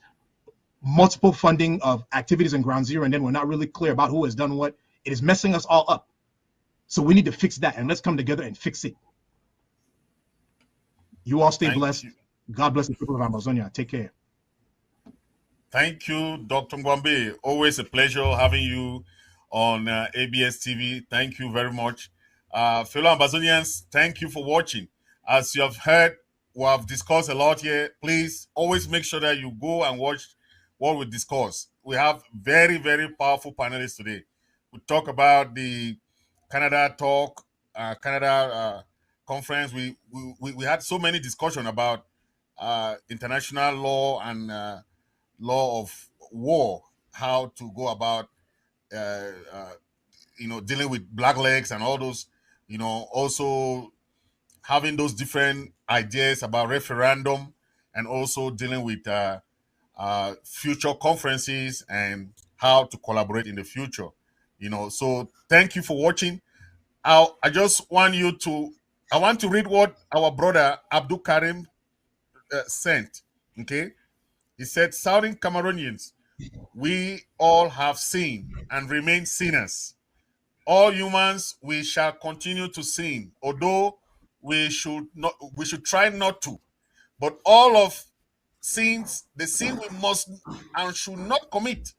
multiple funding of activities in Ground Zero, and then we're not really clear about who has done what, it is messing us all up. So we need to fix that, and let's come together and fix it. You all stay blessed. God bless the people of Amazonia. Take care. Thank you, Dr. Ngwambe. Always a pleasure having you on ABS TV. Thank you very much. Fellow Ambazonians, thank you for watching. As you have heard, we have discussed a lot here. Please always make sure that you go and watch what we discuss. We have very, very powerful panelists today. We talk about the Canada talk, Canada conference. We had so many discussions about international law and law of war, how to go about dealing with blacklegs and all those, also having those different ideas about referendum, and also dealing with future conferences and how to collaborate in the future. So thank you for watching. I want to read what our brother Abdul Karim sent. Okay, he said, "Southern Cameroonians, we all have sinned and remain sinners. All humans, we shall continue to sin, although we should try not to. But all of sins, the sin we must and should not commit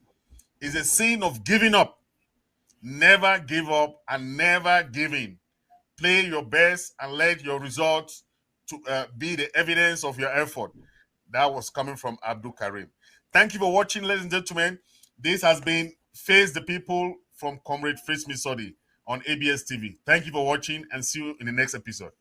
is a sin of giving up. Never give up and never give in. Play your best and let your results to be the evidence of your effort." That was coming from Abdul Karim. Thank you for watching, ladies and gentlemen. This has been Face the People from Comrade Fritz Misodi on ABS TV. Thank you for watching and see you in the next episode.